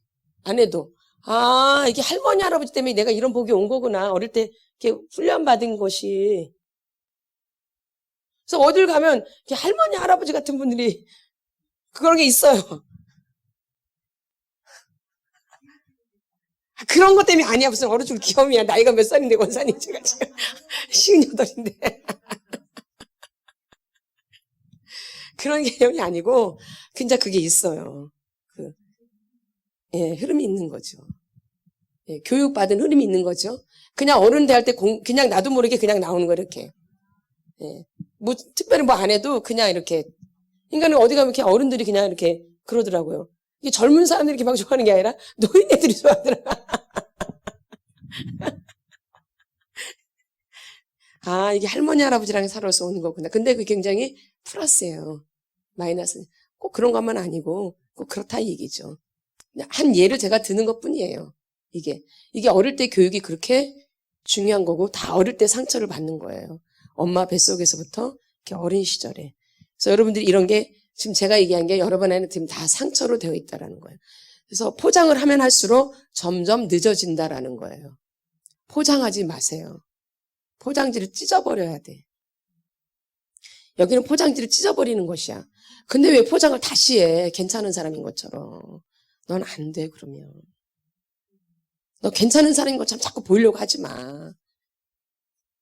안 해도. 아, 이게 할머니, 할아버지 때문에 내가 이런 복이 온 거구나. 어릴 때 이렇게 훈련받은 것이. 그래서 어딜 가면 이렇게 할머니, 할아버지 같은 분들이 그런 게 있어요. 그런 것 때문에 아니야. 무슨 어느 쪽 귀염이야. 나이가 몇 살인데, 권사님. 제가 지금 58인데. 그런 개념이 아니고, 진짜 그게 있어요. 흐름이 있는 거죠. 예, 교육받은 흐름이 있는 거죠. 그냥 어른 대할 때 그냥 나도 모르게 그냥 나오는 거, 이렇게. 예, 뭐, 특별히 뭐 안 해도 그냥 이렇게. 인간은 어디 가면 이렇게 어른들이 그냥 이렇게 그러더라고요. 이게 젊은 사람들이 이렇게 막 좋아하는 게 아니라 노인네들이 좋아하더라. 아, 이게 할머니, 할아버지랑 살아서 오는 거구나. 근데 그게 굉장히 플러스예요. 마이너스. 꼭 그런 것만 아니고 꼭 그렇다 이 얘기죠. 그냥 한 예를 제가 드는 것 뿐이에요. 이게 어릴 때 교육이 그렇게 중요한 거고 다 어릴 때 상처를 받는 거예요. 엄마 뱃속에서부터 이렇게 어린 시절에. 그래서 여러분들이 이런 게 지금 제가 얘기한 게 여러분에는 지금 다 상처로 되어 있다라는 거예요. 그래서 포장을 하면 할수록 점점 늦어진다라는 거예요. 포장하지 마세요. 포장지를 찢어버려야 돼. 여기는 포장지를 찢어버리는 것이야. 근데 왜 포장을 다시 해? 괜찮은 사람인 것처럼. 넌 안 돼, 그러면. 너 괜찮은 사람인 것처럼 자꾸 보이려고 하지 마.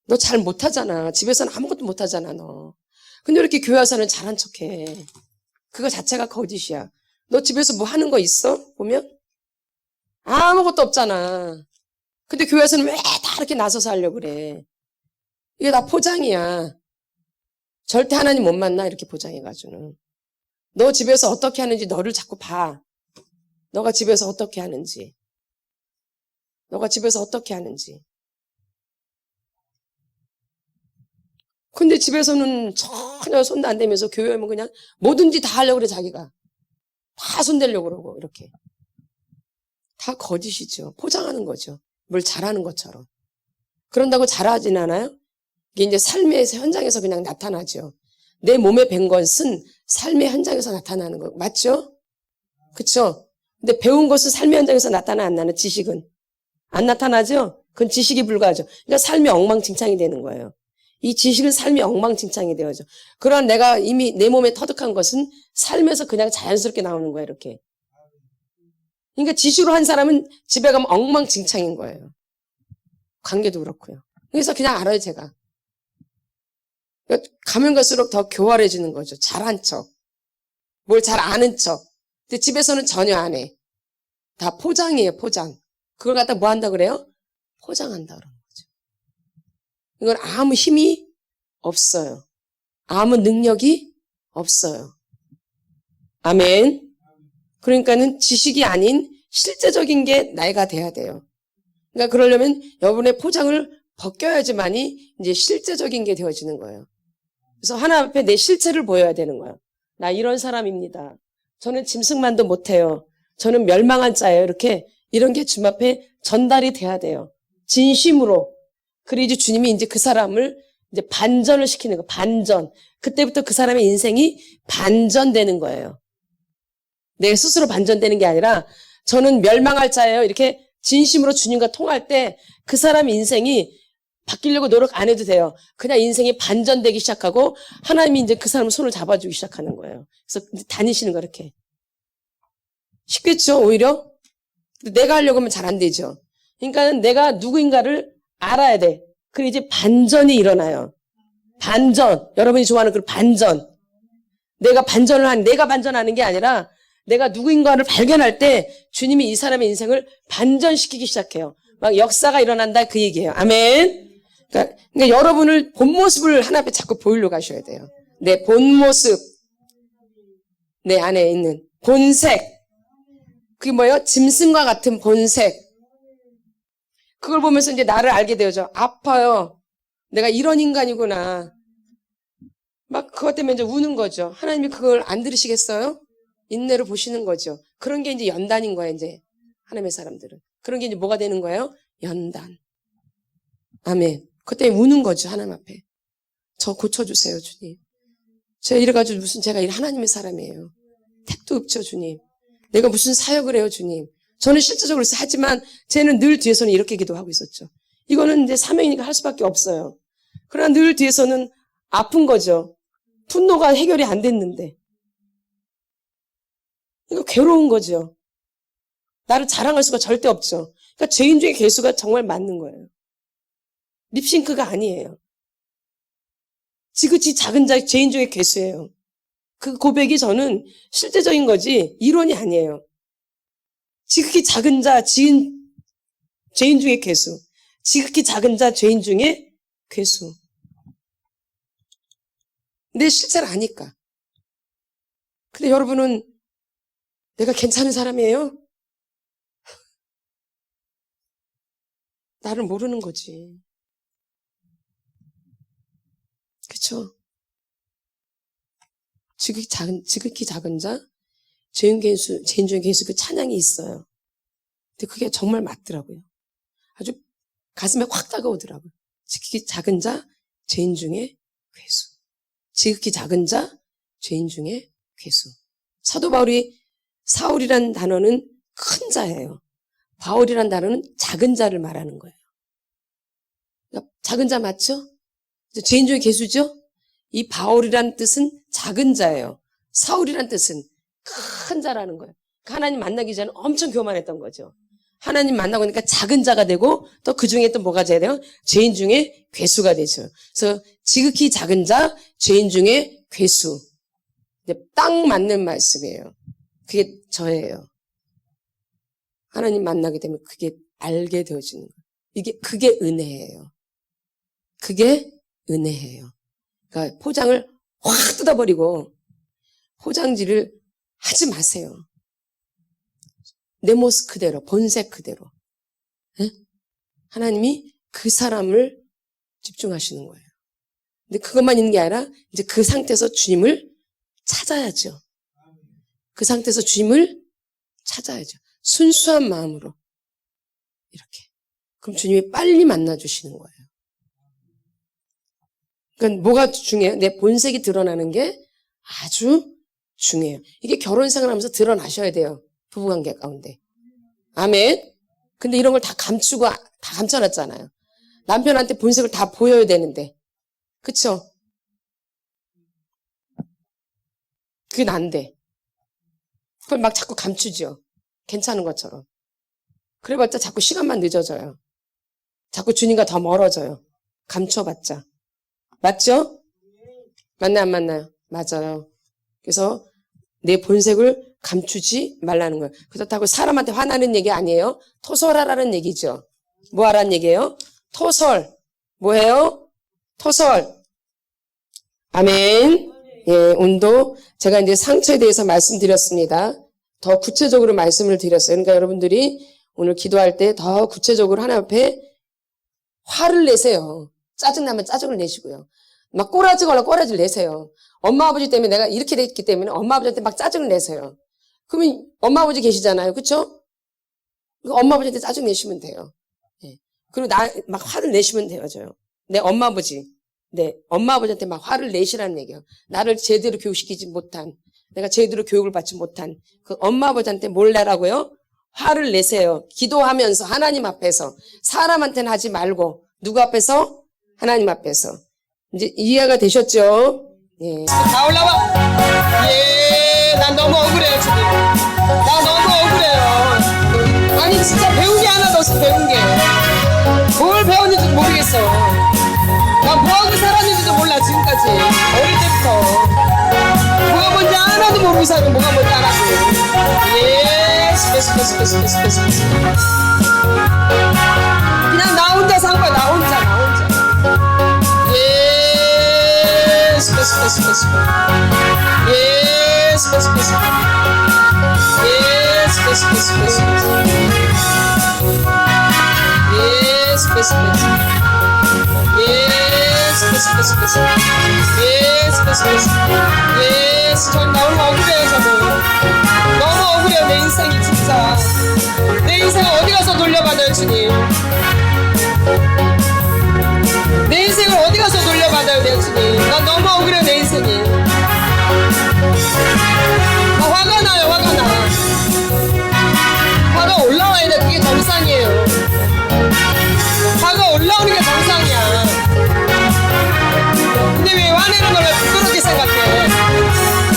너 잘 못하잖아. 집에서는 아무것도 못하잖아, 너. 근데 왜 이렇게 교회 와서는 잘한 척해? 그거 자체가 거짓이야. 너 집에서 뭐 하는 거 있어? 보면? 아무것도 없잖아. 근데 교회에서는 왜 다 이렇게 나서서 하려고 그래? 이게 다 포장이야. 절대 하나님 못 만나, 이렇게 포장해가지고는. 너 집에서 어떻게 하는지 너를 자꾸 봐. 너가 집에서 어떻게 하는지. 너가 집에서 어떻게 하는지. 근데 집에서는 전혀 손도 안 대면서 교회 오면 그냥 뭐든지 다 하려고 그래, 자기가. 다 손대려고 그러고, 이렇게. 다 거짓이죠. 포장하는 거죠. 뭘 잘하는 것처럼. 그런다고 잘하진 않아요? 이게 이제 삶의 현장에서 그냥 나타나죠. 내 몸에 밴 것은 삶의 현장에서 나타나는 거. 맞죠? 그쵸? 근데 배운 것은 삶의 현장에서 나타나 안 나는 지식은? 안 나타나죠? 그건 지식이 불과하죠. 그러니까 삶이 엉망진창이 되는 거예요. 이 지식은 삶이 엉망진창이 되어져. 그러나 내가 이미 내 몸에 터득한 것은 삶에서 그냥 자연스럽게 나오는 거예요, 이렇게. 그러니까 지식으로 한 사람은 집에 가면 엉망진창인 거예요. 관계도 그렇고요. 그래서 그냥 알아요, 제가. 가면 갈수록 더 교활해지는 거죠. 잘한 척. 뭘 잘 아는 척. 근데 집에서는 전혀 안 해. 다 포장이에요, 포장. 그걸 갖다 뭐 한다 그래요? 포장한다 그러는 거죠. 이건 아무 힘이 없어요. 아무 능력이 없어요. 아멘. 그러니까는 지식이 아닌 실제적인 게 나이가 돼야 돼요. 그러니까 그러려면 여러분의 포장을 벗겨야지만이 이제 실제적인 게 되어지는 거예요. 그래서 하나 앞에 내 실체를 보여야 되는 거예요. 나 이런 사람입니다. 저는 짐승만도 못해요. 저는 멸망한 자예요. 이렇게 이런 게 주님 앞에 전달이 돼야 돼요. 진심으로. 그리고 이제 주님이 이제 그 사람을 이제 반전을 시키는 거, 반전. 그때부터 그 사람의 인생이 반전되는 거예요. 내 스스로 반전되는 게 아니라 저는 멸망할 자예요. 이렇게 진심으로 주님과 통할 때 그 사람의 인생이 바뀌려고 노력 안 해도 돼요. 그냥 인생이 반전되기 시작하고 하나님이 이제 그 사람 손을 잡아주기 시작하는 거예요. 그래서 다니시는 거 이렇게. 쉽겠죠, 오히려? 근데 내가 하려고 하면 잘 안 되죠. 그러니까 내가 누구인가를 알아야 돼. 그리고 이제 반전이 일어나요. 반전. 여러분이 좋아하는 그 반전. 내가 반전하는 게 아니라 내가 누구인가를 발견할 때 주님이 이 사람의 인생을 반전시키기 시작해요. 막 역사가 일어난다 그 얘기예요. 아멘. 그러니까 여러분을 본 모습을 하나 앞에 자꾸 보이려고 하셔야 돼요. 내 본 모습. 내 안에 있는 본색. 그게 뭐예요? 짐승과 같은 본색. 그걸 보면서 이제 나를 알게 되어져. 아파요. 내가 이런 인간이구나. 막 그것 때문에 이제 우는 거죠. 하나님이 그걸 안 들으시겠어요? 인내로 보시는 거죠. 그런 게 이제 연단인 거예요, 이제. 하나님의 사람들은. 그런 게 이제 뭐가 되는 거예요? 연단. 아멘. 그때 우는 거죠, 하나님 앞에. 저 고쳐주세요, 주님. 제가 이래가지고 제가 하나님의 사람이에요. 택도 없죠, 주님. 내가 무슨 사역을 해요, 주님. 저는 실제적으로 하지만 쟤는 늘 뒤에서는 이렇게 기도하고 있었죠. 이거는 이제 사명이니까 할 수밖에 없어요. 그러나 늘 뒤에서는 아픈 거죠. 분노가 해결이 안 됐는데. 이거 괴로운 거죠. 나를 자랑할 수가 절대 없죠. 그러니까 죄인 중에 괴수가 정말 맞는 거예요. 립싱크가 아니에요. 지극히 작은 자 죄인 중에 괴수예요. 그 고백이 저는 실제적인 거지 이론이 아니에요. 지극히 작은 자 죄인 중에 괴수. 지극히 작은 자 죄인 중에 괴수. 근데 실제로 아니까. 근데 여러분은 내가 괜찮은 사람이에요? 나를 모르는 거지. 그쵸? 지극히 작은 자, 죄인 중에 괴수 그 찬양이 있어요. 근데 그게 정말 맞더라고요. 아주 가슴에 확 다가오더라고요. 지극히 작은 자, 죄인 중에 괴수. 지극히 작은 자, 죄인 중에 괴수. 사도 바울이 사울이란 단어는 큰 자예요. 바울이란 단어는 작은 자를 말하는 거예요. 그러니까 작은 자 맞죠? 죄인 중에 괴수죠? 이 바울이란 뜻은 작은 자예요. 사울이란 뜻은 큰 자라는 거예요. 하나님 만나기 전에 엄청 교만했던 거죠. 하나님 만나고 나니까 작은 자가 되고 또 그 중에 또 뭐가 돼야 돼요? 죄인 중에 괴수가 되죠. 그래서 지극히 작은 자, 죄인 중에 괴수. 딱 맞는 말씀이에요. 그게 저예요. 하나님 만나게 되면 그게 알게 되어지는 거예요. 그게 은혜예요. 그게 은혜예요. 그러니까 포장을 확 뜯어버리고 포장지를 하지 마세요. 내 모습 그대로, 본색 그대로. 네? 하나님이 그 사람을 집중하시는 거예요. 근데 그것만 있는 게 아니라 이제 그 상태에서 주님을 찾아야죠. 그 상태에서 주님을 찾아야죠. 순수한 마음으로. 이렇게. 그럼 주님이 빨리 만나주시는 거예요. 그러니까 뭐가 중요해요? 내 본색이 드러나는 게 아주 중요해요. 이게 결혼 생활하면서 드러나셔야 돼요. 부부관계 가운데. 아멘. 근데 이런 걸 다 감추고 다 감춰놨잖아요. 남편한테 본색을 다 보여야 되는데. 그쵸? 그게 난데. 그걸 막 자꾸 감추죠. 괜찮은 것처럼. 그래봤자 자꾸 시간만 늦어져요. 자꾸 주님과 더 멀어져요. 감춰봤자. 맞죠? 맞나요, 안 맞나요? 맞아요. 그래서 내 본색을 감추지 말라는 거예요. 그렇다고 사람한테 화나는 얘기 아니에요. 토설하라는 얘기죠. 뭐 하라는 얘기예요? 토설. 뭐예요? 토설. 아멘. 예, 오늘도 제가 이제 상처에 대해서 말씀드렸습니다. 더 구체적으로 말씀을 드렸어요. 그러니까 여러분들이 오늘 기도할 때 더 구체적으로 하나님 앞에 화를 내세요. 짜증나면 짜증을 내시고요. 막 꼬라지거나 꼬라지를 내세요. 엄마 아버지 때문에 내가 이렇게 됐기 때문에 엄마 아버지한테 막 짜증을 내세요. 그러면 엄마 아버지 계시잖아요. 그쵸? 엄마 아버지한테 짜증 내시면 돼요. 예. 그리고 막 화를 내시면 되어져요. 내 엄마 아버지. 네, 엄마 아버지한테 막 화를 내시라는 얘기예요. 나를 제대로 교육시키지 못한, 내가 제대로 교육을 받지 못한 그 엄마 아버지한테 뭘 내라고요? 화를 내세요. 기도하면서 하나님 앞에서. 사람한테는 하지 말고 누구 앞에서? 하나님 앞에서. 이제 이해가 되셨죠? 예. 다 올라와. 예, 난 너무 억울해요 지금. 나 너무 억울해요. 아니 진짜 배운 게 하나도 없어. 배운 게. 뭘 배웠는지도 모르겠어. 나 뭐하고 살았는지도 몰라 지금까지. 어릴 때부터. 뭐가 뭔지 하나도 모르고 살고 뭐가 뭔지 안 하고. 예, 스페스. 그냥 나 혼자 산 거야. 나 혼자. 예, 스페스. 예, 스페스. 예, 스페스. 예, 스페스. 예스, 전 너무 억울해요, 저도. 너무 억울해요, 내 인생이 진짜. 내 인생을 어디 가서 돌려받아요, 주님. 내 인생을 어디 가서 돌려받아요, 내 주님. 난 너무 억울해요, 내 인생이. 화가 나요, 화가 나. 화가 올라와야 돼, 그게 정상이에요. 화가 올라오는 게 정상이야. 근데 왜 화내는 걸 왜 부끄럽게 생각해?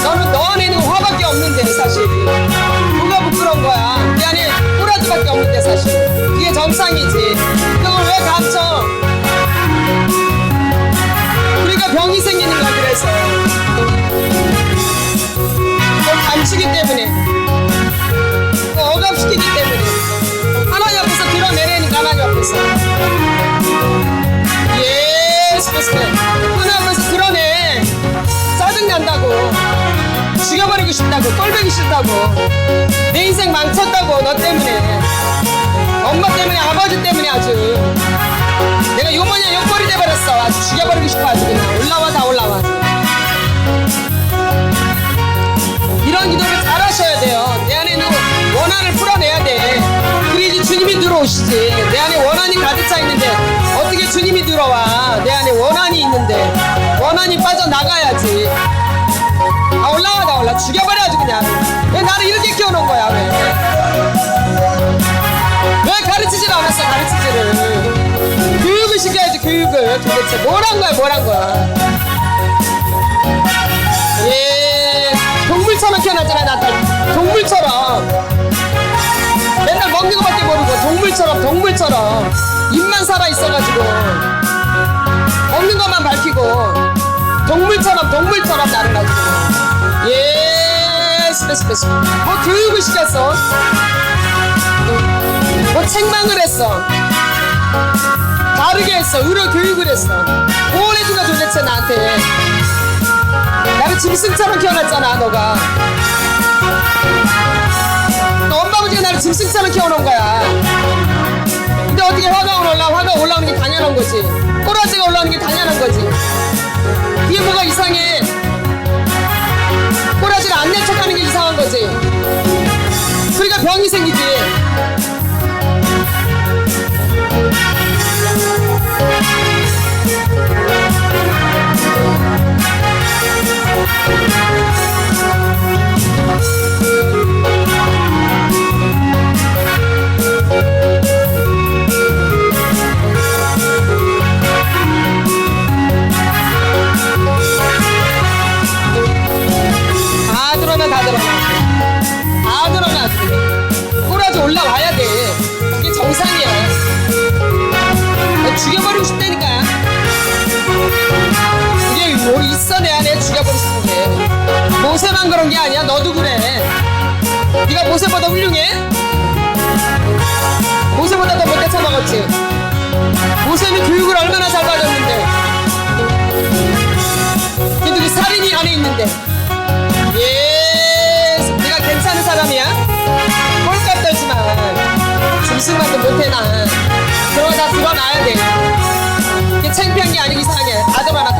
너는 너 안에 있는 거 화밖에 없는데 사실. 뭐가 부끄러운 거야? 내 안에 꼬라지밖에 없는데 사실. 그게 정상이지. 그걸 왜 감춰? 우리가 병이 생기는 거야 그래서. 그걸 감추기 때문에. 그걸 억압시키기 때문에. 하나님 앞에서 드러내려니까 하나님 앞에서. 하나님 앞에서 드러내. 짜증난다고. 죽여버리고 싶다고. 꼴보기 싫다고. 내 인생 망쳤다고. 너 때문에. 엄마 때문에 아버지 때문에 아주. 내가 요 모양 요 꼴이 돼버렸어. 아주 죽여버리고 싶어 아주 그냥. 올라와 다 올라와. 이런 기도를 잘 하셔야 돼요. 내 안에 있는 원한을 풀어내야 돼. 그래야지 주님이 들어오시지. 내 안에 원한이 가득 차 있는데 어떻게 주님이 들어와. 내 안에 원한이 있는데 원한이 빠져나가야지. 아 올라와 다 올라. 죽여버려야지 그냥. 왜 나를 이렇게 키워놓은 거야. 왜 가르치질 않았어. 가르치지를. 교육을 시켜야지. 교육을. 도대체 뭘 한 거야. 뭘 한 거야. 예, 동물처럼 키워놨잖아. 나 동물처럼 맨날 먹는 거밖에 모르고 동물처럼 입만 살아있어가지고 먹는 것만 밝히고 동물처럼 나를 가지고. 예, 스페스. 뭐 교육을 시켰어. 뭐 책망을 했어. 다르게 했어. 의료 교육을 했어. 뭘 해준 거야 도대체 나한테. 나를 짐승처럼 키워놨잖아 너가. 너 엄마 아버지가 나를 짐승처럼 키워놓은 거야. 근데 어떻게 화가 올라오는 게 당연한 거지. 꼬라지가 올라오는 게 당연한 거지. 그게 뭐가 이상해. 꼬라지를 안 낸 척하는 게 이상한 거지. 그러니까 병이 생기지. 다 드러나. 꼬라지 올라와야 돼. 그게 정상이야. 죽여버리고 싶다니까. 그게 뭐 있어 내 안에. 죽여버리고 싶은 게. 모세만 그런 게 아니야. 너도 그래. 네가 모세보다 훌륭해? 모세보다 더 못돼 처먹었지. 모세는 교육을 얼마나 잘 받았는데. 근데 그 살인이 안에 있는데. 예, 네가 괜찮은 사람이야? 꼴값 떨지마. 짐승만도 못해 나. 그런 거 다 드러나야 돼. 이게 창피한 게 아니고 이상해. 다 드러나.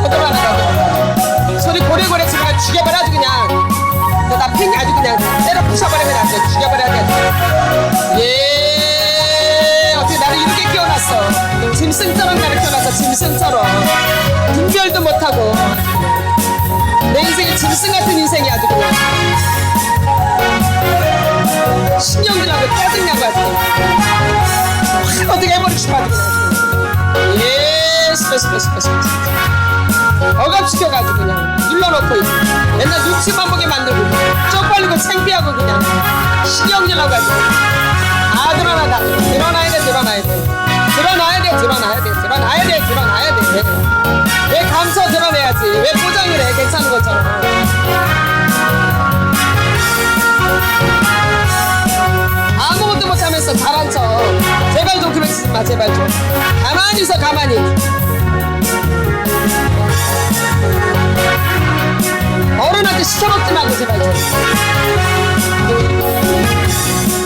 소리 고래고래 치면 죽여버려 아주 그냥. 너 나 팽 아주 그냥 때려 부숴버리면 안 돼. 죽여버려야 돼. 예, 어떻게 나를 이렇게 키워놨어. 짐승처럼 나를 키워놨어. 짐승처럼. 분별도 못하고. 내 인생이 짐승 같은 인생이 아주 그냥. 신경질나고 짜증나고 아주 어떻게 해버리고 싶어 아주 그냥. 예, 스페스. 억압시켜가지고 그냥 눌러놓고 있어. 맨날 눈치만 보게 만들고 쪽팔리고 창피하고 그냥 신경질나고 가지고 다 드러나다. 드러나야 돼. 왜 감춰 드러내야지. 왜 포장을 해. 괜찮은 것처럼. 아무것도 못하면서 잘한 척. 제발 좀 그러지 마. 제발 좀. 가만히 있어. 가만히. 어른한테 시켜먹지 말고 제발 좀.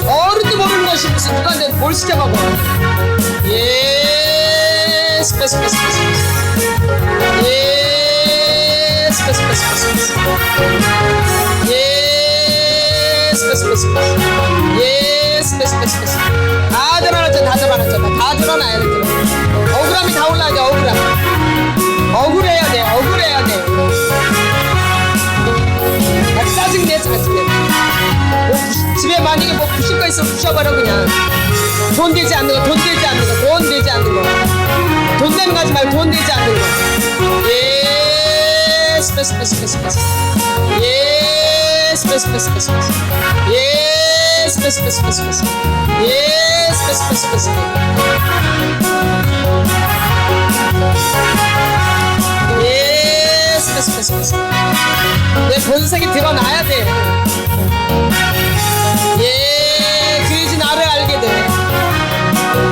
어른도 모르는 것이 무슨 누구한테 뭘 시켜먹어. 예, 스페스. 예, 스페스. 예, 스페스. 예, 스페스. 다 드러나야 돼. 억울함이 다 올라야 돼. 억울해야 돼. 짜증내. 집에 만약에 뭐 부실 거 있으면 부셔버려 그냥. 돈 되지 않는 거. 돈 내는 거 하지 말고 돈 되지 않는 거. 예, 스페스. 예, 스페스. 예, 스페스. 예, 스페스. 예, 스페스. 내 본색이 드러나야 돼. 예, 그래야지 나를 알게 돼.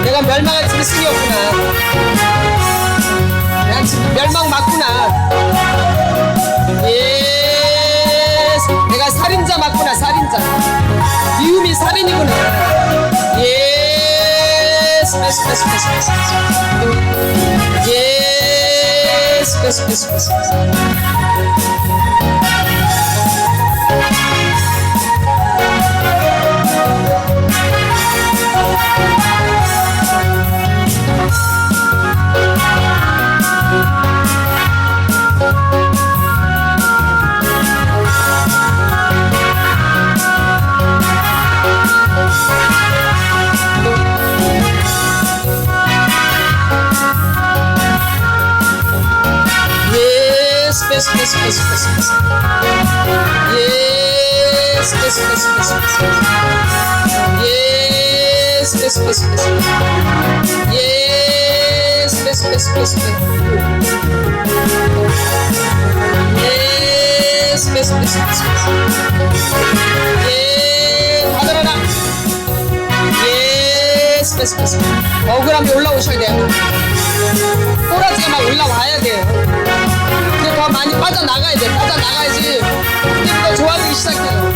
내가 멸망할 짐승이었구나. 내가 지금 멸망 맞구나. 예, 내가 살인자 맞구나. 미움이 살인이구나. 예, 스페스. 예, 스페스. 억울함이 올라오셔야 돼요. 꼬라지가 막 올라와야 돼요. 근데 더 많이 빠져나가야 돼. 빠져나가야지 그때부터 좋아지기 시작해요.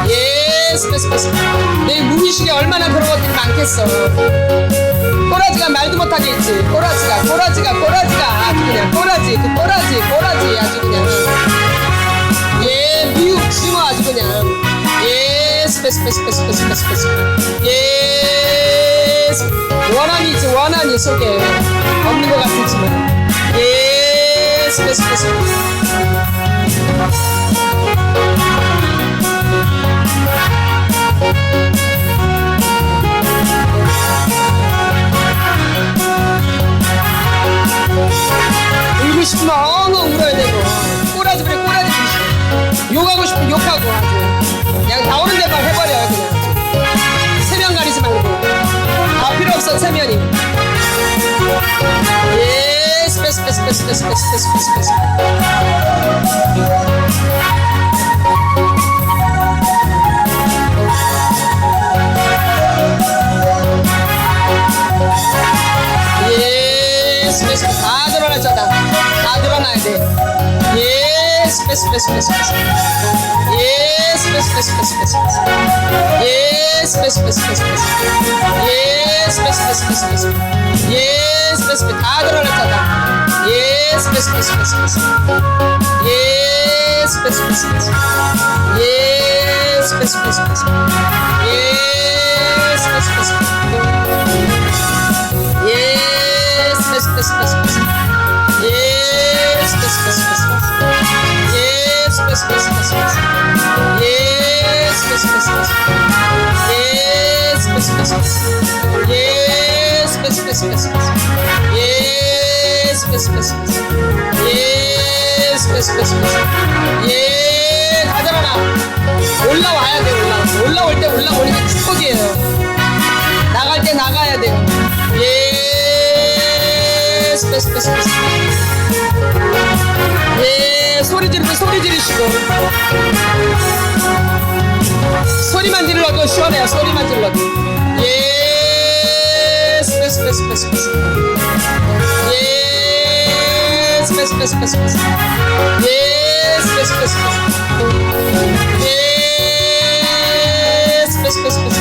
예, 스페스. 내 무의식에 얼마나 그런 것들이 많겠어. 꼬라지가 말도 못하게 있지. 꼬라지가 아주 그냥 꼬라지 아주 그냥. 예, 미국 징어 아주 그냥. 예, 스페스. 예, 원한이 속에 없는 것 같지만. 예, 스페스. 울고 싶으면 엉엉 울어야 되고, 꼬라지 부리고 싶어. 욕하고 싶으면 욕하고 아주 그냥 나오는 데만 해버려요. 그냥 세면 가리지 말고. 다 필요 없어. 세면이. 예, 스페스. 예, 스페스. 다 드러나잖아. 다 드러나야 돼. 예, 스페스. 예, 스페스. 예, 스페스. 예, 스페스. 예, 스페스. 다 드러났잖아. 예, 스페스. 예, 스페스. 예, 예스, 예스, 예스. 예스, 예스, 예스. 예스, 예스, 예스, 예스. 예스, 예스, 예스, 예스. 예스, 예스, 예스, 예스. 예스, 예스, 예스, 예스. 예스, 예스, 예스, 예스. 예스, 예스, 예스, 예스. 예스, 예스, 예스, 예스. 예스, 예스, 예스, 예스. 예스, 예스, 예스, 예스. 예, 가자마라. 올라와야 돼, 올라올 때 올라오는 게 축복이에요. 나갈 때 나가야 돼요. 예스, 예스, 예스, 예스. 예, 소리 지르고 소리 지르시고. 소리만 질러도 시원해요. 소리만 질러도. 예스, 예스, 예스, 예스, 예스. 예스, 예스, 예스, 예스, 예스. 예스, 예스, 예스, 예스. 예스, 예스, 예스, 예스.